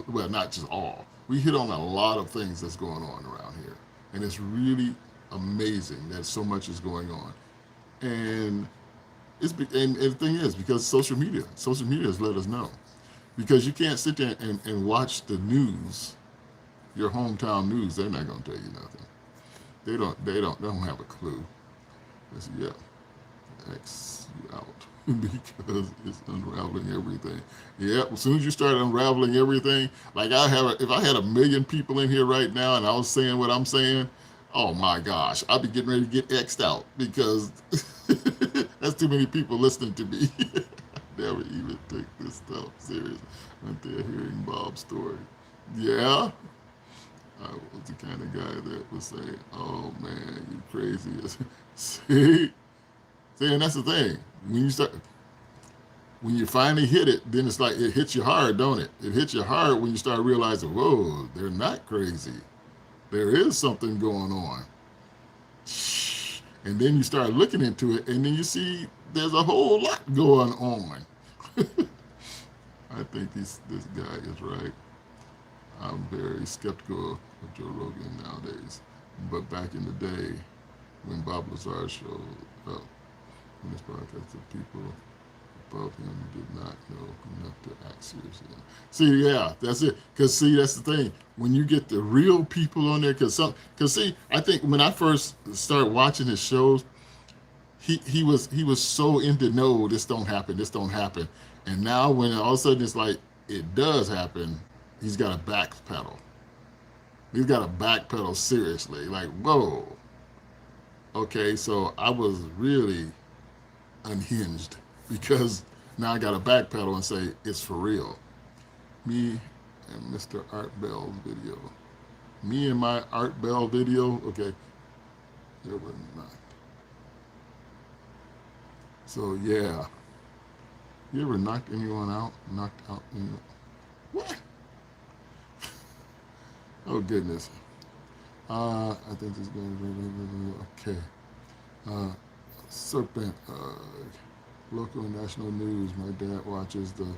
Well, not just all. We hit on a lot of things that's going on around here, and it's really amazing that so much is going on. And and the thing is, because social media has let us know. Because you can't sit there and watch the news, your hometown news. They're not going to tell you nothing. They don't have a clue. They say, yeah, X you out because it's unraveling everything. Yeah, as soon as you start unraveling everything, like if I had 1,000,000 people in here right now and I was saying what I'm saying, oh my gosh, I'd be getting ready to get X'd out because that's too many people listening to me. Never even take this stuff serious until hearing Bob's story. Yeah, I was the kind of guy that would say, "Oh man, you crazy." See, and that's the thing. When you finally hit it, then it's like it hits you hard, don't it? It hits you hard when you start realizing, whoa, they're not crazy. There is something going on. And then you start looking into it, and then you see there's a whole lot going on. I think this guy is right. I'm very skeptical of Joe Rogan nowadays. But back in the day, when Bob Lazar showed up in this podcast, the people above him did not know enough to act seriously. See, yeah, that's it. Cause see, that's the thing. When you get the real people on there, cause see, I think when I first started watching his shows, he was so into no, this don't happen, this don't happen, and now when all of a sudden it's like it does happen, he's got to backpedal. He's got to backpedal seriously. Like, whoa, okay, so I was really unhinged because now I got to backpedal and say it's for real. Me and Mr. Art Bell's video. Me and my Art Bell video. Okay, there was not. So yeah, you ever knocked anyone out? Knocked out anyone? What? Oh goodness. I think this going to okay. Uh, Serpent. Local and national news. My dad watches the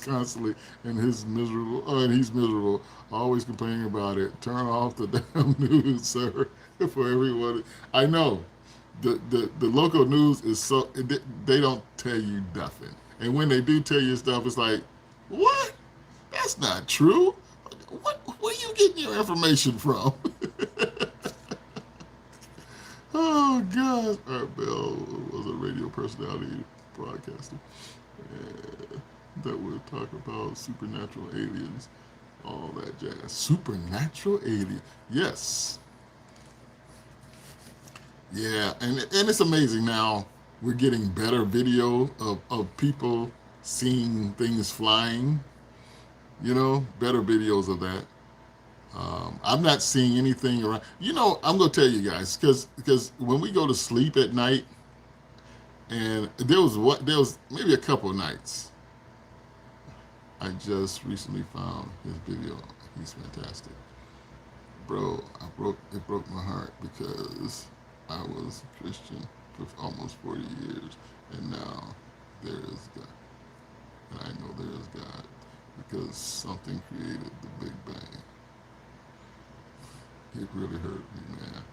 constantly, and his miserable. Oh, and he's miserable. Always complaining about it. Turn off the damn news, sir. For everyone, I know. The local news is so they don't tell you nothing, and when they do tell you stuff, it's like, what? That's not true. What? Where you getting your information from? Oh God! Art Bell was a radio personality broadcaster that would talk about supernatural aliens, all that jazz. Supernatural alien, yes, yeah, and it's amazing now. We're getting better video of people seeing things flying. Better videos of that. I'm not seeing anything around. I'm gonna tell you guys because when we go to sleep at night, and there was maybe a couple of nights. I just recently found his video. He's fantastic, bro. It broke my heart because I was a Christian for almost 40 years, and now there is God, and I know there is God because something created the Big Bang. It really hurt me, man.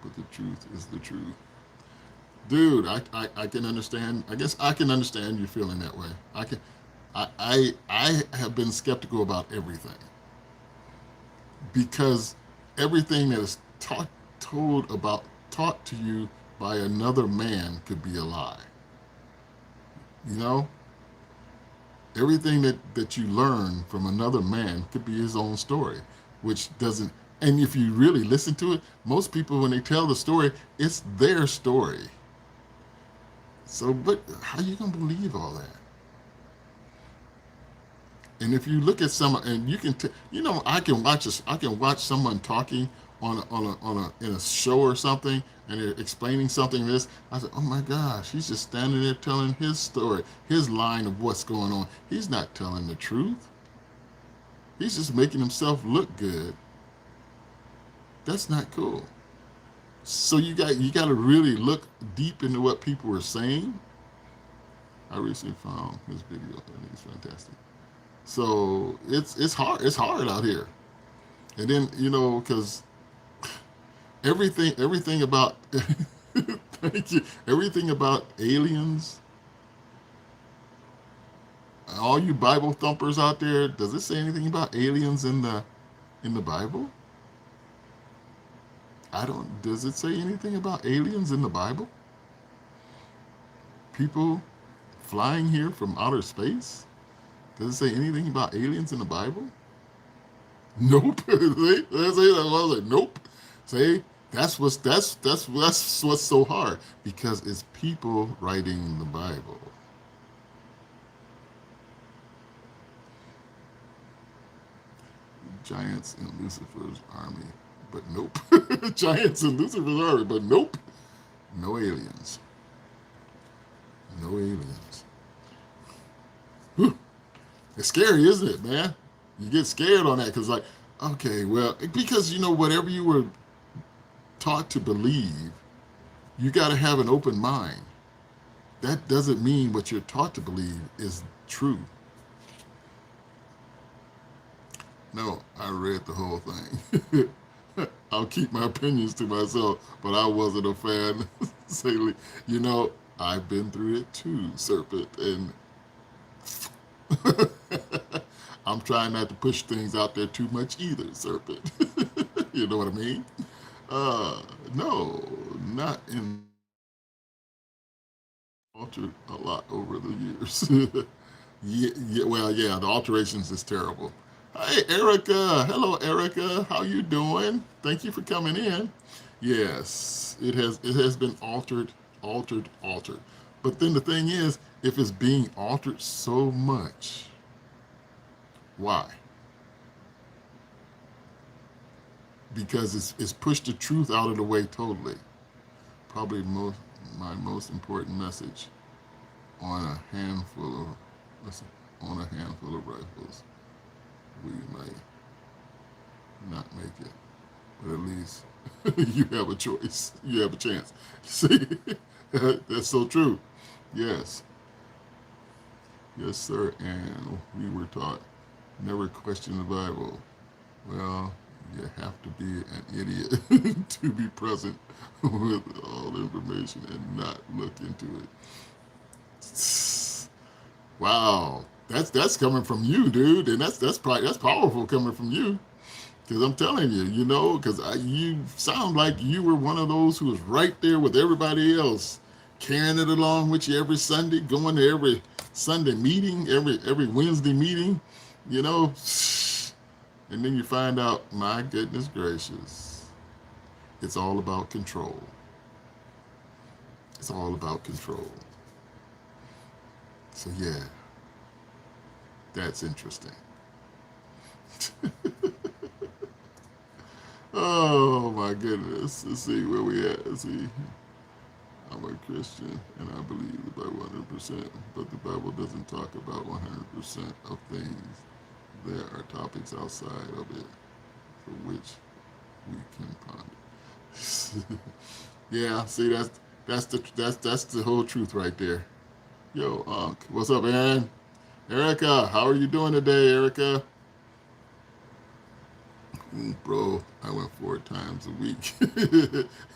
But the truth is the truth. Dude, I can understand. I guess I can understand you feeling that way. I have been skeptical about everything because everything that is taught to you by another man could be a lie. You know? Everything that you learn from another man could be his own story, which doesn't. And if you really listen to it, most people, when they tell the story, it's their story. So, but how are you gonna believe all that? And if you look at someone, and you can, I can watch someone talking in a show or something, and they're explaining something. This, I said, oh my gosh, he's just standing there telling his story, his line of what's going on. He's not telling the truth. He's just making himself look good. That's not cool. So you got to really look deep into what people are saying. I recently found his video. I think it's fantastic. So it's hard. It's hard out here. And then because everything about thank you, everything about aliens. All you Bible thumpers out there, does it say anything about aliens in the Bible? I don't. Does it say anything about aliens in the Bible? People flying here from outer space? Does it say anything about aliens in the Bible? Nope. See, that's it. I was like, nope. See, that's what's so hard because it's people writing the Bible. Giants in Lucifer's army, but nope. Giants in Lucifer's army, but nope. No aliens. No aliens. Whew. It's scary, isn't it, man? You get scared on that because, like, okay, well, because whatever you were taught to believe, you got to have an open mind. That doesn't mean what you're taught to believe is True. No, I read the whole thing. I'll keep my opinions to myself, but I wasn't a fan. Say, you know, I've been through it too, Serpent, and I'm trying not to push things out there too much either, Serpent. You know what I mean? No, not in altered a lot over the years. Yeah, the alterations is terrible. Hey, Erica. Hello, Erica. How you doing? Thank you for coming in. Yes, it has been altered. But then the thing is, if it's being altered so much, why? Because it's pushed the truth out of the way totally. Probably my most important message on a handful of listen, on a handful of rifles, we might not make it, but at least you have a choice. You have a chance. See, that's so true. Yes, yes, sir. And we were taught never question the Bible. Well, you have to be an idiot to be present with all the information and not look into it. Wow, that's coming from you, dude, and that's powerful coming from you. Because I'm telling you, you know, because you sound like you were one of those who was right there with everybody else, carrying it along with you every Sunday, going to every Sunday meeting, every Wednesday meeting, you know, and then you find out, my goodness gracious, it's all about control. It's all about control. So yeah, that's interesting. Oh my goodness. Let's see where we at. Let's see. I'm a Christian and I believe the Bible 100%, but the Bible doesn't talk about 100% of things. There are topics outside of it for which we can ponder. Yeah, see that's the whole truth right there. Yo, Unc, what's up, Aaron? Erica, how are you doing today, Erica? Bro, I went 4 times a week.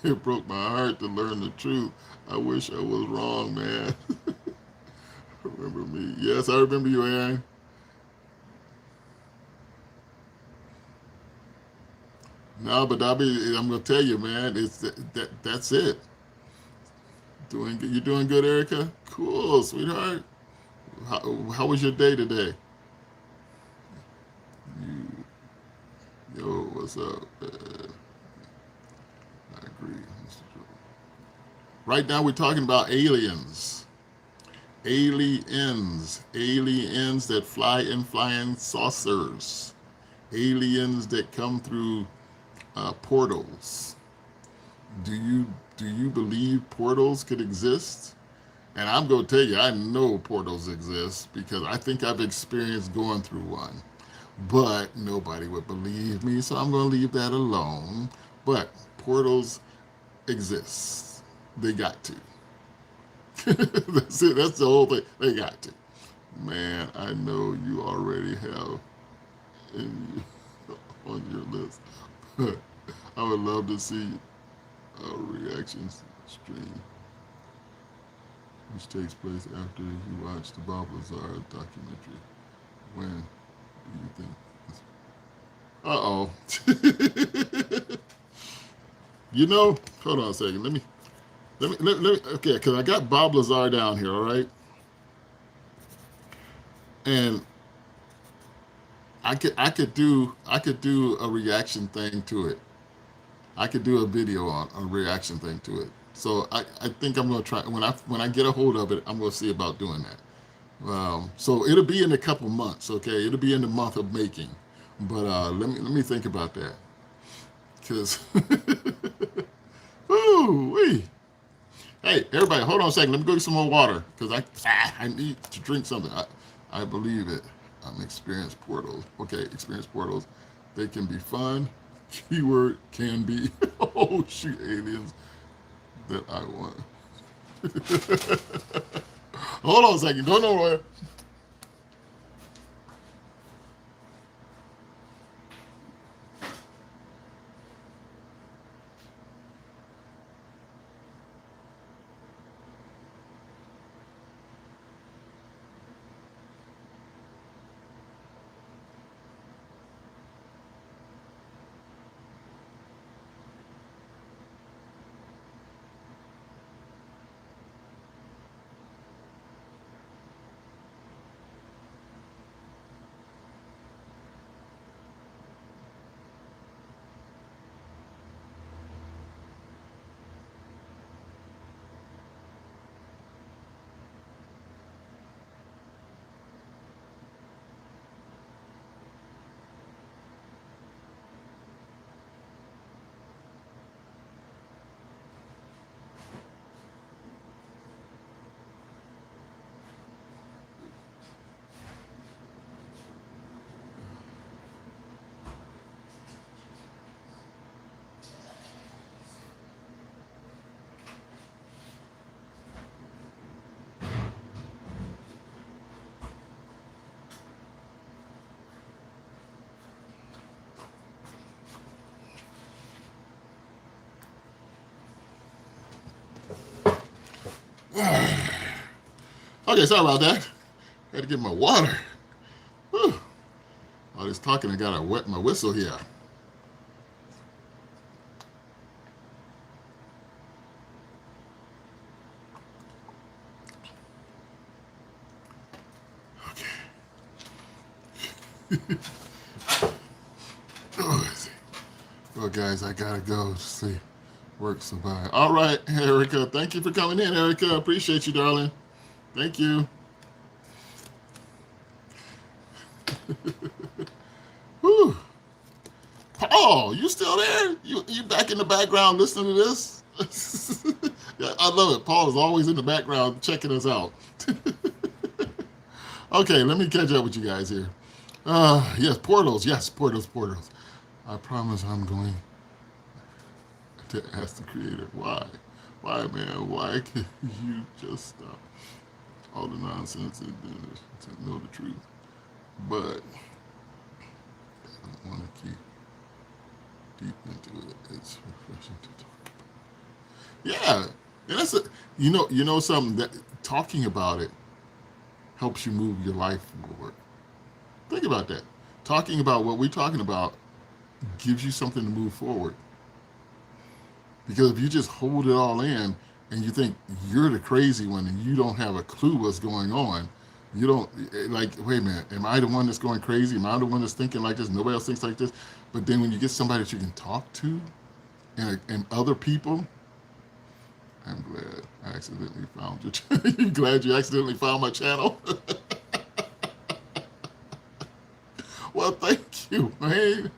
It broke my heart to learn the truth. I wish I was wrong, man. Remember me? Yes, I remember you, Aaron. No, but I'm gonna tell you, man. It's that's it. Doing good. You doing good, Erica? Cool, sweetheart. How was your day today? You, yo, what's up? I agree, Mr. Joe. Right now, we're talking about aliens. Aliens that fly in flying saucers, aliens that come through portals. Do you believe portals could exist? And I'm going to tell you, I know portals exist because I think I've experienced going through one. But nobody would believe me, so I'm going to leave that alone. But portals exist. They got to. That's it. That's the whole thing. They got to. Man, I know you already have in, on your list. I would love to see a reactions stream, which takes place after you watch the Bob Lazar documentary. When do you think? You know, hold on a second. Let me. Okay, because I got Bob Lazar down here. All right, and I could do a reaction thing to it. I could do a video on a reaction thing to it. So I think I'm gonna try when I get a hold of it. I'm gonna see about doing that. So it'll be in a couple months. Okay, it'll be in the month of making. But let me think about that. Cause, ooh wee. Hey, everybody, hold on a second. Let me go get some more water because I need to drink something. I believe it. Experienced portals. Okay, experienced portals. They can be fun. Keyword can be. Oh shoot, aliens that I want. Hold on a second. Don't know where. Okay, sorry about that. Had to get my water. Whew. All this talking, I gotta wet my whistle here. Okay. Oh, let's see. Well, guys, I gotta go. See, work survive. All right, Erica. Thank you for coming in, Erica. Appreciate you, darling. Thank you. Whew. Oh, you still there? You back in the background listening to this? Yeah, I love it. Paul is always in the background checking us out. Okay, let me catch up with you guys here. Yes, portals. Yes, portals, portals. I promise I'm going to ask the creator why. Why, man? Why can you just stop all the nonsense and to know the truth? But I don't want to keep deep into it. It's refreshing to talk about. Yeah, and that's a, you know something that talking about it helps you move your life forward. Think about that. Talking about what we're talking about gives you something to move forward. Because if you just hold it all in and you think you're the crazy one and you don't have a clue what's going on, you don't like, wait a minute, am I the one that's going crazy? Am I the one that's thinking like this? Nobody else thinks like this. But then when you get somebody that you can talk to and other people, I'm glad I accidentally found you. You glad you accidentally found my channel? Well, thank you, man.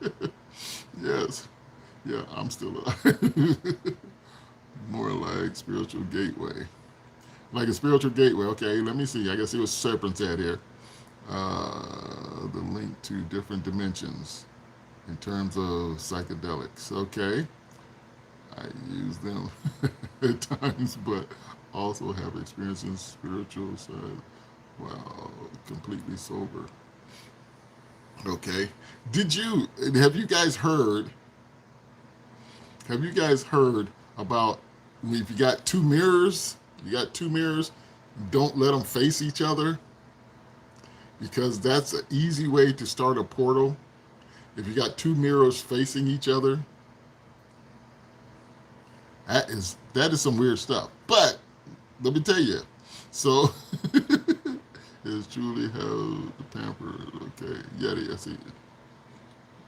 Yes. Yeah, I'm still alive. More like spiritual gateway. Like a spiritual gateway. Okay, let me see. I guess see what Serpent said here. The link to different dimensions in terms of psychedelics. Okay. I use them at times, but also have experience in spiritual side while completely sober. Okay. Have you guys heard about if you got two mirrors, don't let them face each other because that's an easy way to start a portal. If you got two mirrors facing each other, that is some weird stuff. But let me tell you, so it's truly how the pamper. Okay, Yeti, I see it.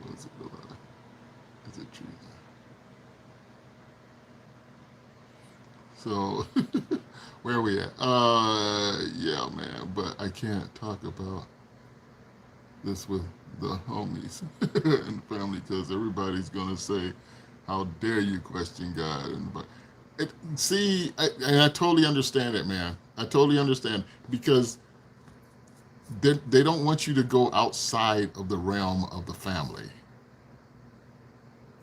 What is it? Is it true? So, where are we at? Yeah, man, but I can't talk about this with the homies and the family because everybody's gonna say, "How dare you question God?" And I totally understand it, man. I totally understand because they don't want you to go outside of the realm of the family,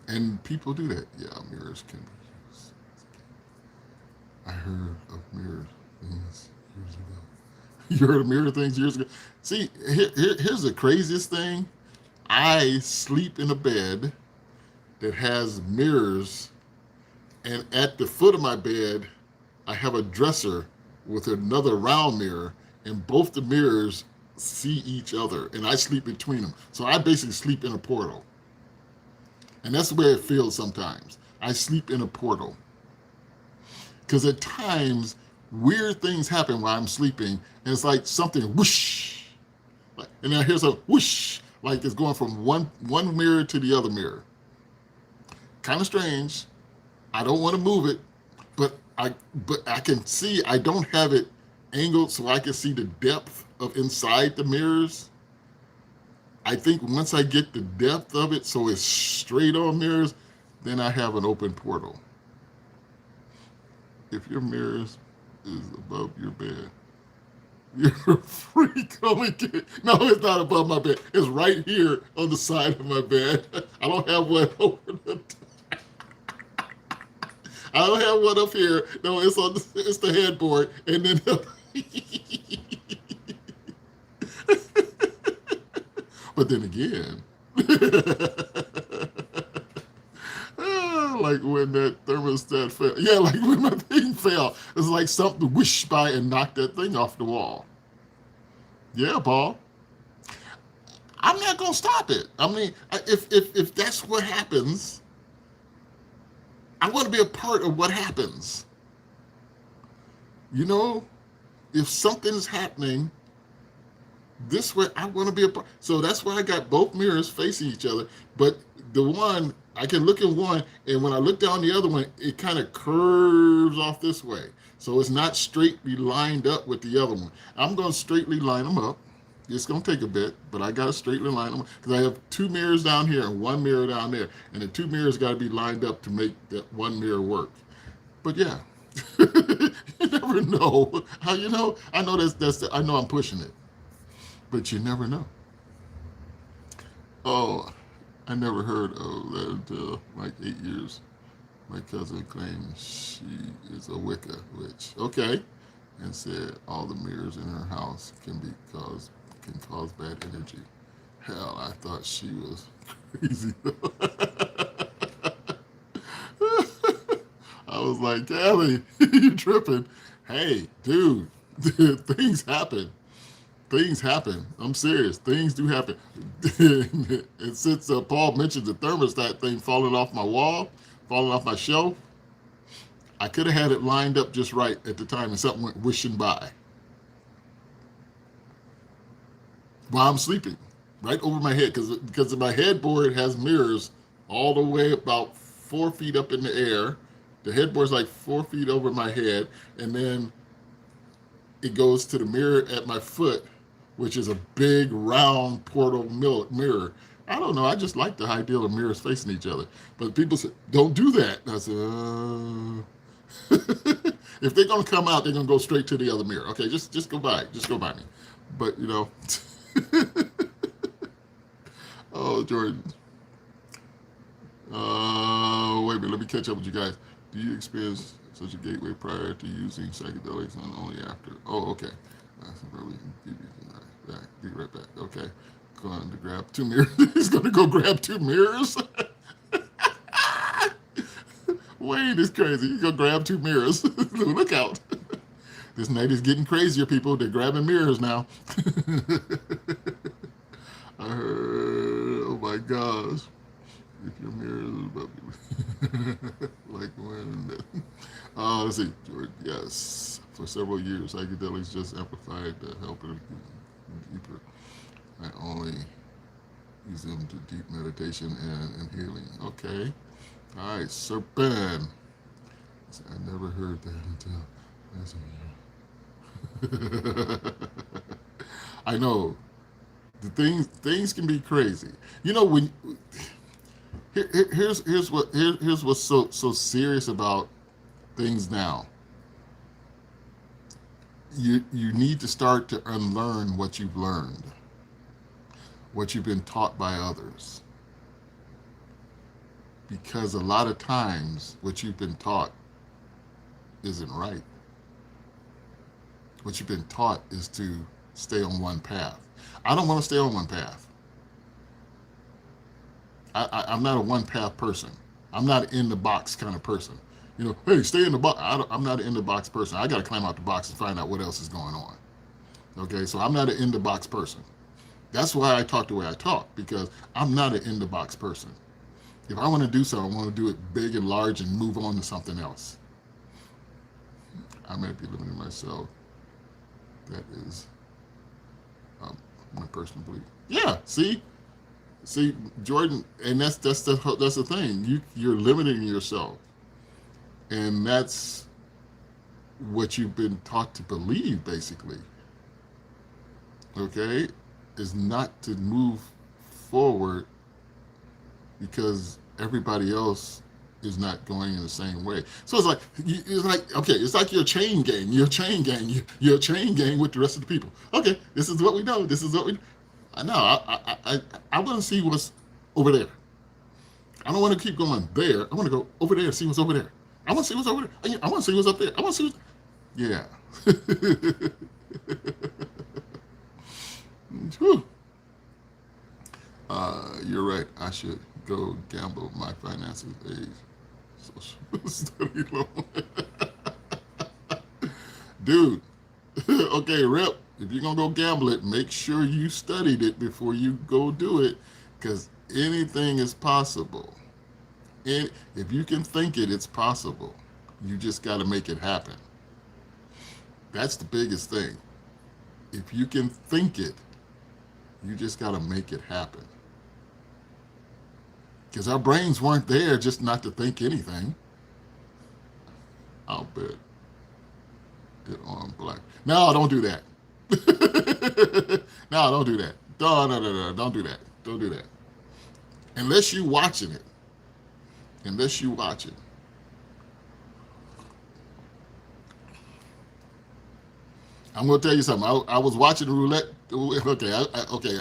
and people do that. Yeah, mirrors can be used. I heard of mirror things years ago. You heard of mirror things years ago? See, here's the craziest thing. I sleep in a bed that has mirrors, and at the foot of my bed, I have a dresser with another round mirror, and both the mirrors see each other, and I sleep between them. So I basically sleep in a portal. And that's the way it feels sometimes. I sleep in a portal. Because at times, weird things happen while I'm sleeping, and it's like something whoosh, and then I hear some whoosh, like it's going from one mirror to the other mirror. Kind of strange. I don't want to move it, but I can see I don't have it angled so I can see the depth of inside the mirrors. I think once I get the depth of it so it's straight on mirrors, then I have an open portal. If your mirrors is above your bed, you're free. Come and get it. No, it's not above my bed. It's right here on the side of my bed. I don't have one over the I don't have one up here. No, it's the headboard, and then but then again, oh like when that thermostat fell. Yeah, like when my thing fell. It's like something whooshed by and knocked that thing off the wall. Yeah, Paul. I'm not gonna stop it. I mean, if that's what happens, I want to be a part of what happens. You know, if something's happening this way, I want to be a part. So that's why I got both mirrors facing each other. But the one I can look at one, and when I look down the other one, it kind of curves off this way. So it's not straightly lined up with the other one. I'm going to straightly line them up. It's going to take a bit, but I got to straightly line them up because I have two mirrors down here and one mirror down there. And the two mirrors got to be lined up to make that one mirror work. But yeah, you never know. How you know? I know I know I'm pushing it, but you never know. Oh, I never heard of that until like 8 years. My cousin claimed she is a Wicca witch. Okay, and said all the mirrors in her house can cause bad energy. Hell, I thought she was crazy. I was like, Callie, you tripping? Hey, dude, things happen. Things happen. I'm serious. Things do happen. And since Paul mentioned the thermostat thing falling off my wall, falling off my shelf, I could have had it lined up just right at the time and something went wishing by while I'm sleeping, right over my head, because my headboard has mirrors all the way about 4 feet up in the air. The headboard's like 4 feet over my head, and then it goes to the mirror at my foot, which is a big round portal mirror. I don't know. I just like the idea of mirrors facing each other. But people say, don't do that. And I said, if they're going to come out, they're going to go straight to the other mirror. Okay, just go by. Just go by me. But, you know. Oh, Jordan. Wait a minute. Let me catch up with you guys. Do you experience such a gateway prior to using psychedelics and only after? Oh, okay. Probably give you back. Be right back. Okay. Going to grab two mirrors. He's going to go grab two mirrors. Wayne is crazy. He's going to grab two mirrors. Look out. This night is getting crazier, people. They're grabbing mirrors now. I heard, oh my gosh. If your mirror is above you. Like when. Let's see. George, yes. For several years, psychedelics just amplified the help of deeper. I only use them to deep meditation and healing. Okay. All right, Serpent. I never heard that until I know the things can be crazy. You know when here's what's so serious about things now. You need to start to unlearn what you've learned, what you've been taught by others. Because a lot of times what you've been taught isn't right. What you've been taught is to stay on one path. I don't want to stay on one path. I'm not a one path person. I'm not an in the box kind of person. You know, hey, stay in the box. I'm not an in the box person. I got to climb out the box and find out what else is going on. Okay, so I'm not an in the box person. That's why I talk the way I talk, because I'm not an in the box person. If I want to do something, I want to do it big and large and move on to something else. I might be limiting myself. That is my personal belief. Yeah, see, Jordan, and that's the thing. You're limiting yourself, and that's what you've been taught to believe, basically. Okay, is not to move forward because everybody else is not going in the same way. So it's like your chain gang. You're a chain gang with the rest of the people. Okay, this is what we know. This is what we. I know. I want to see what's over there. I don't want to keep going there. I want to go over there and see what's over there. I want to see what's over there. I want to see what's up there. I want to see what's. Yeah. Whew. You're right. I should go gamble my finances. social study loan. Dude, okay, Rep, if you're going to go gamble it, make sure you studied it before you go do it, because anything is possible. And if you can think it, it's possible. You just got to make it happen. That's the biggest thing. If you can think it, you just got to make it happen. Because our brains weren't there just not to think anything. I'll bet it on black. No, don't do that. No, don't do that. No, don't do that. Don't do that. Unless you watching it. Unless you watch it. I'm going to tell you something. I was watching the roulette. Okay,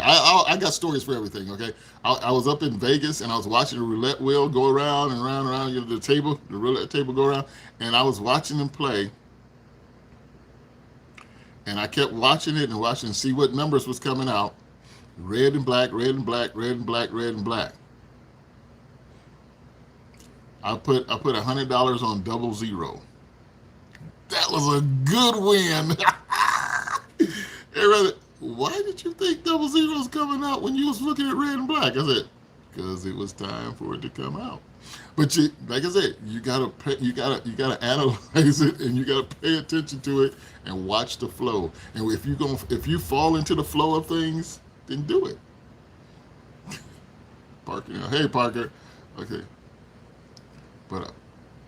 I got stories for everything. Okay, I was up in Vegas and I was watching the roulette wheel go around and around and around. You know, the roulette table go around, and I was watching them play. And I kept watching it and watching and see what numbers was coming out. Red and black, red and black, red and black, red and black. I put $100 on 00. That was a good win. Hey, why did you think 00 was coming out when you was looking at red and black? I said, because it was time for it to come out. But you, like I said, you gotta analyze it, and you gotta pay attention to it and watch the flow. And if you fall into the flow of things, then do it. Parker, hey Parker, okay. But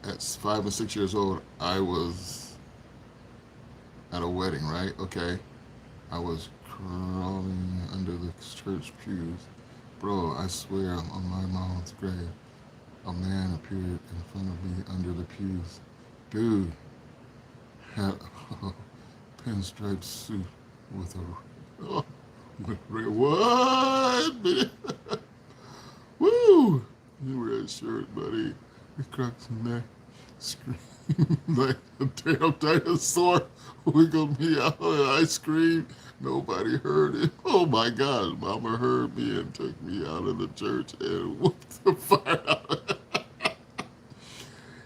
at 5 and 6 years old, I was at a wedding, right? Okay, I was crawling under the church pews, bro. I swear, on my mom's grave, a man appeared in front of me under the pews. Dude had a pinstripe suit with with red. What? Woo! You red shirt, buddy. The crux neck screamed like a damn dinosaur wiggled me out and I screamed. Nobody heard it. Oh my God. Mama heard me and took me out of the church and whooped the fire out.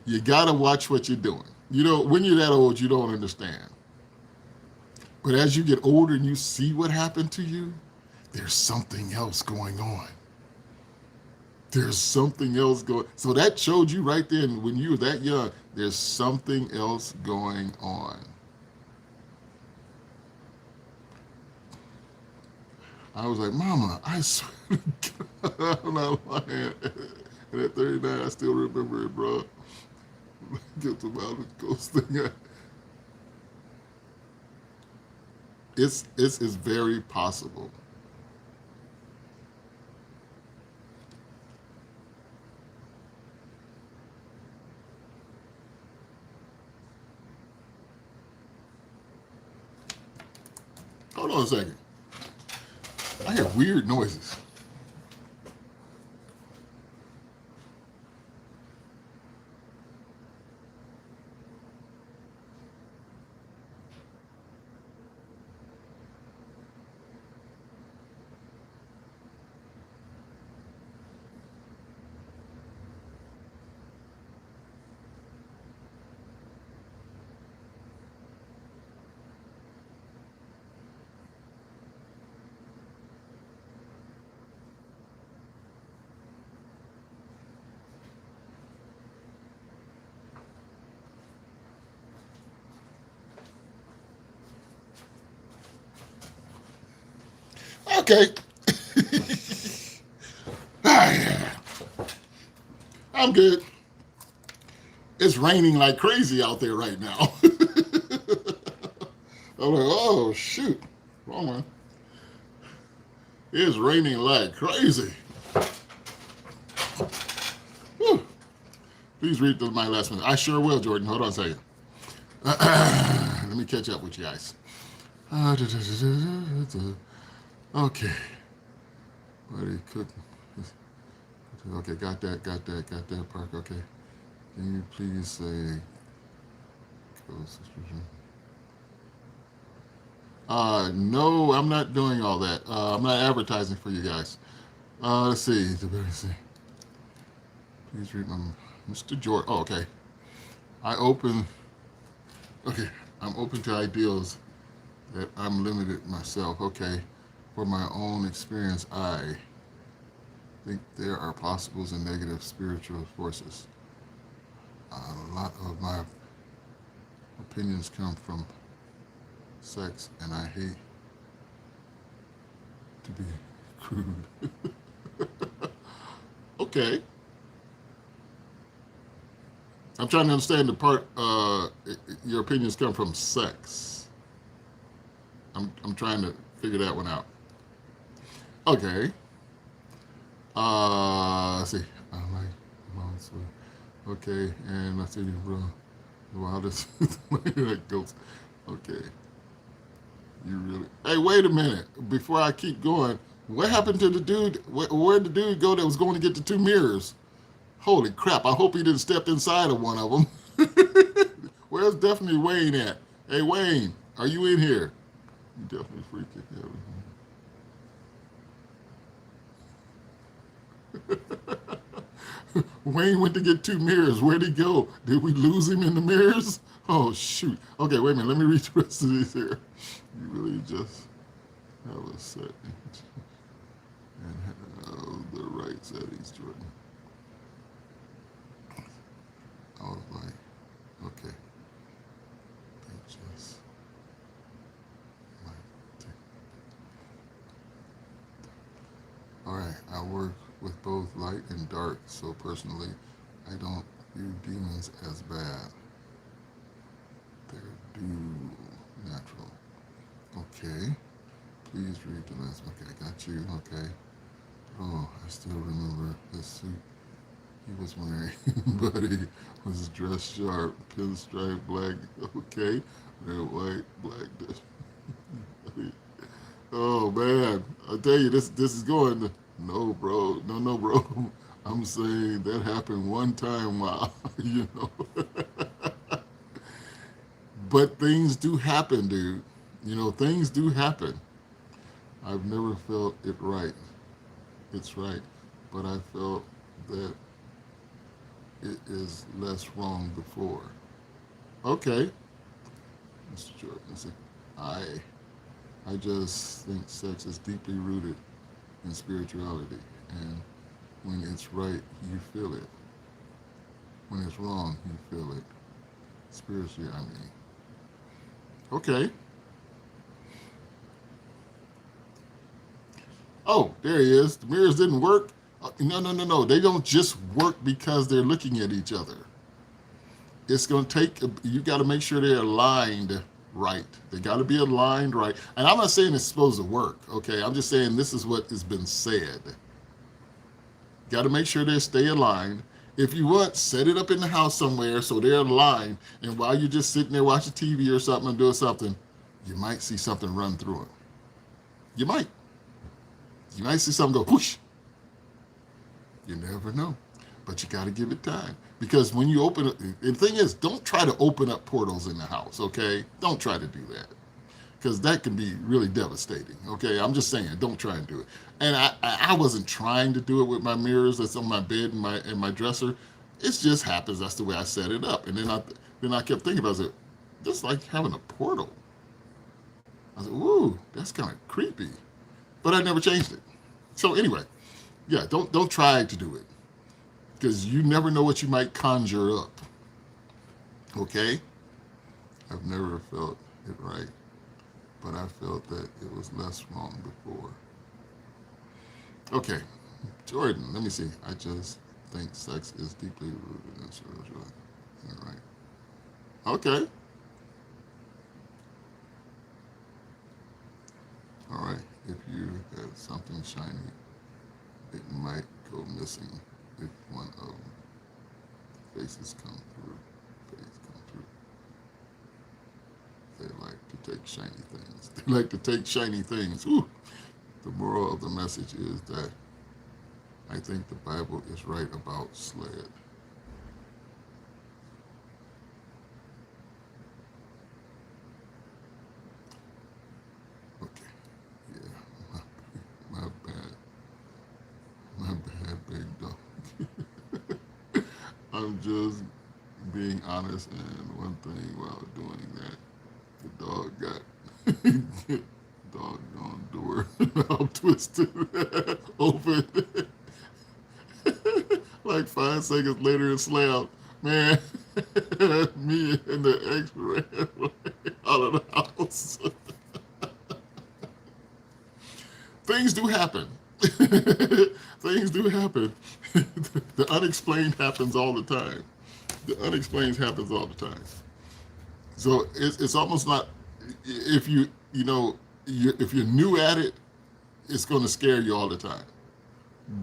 You gotta watch what you're doing. You know, when you're that old, you don't understand. But as you get older and you see what happened to you, there's something else going on. There's something else going. So that showed you right then when you were that young, there's something else going on. I was like, Mama, I swear to God, I'm not lying. And at 39, I still remember it, bro. Get the mountain ghost thing. It's very possible. Hold on a second. I hear weird noises. Okay. I'm good. It's raining like crazy out there right now. I'm like, oh shoot, wrong one. It's raining like crazy. Whew. Please read my last one. I sure will, Jordan. Hold on a second. Let me catch up with you guys. Okay. Buddy cook. Okay, got that, Park. Okay. Can you please say no, I'm not doing all that. I'm not advertising for you guys. Let's see. Please read my. Mr. George. Oh, okay. I open. Okay, I'm open to ideals that I'm limited myself. Okay, for my own experience, I think there are possibles and negative spiritual forces. A lot of my opinions come from sex, and I hate to be crude. Okay, I'm trying to understand the part. Your opinions come from sex. I'm trying to figure that one out. Okay. Let's see. I like months. Okay, and let's see, bro. The wildest that goes. Okay. You really? Hey, wait a minute. Before I keep going, what happened to the dude? Where'd the dude go that was going to get the two mirrors? Holy crap! I hope he didn't step inside of one of them. Where's definitely Wayne at? Hey, Wayne, are you in here? You definitely freaking out. Wayne went to get two mirrors. Where'd he go? Did we lose him in the mirrors? Oh, shoot. Okay, wait a minute. Let me read the rest of these here. You really just have a set and have the right settings, Jordan. I was like, okay, they just might take. All right, I work with both light and dark, so personally, I don't view demons as bad. They're dual natural. Okay, please read the last. Okay, I got you. Okay. Oh, I still remember the suit he was wearing, but he was dressed sharp, pinstripe black. Okay, red, white, black. Oh man, I tell you, this is going. No, bro, no, bro. I'm saying that happened one time. Wow, you know. But things do happen, dude. You know, things do happen. I've never felt it right. It's right, but I felt that it is less wrong before. Okay, Mr. Jordan. I I just think sex is deeply rooted in spirituality, and when it's right, you feel it. When it's wrong, you feel it. Spiritually, I mean. Okay. Oh, there he is. The mirrors didn't work. No, no, no, no. They don't just work because they're looking at each other. It's going to take, you got to make sure they're aligned right. They got to be aligned right. And I'm not saying it's supposed to work, okay? I'm just saying this is what has been said. Got to make sure they stay aligned. If you want, set it up in the house somewhere so they're aligned. And while you're just sitting there watching TV or something and doing something, you might see something run through it. You might. You might see something go whoosh. You never know. But you got to give it time. Because when you open it, the thing is, don't try to open up portals in the house, okay? Don't try to do that. Because that can be really devastating, okay? I'm just saying, don't try and do it. And I wasn't trying to do it with my mirrors that's on my bed and my dresser. It just happens. That's the way I set it up. And then I kept thinking about it. Just like having a portal. I said, ooh, that's kind of creepy. But I never changed it. So anyway, yeah, don't try to do it because you never know what you might conjure up. Okay, I've never felt it right, but I felt that it was less wrong before. Okay, Jordan, let me see. I just think sex is deeply rooted in spiritual. All right. Okay. All right. If you had something shiny, it might go missing if one of the faces come through. Face come through. They like to take shiny things. They like to take shiny things. Ooh. The moral of the message is that I think the Bible is right about SLED. Okay. Yeah. My bad. My bad, big dog. I'm just being honest. And one thing while doing that, the dog got doggone door all twisted open. Like 5 seconds later, it slammed. Man, me and the ex ran out of the house. Things do happen. Things do happen. The unexplained happens all the time. The unexplained happens all the time. So it's almost not, if if you're new at it, it's going to scare you all the time.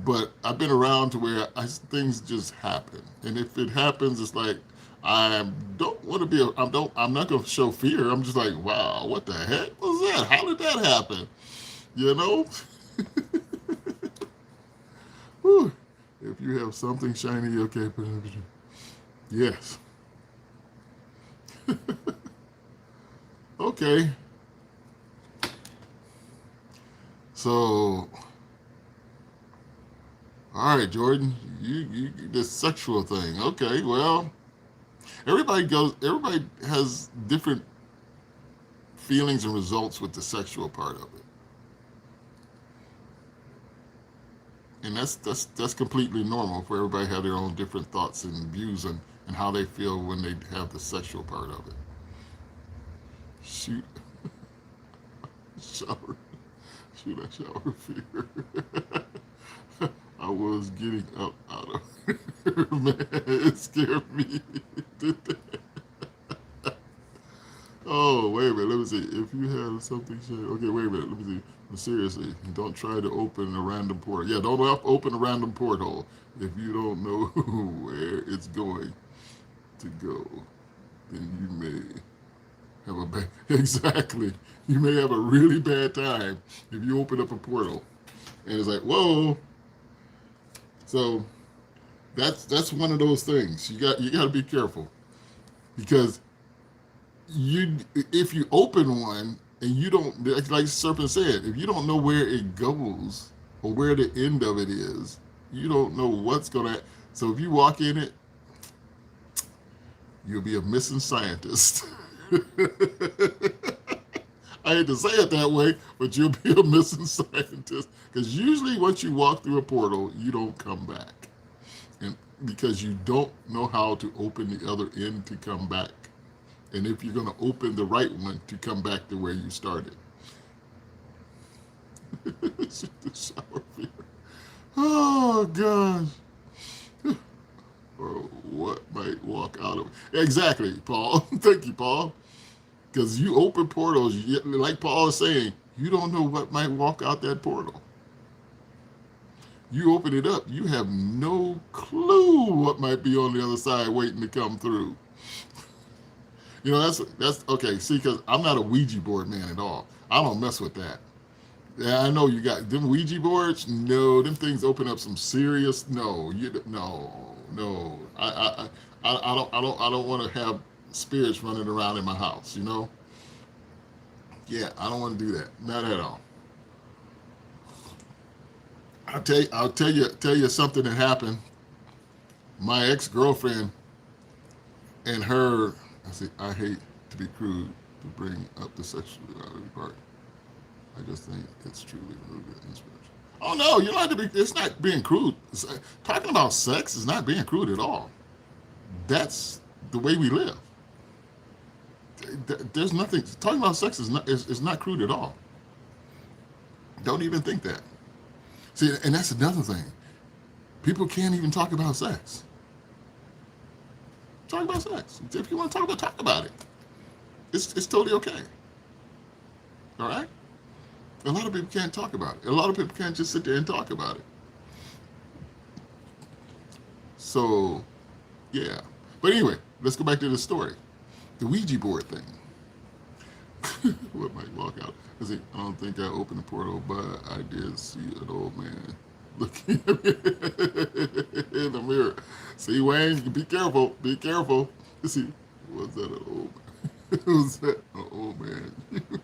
But I've been around to where things just happen, and if it happens, it's like I don't want to be. I'm not going to show fear. I'm just like, wow, what the heck was that? How did that happen? You know. Whew. If you have something shiny, okay, put it in. Yes. Okay. So, all right, Jordan, you this sexual thing. Okay, well, everybody has different feelings and results with the sexual part of it. And that's completely normal for everybody to have their own different thoughts and views and how they feel when they have the sexual part of it. Shoot, shower, shoot, I shower fear. I was getting up out of her. Man, it scared me. Oh, wait a minute. Let me see. If you have something, okay, wait a minute. Let me see. Seriously, don't try to open a random portal. Yeah, don't open a random porthole if you don't know where it's going to go. Then you may have a bad. Exactly. You may have a really bad time if you open up a portal, and it's like, whoa. So that's one of those things. You got to be careful because if you open one and you don't, like Serpent said, if you don't know where it goes or where the end of it is, you don't know what's gonna. So if you walk in it, you'll be a missing scientist. I hate to say it that way, but you'll be a missing scientist because usually once you walk through a portal, you don't come back, and because you don't know how to open the other end to come back. And if you're going to open the right one to come back to where you started. The shower fear. Oh, gosh. Or what might walk out of it. Exactly, Paul. Thank you, Paul. Because you open portals, like Paul is saying, you don't know what might walk out that portal. You open it up, you have no clue what might be on the other side waiting to come through. That's okay. See, because I'm not a Ouija board man at all. I don't mess with that. Yeah, I know you got them Ouija boards. No, them things open up some serious. No, no. I don't want to have spirits running around in my house. Yeah, I don't want to do that. Not at all. I'll tell you something that happened. My ex girlfriend and her. I say I hate to be crude to bring up the sexuality part. I just think it's truly a little bit inspirational. Oh no, you don't have to be. It's not being crude. Talking about sex is not being crude at all. That's the way we live. There's nothing. Talking about sex is not crude at all. Don't even think that. See, and that's another thing. People can't even talk about sex. Talk about sex. If you want to talk about it. It's totally okay. All right? A lot of people can't talk about it. A lot of people can't just sit there and talk about it. So, yeah. But anyway, let's go back to the story. The Ouija board thing. What might walk out? I don't think I opened the portal, but I did see an old man looking at me in the mirror. See, Wayne, be careful. Be careful. See, was that an old man? Was that an old man?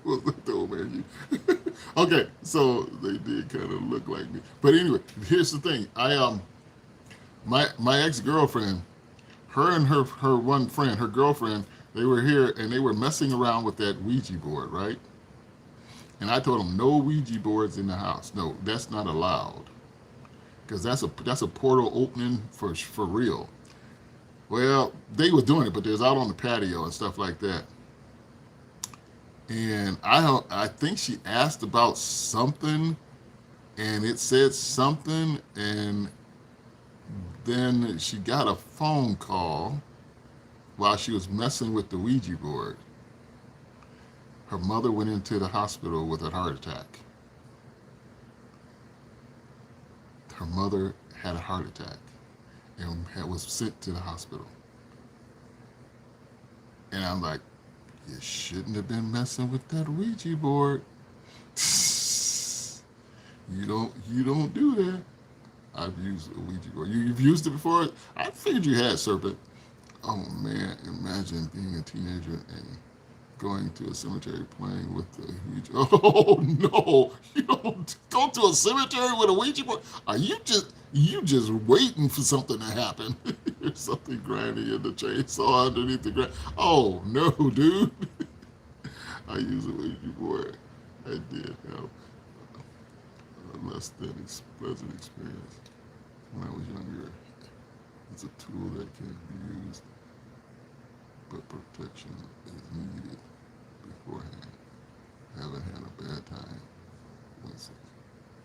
Was that the old man? Okay, so they did kind of look like me. But anyway, here's the thing. My ex girlfriend her and her one friend, her girlfriend, they were here and they were messing around with that Ouija board, right? And I told them no Ouija boards in the house. No, that's not allowed because that's a portal opening for real. Well, they was doing it, but they was out on the patio and stuff like that. And I think she asked about something, and it said something, and then she got a phone call while she was messing with the Ouija board. Her mother went into the hospital with a heart attack. Her mother had a heart attack and was sent to the hospital. And I'm like, you shouldn't have been messing with that Ouija board. You don't do that. I've used a Ouija board. You've used it before? I figured you had, Serpent. Oh man, imagine being a teenager and going to a cemetery playing with the Ouija. Oh no, you don't go to a cemetery with a Ouija board. Are you just waiting for something to happen? There's something grinding in the chainsaw underneath the ground. Oh no, dude. I use a Ouija board. I did have a less than pleasant experience when I was younger. It's a tool that can be used, but protection is needed beforehand. I haven't had a bad time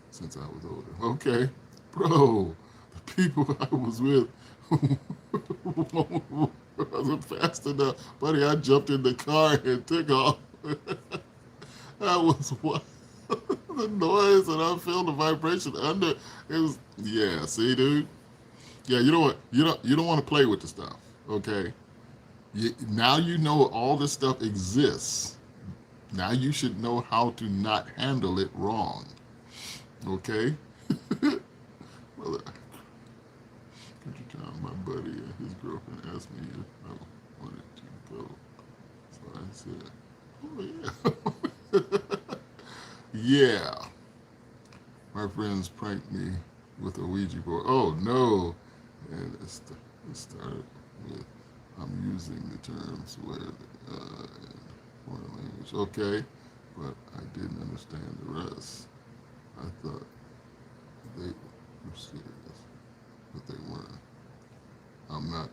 since I was older. Okay, bro, the people I was with wasn't fast enough. Buddy, I jumped in the car and took off. That was what the noise, and I felt the vibration under. It was, yeah. See, dude. Yeah, you know what? You don't want to play with the stuff. Okay. Now you know all this stuff exists. Now you should know how to not handle it wrong. Okay. Well, my buddy and his girlfriend asked me if I wanted to go, so I said, "Oh yeah." Yeah. My friends pranked me with a Ouija board. Oh no. And it started with, I'm using the terms with foreign language. Okay, but I didn't understand the rest. I thought they were serious, but they weren't. I'm not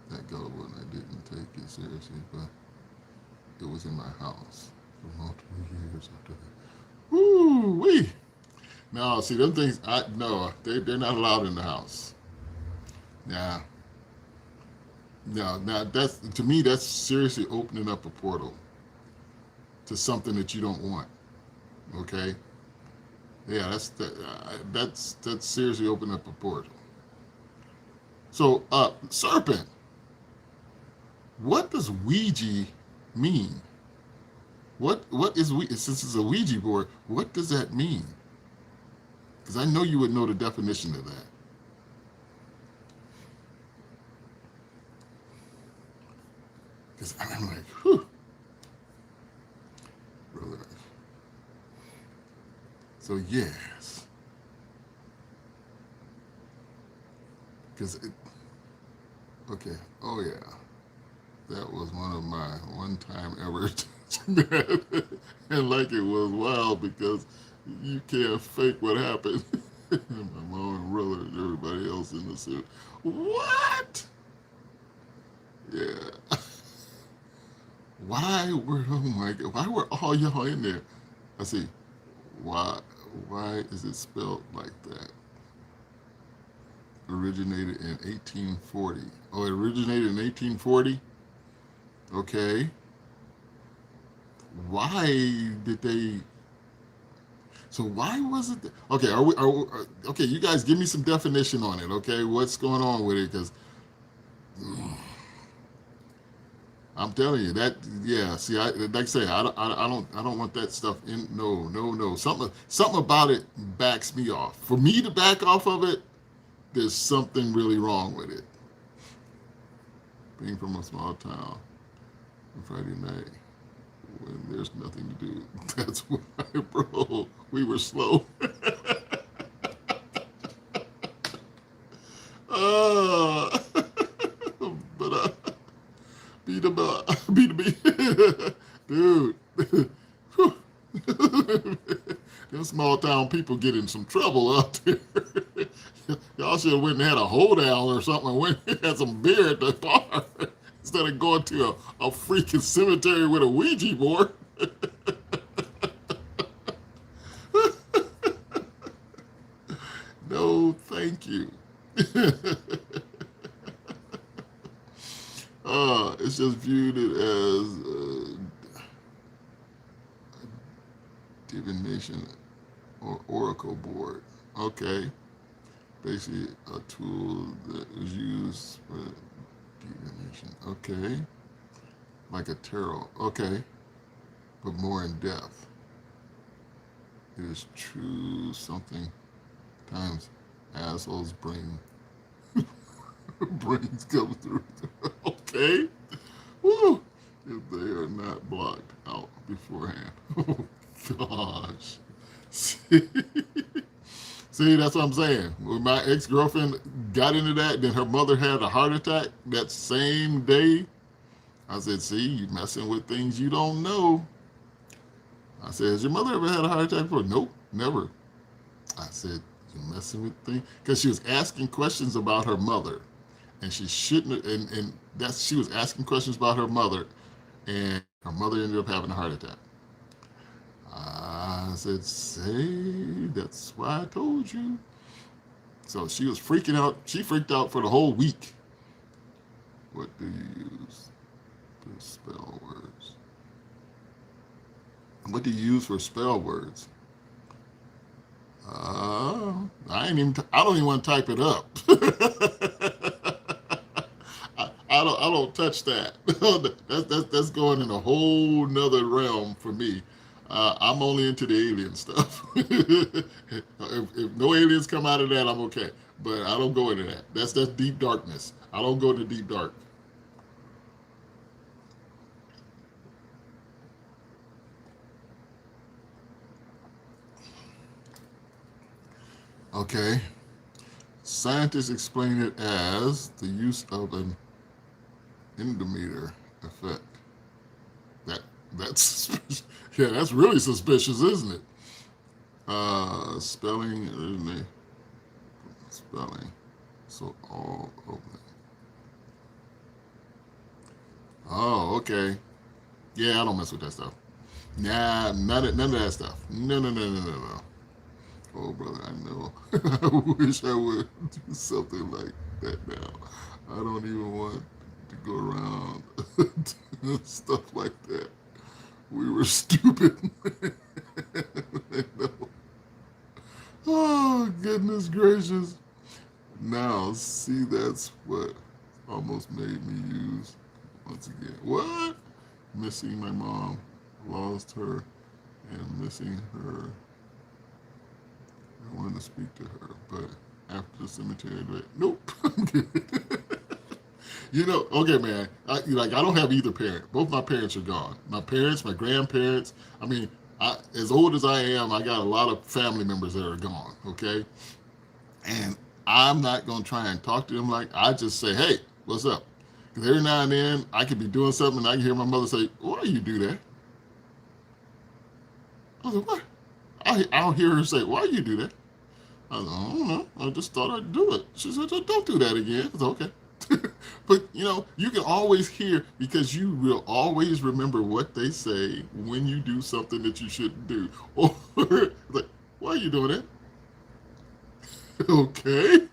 that gullible and I didn't take it seriously, but it was in my house for multiple years after that. Woo wee! No, see them things. They're not allowed in the house. Yeah. No, now that's to me that's seriously opening up a portal to something that you don't want. Okay. Yeah, that's seriously opening up a portal. So, Serpent, what does Ouija mean? What is since it's a Ouija board? What does that mean? Because I know you would know the definition of that. Because I'm like, whew, brother. So yes, because okay, oh yeah, that was one of my one time ever, and like it was wild because you can't fake what happened. My mom and brother and everybody else in the suit. What? Yeah. Why were all y'all in there? I see. Why is it spelled like that? Originated in 1840. Oh, it originated in 1840? Okay. Why did they so why was it okay, okay, you guys give me some definition on it, okay? What's going on with it cuz I'm telling you that. Yeah. See, like I say, I don't want that stuff in. No, no, no. Something about it backs me off. For me to back off of it, there's something really wrong with it. Being from a small town on Friday night when there's nothing to do. That's why, bro. We were slow. uh, but beat him up, beat him, dude. Them small town people get in some trouble out there. Y'all should have went and had a hoedown or something and went and had some beer at the bar instead of going to a freaking cemetery with a Ouija board. No, thank you. It's just viewed it as divination or oracle board. Okay. Basically a tool that is used for divination. Okay. Like a tarot. Okay. But more in depth. It is true something times assholes bring brains come through. Okay. Woo. If they are not blocked out beforehand. Oh gosh. See, that's what I'm saying. When my ex-girlfriend got into that, then her mother had a heart attack that same day. I said, see, you messing with things you don't know. I said, has your mother ever had a heart attack before? Nope, never. I said, you messing with things? Because she was asking questions about her mother. And she shouldn't, and that's, she was asking questions about her mother, and her mother ended up having a heart attack. I said, say, that's why I told you. So she was freaking out. She freaked out for the whole week. What do you use to spell words? What do you use for spell words? I don't even want to type it up. I don't touch that. That's going in a whole nother realm for me. I'm only into the alien stuff. If no aliens come out of that, I'm okay. But I don't go into that. That's deep darkness. I don't go into deep dark. Okay. Scientists explain it as the use of an endometer effect. That that's yeah, that's really suspicious, isn't it? Spelling, spelling. So all open. Oh, okay. Yeah, I don't mess with that stuff. Nah, none of that stuff. No, no, no, no, no, no. Oh, brother, I know. I wish I would do something like that now. I don't even want to go around doing stuff like that. We were stupid. I know. Oh, goodness gracious. Now, see, that's what almost made me use once again. What? Missing my mom, lost her, and missing her. I wanted to speak to her, but after the cemetery, like, nope, I'm good. Okay, man. I don't have either parent. Both my parents are gone. My parents, my grandparents. I mean, as old as I am, I got a lot of family members that are gone. Okay, and I'm not gonna try and talk to them like I just say, hey, what's up? Because every now and then I could be doing something and I can hear my mother say, why do you do that? I was like, what? I'll hear her say, why do you do that? I was like, I don't know. I just thought I'd do it. She said, don't do that again. I said, okay. But, you can always hear because you will always remember what they say when you do something that you shouldn't do. Or, like, why are you doing that? Okay.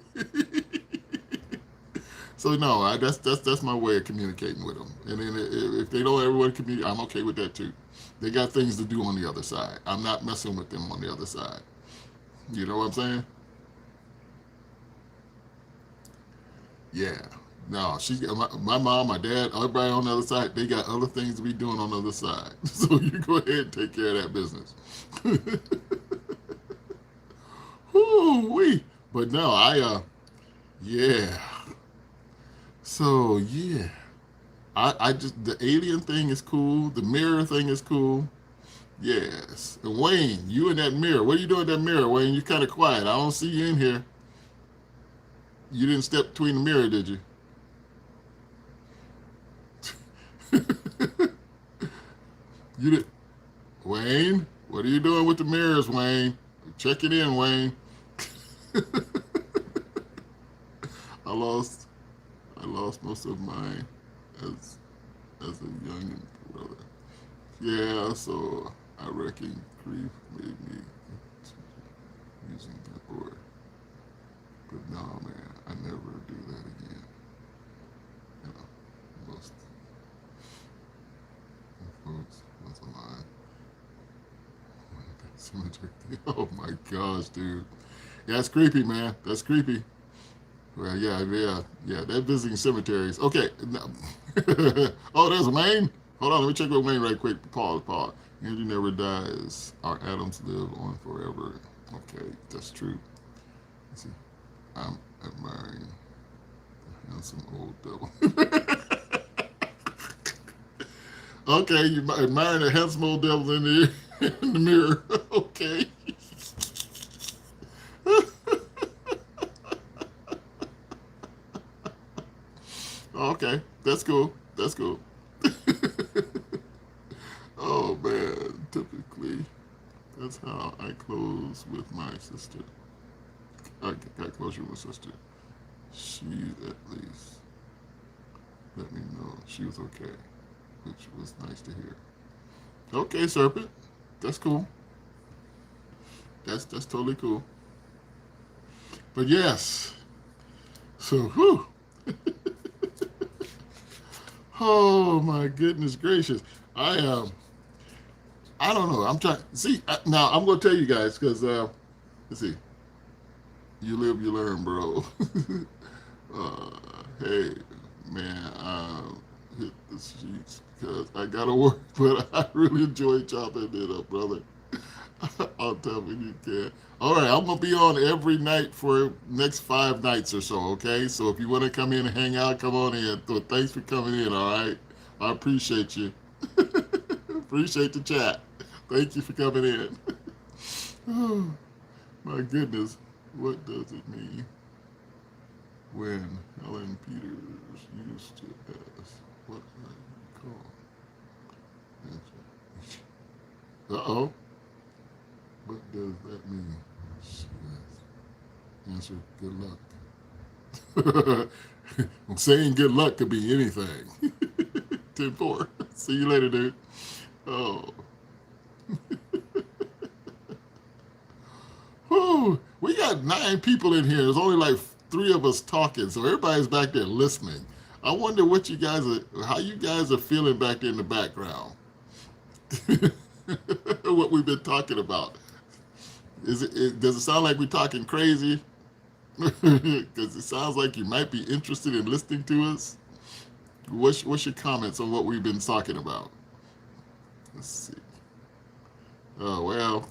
So no, that's my way of communicating with them. And then if they don't ever want to communicate, I'm okay with that too. They got things to do on the other side. I'm not messing with them on the other side. You know what I'm saying? Yeah. No, my mom, my dad, everybody on the other side, they got other things to be doing on the other side. So you go ahead and take care of that business. Woo-wee. But no, yeah. So yeah. I just, the alien thing is cool. The mirror thing is cool. Yes. And Wayne, you in that mirror. What are you doing in that mirror, Wayne? You're kind of quiet. I don't see you in here. You didn't step between the mirror, did you? You did, Wayne. What are you doing with the mirrors, Wayne? Check it in, Wayne. I lost I lost most of mine as a young brother. Yeah, so I reckon grief made me using that word. But no, man, I never do that again. You know, most folks was alive. Cemetery. Oh my gosh, dude. Yeah, that's creepy, man. That's creepy. Well, yeah. That visiting cemeteries. Okay. Oh, there's Wayne. Hold on, let me check with Wayne right quick. Pause. Andrew never dies. Our atoms live on forever. Okay, that's true. Let's see. I'm admiring the handsome old devil. Okay, you admiring the handsome old devil in the mirror. Okay. Okay, that's cool. That's cool. Oh man, typically that's how I close with my sister. I got closure with my sister. She at least let me know she was okay, which was nice to hear. Okay, Serpent, that's cool. That's totally cool. But yes, so whew. Oh my goodness gracious! I don't know. I'm trying. See, now I'm gonna tell you guys because let's see. You live, you learn, bro. uh, hey, man, hit the sheets because I gotta work, but I really enjoy chopping it up, brother. I'll tell me you can. All right, I'm gonna be on every night for next 5 nights or so. Okay, so if you want to come in and hang out, come on in. So thanks for coming in. All right, I appreciate you. Appreciate the chat. Thank you for coming in. Oh, my goodness, what does it mean when Helen Peters used to ask what I call? Uh-oh. What does that mean? She asked. Answer, good luck. I'm saying good luck could be anything. 10-4. See you later, dude. Oh. Whew. We got 9 people in here. There's only like 3 of us talking, so everybody's back there listening. I wonder how you guys are feeling back there in the background. What we've been talking about. Does it sound like we're talking crazy? Because it sounds like you might be interested in listening to us. What's your comments on what we've been talking about? Let's see. Oh, well.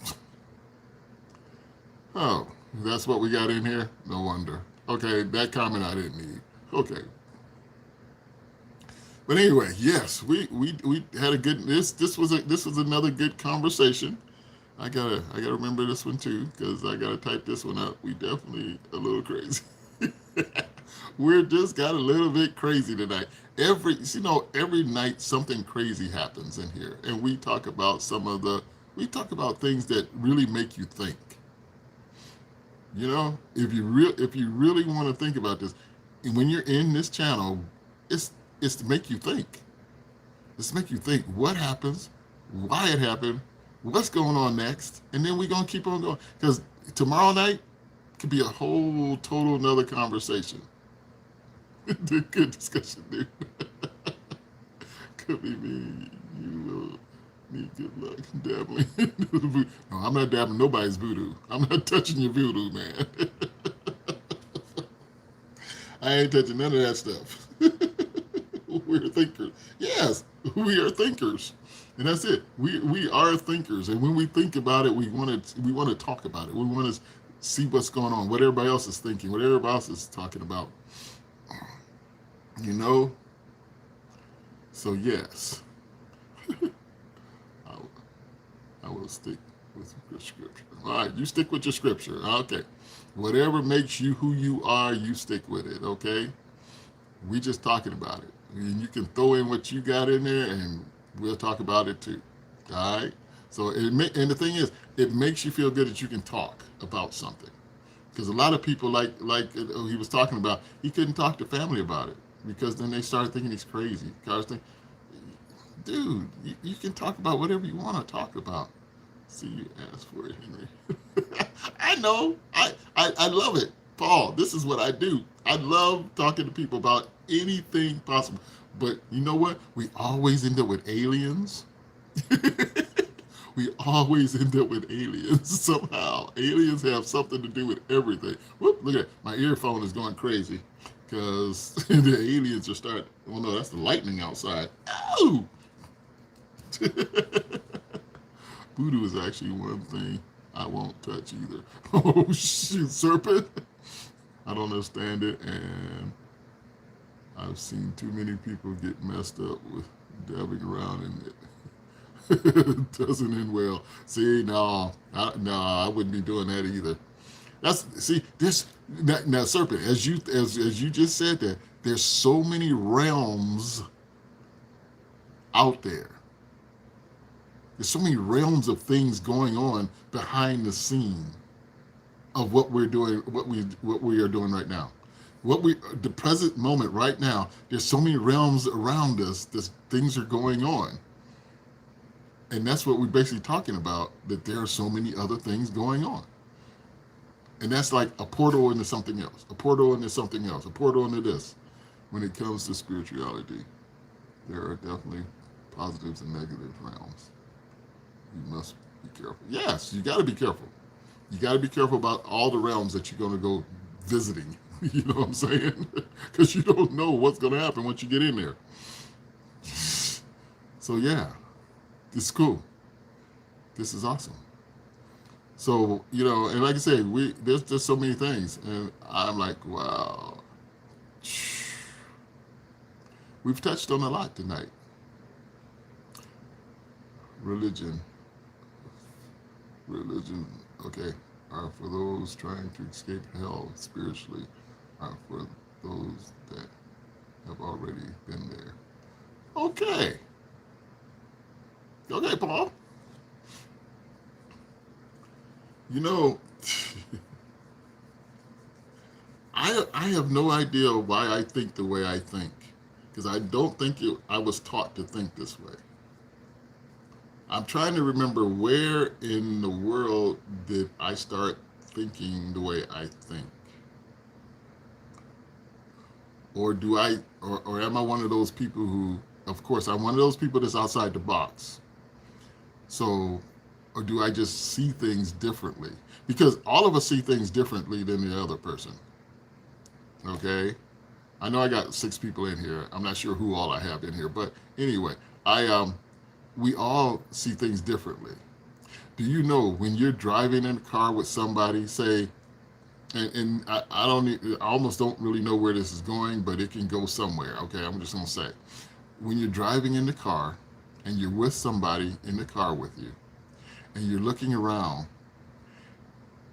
Oh, that's what we got in here? No wonder. Okay, that comment I didn't need. Okay. But anyway, yes, we had a good this was another good conversation. I gotta remember this one too because I gotta type this one up. We definitely a little crazy. We're just got a little bit crazy tonight. Every night something crazy happens in here, and we talk about we talk about things that really make you think. If you really want to think about this, when you're in this channel, it's it's to make you think. It's to make you think what happens, why it happened, what's going on next, and then we're gonna keep on going. Because tomorrow night could be a whole total another conversation. Good discussion, dude. Could be me. You will need good luck dabbling. No, I'm not dabbling nobody's voodoo. I'm not touching your voodoo, man. I ain't touching none of that stuff. We're thinkers. Yes, we are thinkers, and that's it. We are thinkers, and when we think about it, we want to talk about it. We want to see what's going on, what everybody else is thinking, what everybody else is talking about. You know. So yes, I, I will stick with your scripture. All right, you stick with your scripture. Okay, whatever makes you who you are, you stick with it. Okay. We just talking about it. And you can throw in what you got in there, and we'll talk about it too. All right. So and the thing is, it makes you feel good that you can talk about something. Because a lot of people, like he was talking about, he couldn't talk to family about it because then they started thinking he's crazy. Guys think, dude, you can talk about whatever you want to talk about. See, you asked for it, Henry. I know. I love it. Paul, this is what I do. I love talking to people about anything possible. But you know what? We always end up with aliens. We always end up with aliens somehow. Aliens have something to do with everything. Whoop, look at it. My earphone is going crazy because the aliens are starting. Oh no, that's the lightning outside. Oh! Voodoo is actually one thing I won't touch either. Oh shoot, serpent! I don't understand it, and I've seen too many people get messed up with dabbing around in it. It doesn't end well. See, no, I wouldn't be doing that either. That's see this now, serpent. As you just said that, there's so many realms out there. There's so many realms of things going on behind the scene of what we're doing, what we are doing right now. The present moment right now, there's so many realms around us that things are going on. And that's what we're basically talking about, that there are so many other things going on. And that's like a portal into something else, a portal into something else, a portal into this. When it comes to spirituality, there are definitely positives and negative realms. You must be careful. Yes, you got to be careful. You got to be careful about all the realms that you're going to go visiting. You know what I'm saying? Because you don't know what's going to happen once you get in there. So yeah, it's cool. This is awesome. So and like I said, there's just so many things, and I'm like, wow. We've touched on a lot tonight. Religion, religion. Okay, are for those trying to escape hell spiritually, are for those that have already been there. Okay, okay, Paul. You know, I have no idea why I think the way I think, because I don't think I was taught to think this way. I'm trying to remember where in the world did I start thinking the way I think, or or am I one of those people who, of course, I'm one of those people that's outside the box. So, or do I just see things differently? Because all of us see things differently than the other person. Okay, I know I got 6 people in here. I'm not sure who all I have in here, but anyway, we all see things differently. Do you know when you're driving in a car with somebody, say, and I don't, I almost don't really know where this is going, but it can go somewhere. Okay, I'm just gonna say, when you're driving in the car, and you're with somebody in the car with you, and you're looking around,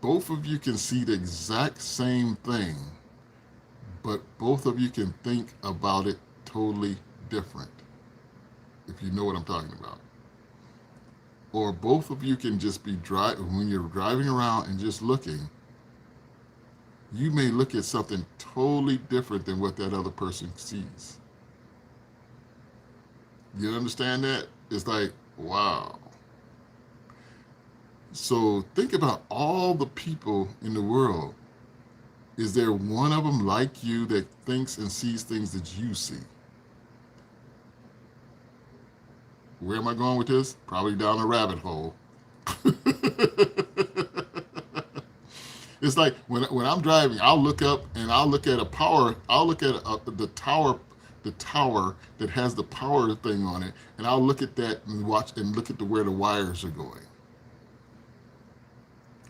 both of you can see the exact same thing, but both of you can think about it totally different, if you know what I'm talking about. Or both of you can just be when you're driving around and just looking, you may look at something totally different than what that other person sees. You understand that? It's like, wow. So think about all the people in the world. Is there one of them like you that thinks and sees things that you see? Where am I going with this? Probably down a rabbit hole. It's like when I'm driving, I'll look up and I'll look at a power. I'll look at the tower that has the power thing on it, and I'll look at that and watch and look at where the wires are going.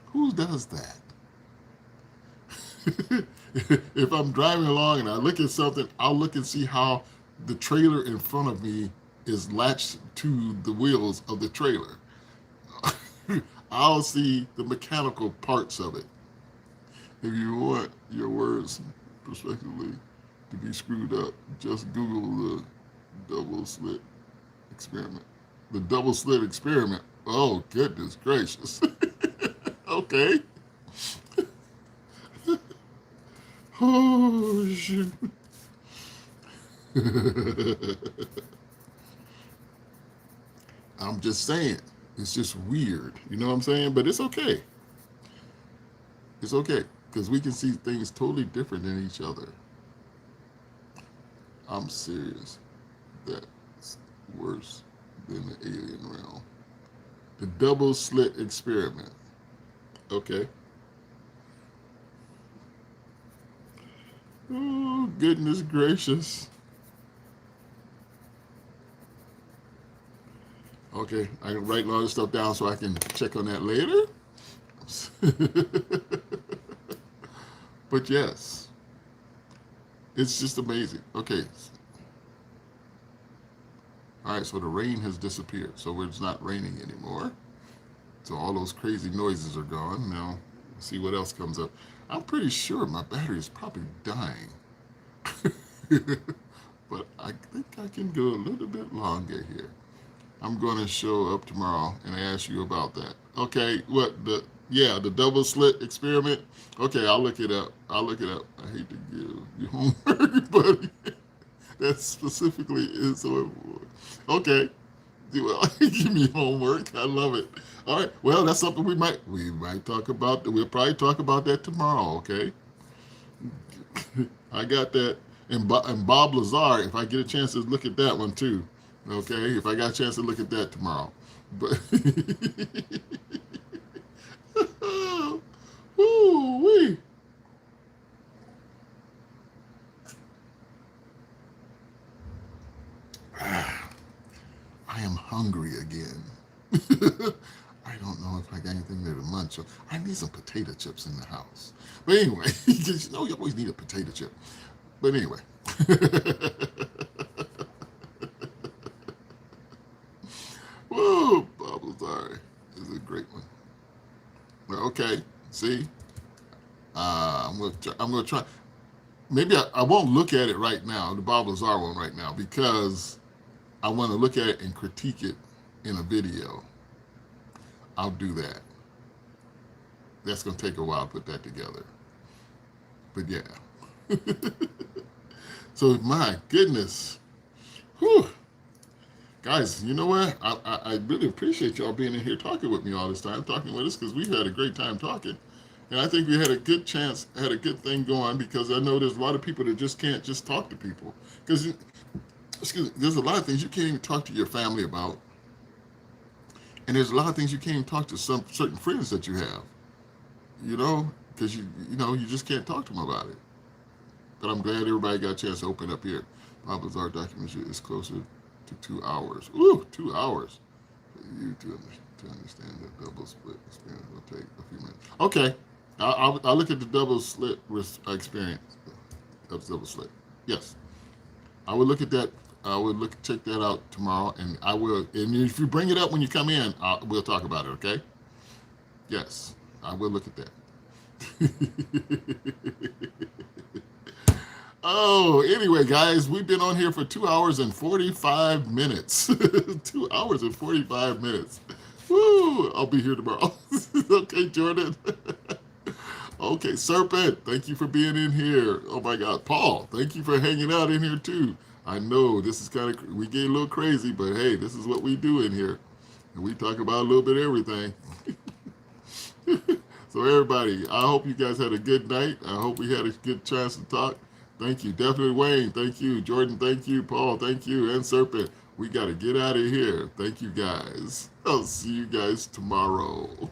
Who does that? If I'm driving along and I look at something, I'll look and see how the trailer in front of me is latched to the wheels of the trailer. I'll see the mechanical parts of it. If you want your words prospectively to be screwed up, just Google the double slit experiment. The double slit experiment. Oh, goodness gracious. Okay. Oh, shoot. I'm just saying. It's just weird. You know what I'm saying? But it's okay. It's okay. Because we can see things totally different than each other. I'm serious. That's worse than the alien realm. The double slit experiment. Okay. Oh, goodness gracious. Okay, I can write all this stuff down so I can check on that later. But yes, it's just amazing. Okay, all right, so the rain has disappeared. So it's not raining anymore. So all those crazy noises are gone. Now, let's see what else comes up. I'm pretty sure my battery is probably dying. But I think I can go a little bit longer here. I'm going to show up tomorrow and ask you about that. Okay, what the the double slit experiment. Okay, I'll look it up. I'll look it up. I hate to give you homework, but that specifically is so important. Okay, well, give me homework. I love it. All right. Well, that's something we might talk about. We'll probably talk about that tomorrow. Okay. I got that. And Bob Lazar, if I get a chance to look at that one too. Okay, if I got a chance to look at that tomorrow. But ooh wee. I am hungry again. I don't know if I got anything there to munch on. I need some potato chips in the house. But anyway, you know you always need a potato chip. But anyway. Whoa, Bob Lazar is a great one. Well, okay, see, I'm gonna try. Maybe I won't look at it right now, the Bob Lazar one right now, because I want to look at it and critique it in a video. I'll do that. That's gonna take a while to put that together. But yeah. So my goodness, whew. Guys, you know what? I really appreciate y'all being in here talking with me all this time, talking with us, because we've had a great time talking. And I think we had a good chance, had a good thing going, because I know there's a lot of people that just can't just talk to people. Because there's a lot of things you can't even talk to your family about. And there's a lot of things you can't even talk to some certain friends that you have, because you just can't talk to them about it. But I'm glad everybody got a chance to open up here. Bob Lazar documentary is closer to 2 hours. Ooh, 2 hours. For you to understand that double split experience will take a few minutes. Okay, I'll look at the double slit experience. Double slit. Yes, I will look at that. I will check that out tomorrow, and I will. And if you bring it up when you come in, we'll talk about it. Okay? Yes, I will look at that. Oh, anyway, guys, we've been on here for 2 hours and 45 minutes. 2 hours and 45 minutes. Woo! I'll be here tomorrow. Okay, Jordan. Okay, Serpent, thank you for being in here. Oh my God, Paul, thank you for hanging out in here too. I know this is we get a little crazy, but hey, this is what we do in here. And we talk about a little bit of everything. So everybody, I hope you guys had a good night. I hope we had a good chance to talk. Thank you. Definitely Wayne. Thank you. Jordan, thank you. Paul, thank you. And Serpent. We got to get out of here. Thank you guys. I'll see you guys tomorrow.